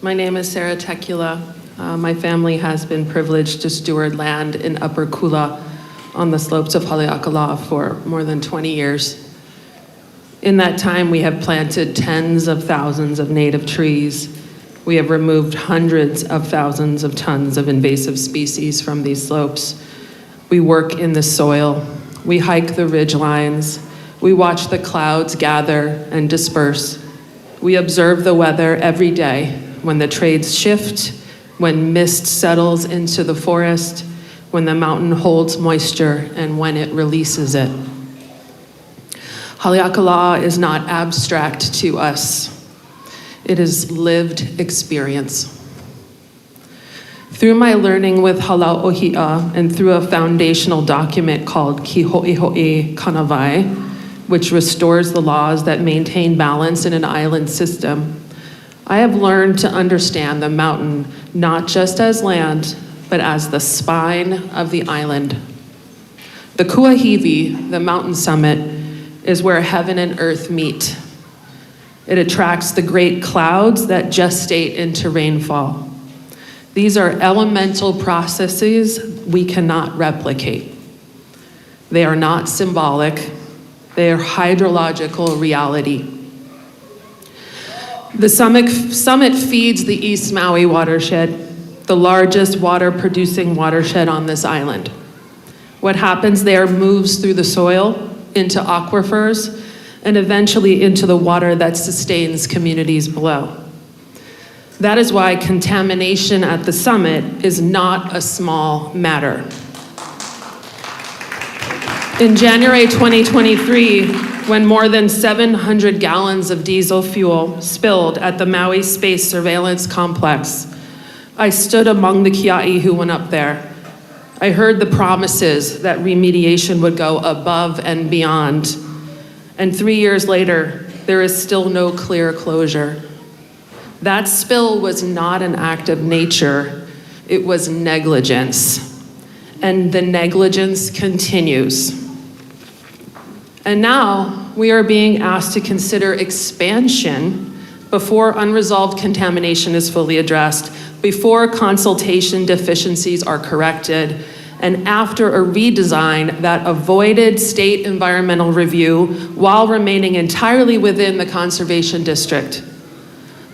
My name is Sarah Tekula. My family has been privileged to steward land in Upper Kula on the slopes of Haleakala for more than 20 years. In that time, we have planted tens of thousands of native trees We have removed hundreds of thousands of tons of invasive species from these slopes. We work in the soil. We hike the ridge lines. We watch the clouds gather and disperse. We observe the weather every day, when the trades shift, when mist settles into the forest, when the mountain holds moisture, and when it releases it. Haleakala is not abstract to us. It is lived experience. Through my learning with Halau Ohia and through a foundational document called Kiho'iho'i Kanawai, which restores the laws that maintain balance in an island system, I have learned to understand the mountain not just as land, but as the spine of the island. The Kuahivi, the mountain summit, is where heaven and earth meet. It attracts the great clouds that gestate into rainfall. These are elemental processes we cannot replicate. They are not symbolic, they are hydrological reality. The summit feeds the East Maui watershed, the largest water-producing watershed on this island. What happens there moves through the soil, into aquifers, and eventually into the water that sustains communities below. That is why contamination at the summit is not a small matter. In January 2023, when more than 700 gallons of diesel fuel spilled at the Maui Space Surveillance Complex, I stood among the Kia'i who went up there. I heard the promises that remediation would go above and beyond. And 3 years later, there is still no clear closure. That spill was not an act of nature, it was negligence. And the negligence continues. And now we are being asked to consider expansion before unresolved contamination is fully addressed, before consultation deficiencies are corrected, and after a redesign that avoided state environmental review while remaining entirely within the conservation district.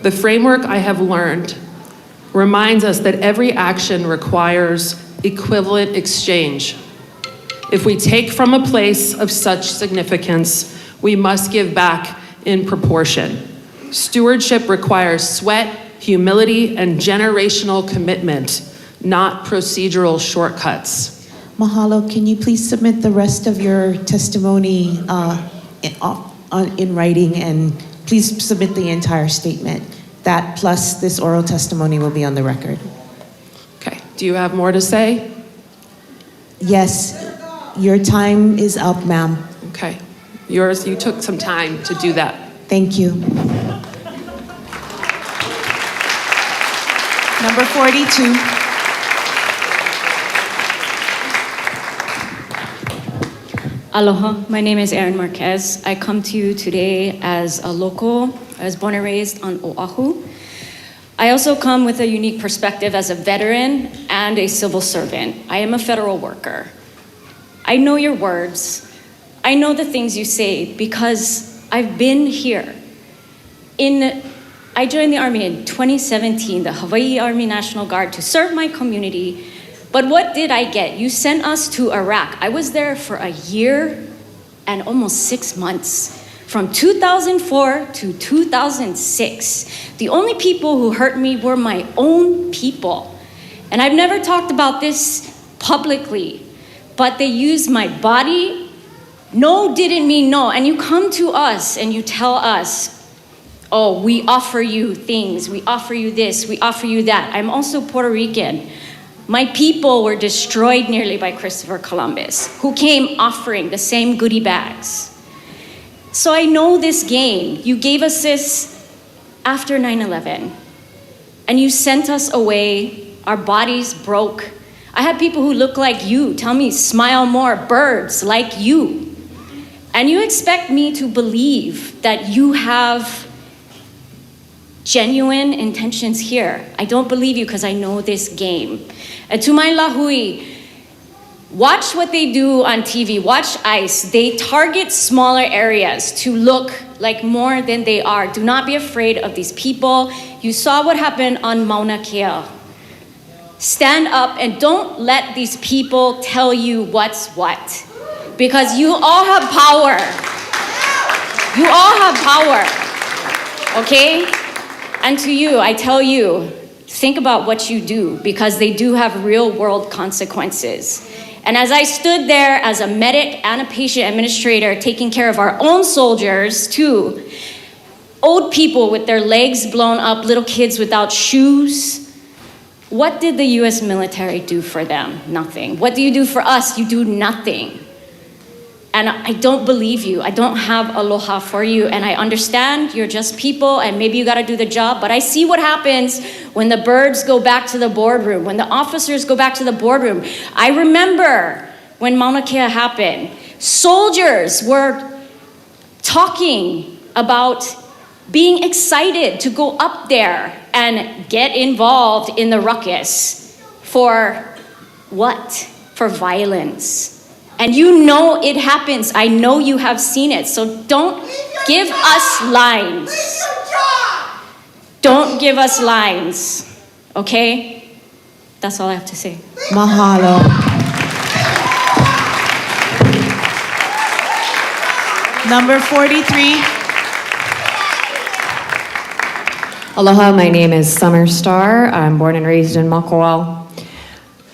The framework I have learned reminds us that every action requires equivalent exchange. If we take from a place of such significance, we must give back in proportion. Stewardship requires sweat, humility, and generational commitment, not procedural shortcuts. Mahalo, can you please submit the rest of your testimony in writing, and please submit the entire statement. That plus this oral testimony will be on the record. Okay, do you have more to say? Yes, your time is up, ma'am. Okay, you took some time to do that. Thank you. Number 42. Aloha, my name is Erin Marquez. I come to you today as a local. I was born and raised on Oahu. I also come with a unique perspective as a veteran and a civil servant. I am a federal worker. I know your words. I know the things you say because I've been here. I joined the Army in 2017, the Hawaii Army National Guard, to serve my community. But what did I get? You sent us to Iraq. I was there for a year and almost 6 months. From 2004 to 2006, the only people who hurt me were my own people. And I've never talked about this publicly, but they used my body. No didn't mean no. And you come to us and you tell us, oh, we offer you things, we offer you this, we offer you that. I'm also Puerto Rican. My people were destroyed nearly by Christopher Columbus, who came offering the same goodie bags. So I know this game. You gave us this after 9/11, and you sent us away. Our bodies broke. I had people who look like you tell me, smile more, birds like you. And you expect me to believe that you have genuine intentions here. I don't believe you because I know this game. And to my lahui, Watch what they do on TV. Watch ICE. They target smaller areas to look like more than they are. Do not be afraid of these people. You saw what happened on Mauna Kea. Stand up and don't let these people tell you what's what. Because you all have power. You all have power. Okay? And to you, I tell you, think about what you do, because they do have real world consequences. And as I stood there as a medic and a patient administrator taking care of our own soldiers too, old people with their legs blown up, little kids without shoes, what did the US military do for them? Nothing. What do you do for us? You do nothing. And I don't believe you. I don't have aloha for you. And I understand you're just people and maybe you gotta do the job, but I see what happens when the birds go back to the boardroom, when the officers go back to the boardroom. I remember when Mauna Kea happened, soldiers were talking about being excited to go up there and get involved in the ruckus. For what? For violence. And you know it happens. I know you have seen it. So don't give us lines. Don't give us lines. Okay? That's all I have to say. Mahalo. Number 43. Aloha, my name is Summer Star. I'm born and raised in Makawao.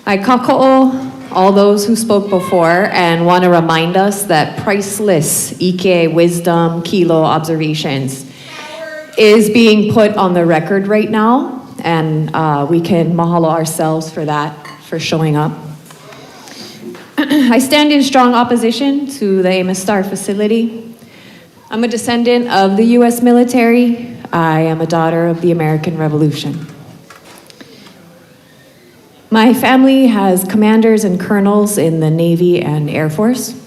I kako'o all those who spoke before and want to remind us that priceless Ike wisdom, kilo observations is being put on the record right now, and we can mahalo ourselves for that, for showing up. I stand in strong opposition to the AMOS Star facility. I'm a descendant of the US military. I am a daughter of the American Revolution. My family has commanders and colonels in the Navy and Air Force.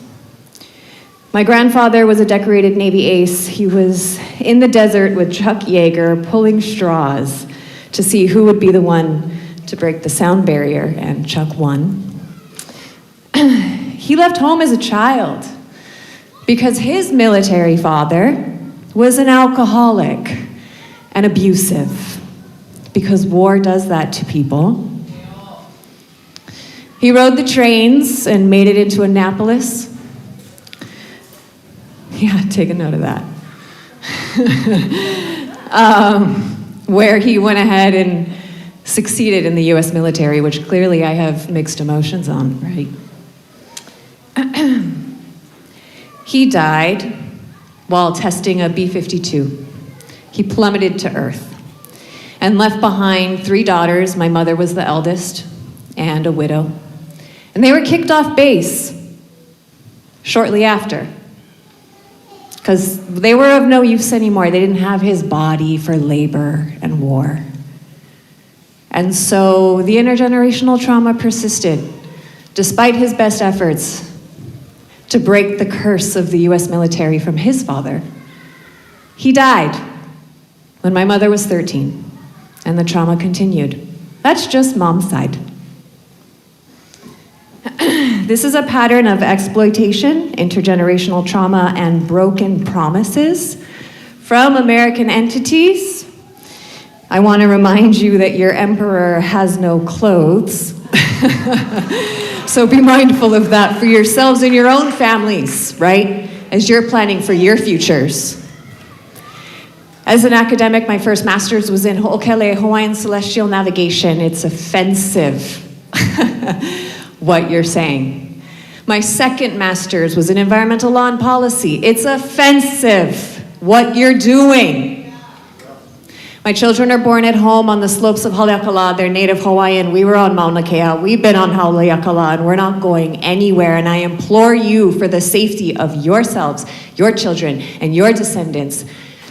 My grandfather was a decorated Navy ace. He was in the desert with Chuck Yeager pulling straws to see who would be the one to break the sound barrier, and Chuck won. He left home as a child because his military father was an alcoholic and abusive, because war does that to people. He rode the trains and made it into Annapolis. Yeah, take a note of that. Where he went ahead and succeeded in the US military, which clearly I have mixed emotions on, right? He died while testing a B-52. He plummeted to Earth and left behind 3 daughters. My mother was the eldest, and a widow. And they were kicked off base shortly after, because they were of no use anymore. They didn't have his body for labor and war. And so the intergenerational trauma persisted, despite his best efforts to break the curse of the US military from his father. He died when my mother was 13, and the trauma continued. That's just mom's side. This is a pattern of exploitation, intergenerational trauma, and broken promises from American entities. I want to remind you that your emperor has no clothes. So be mindful of that for yourselves and your own families, right? As you're planning for your futures. As an academic, my first master's was in Ho'okele, Hawaiian Celestial Navigation. It's offensive what you're saying. My second master's was in environmental law and policy. It's offensive what you're doing. My children are born at home on the slopes of Haleakala. They're native Hawaiian. We were on Mauna Kea. We've been on Haleakala, and we're not going anywhere. And I implore you, for the safety of yourselves, your children, and your descendants,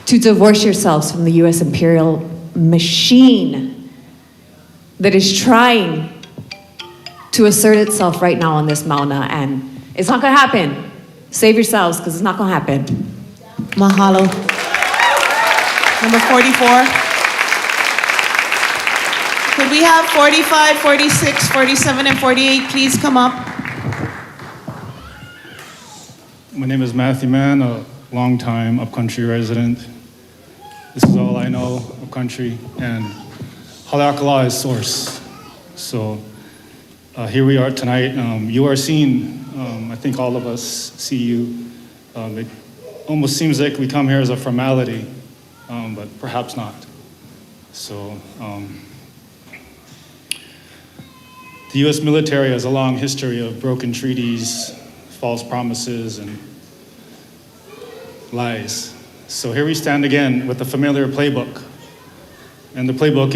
to divorce yourselves from the US imperial machine that is trying to assert itself right now on this Mauna, and it's not gonna happen. Save yourselves, because it's not gonna happen. Mahalo. Number 44. Could we have 45, 46, 47, and 48 please come up? My name is Matthew Mann, a longtime upcountry resident. This is all I know upcountry, and Haleakala is source. So here we are tonight. You are seen. I think all of us see you. It almost seems like we come here as a formality, but perhaps not. So the U.S. military has a long history of broken treaties, false promises, and lies. So here we stand again with the familiar playbook. And the playbook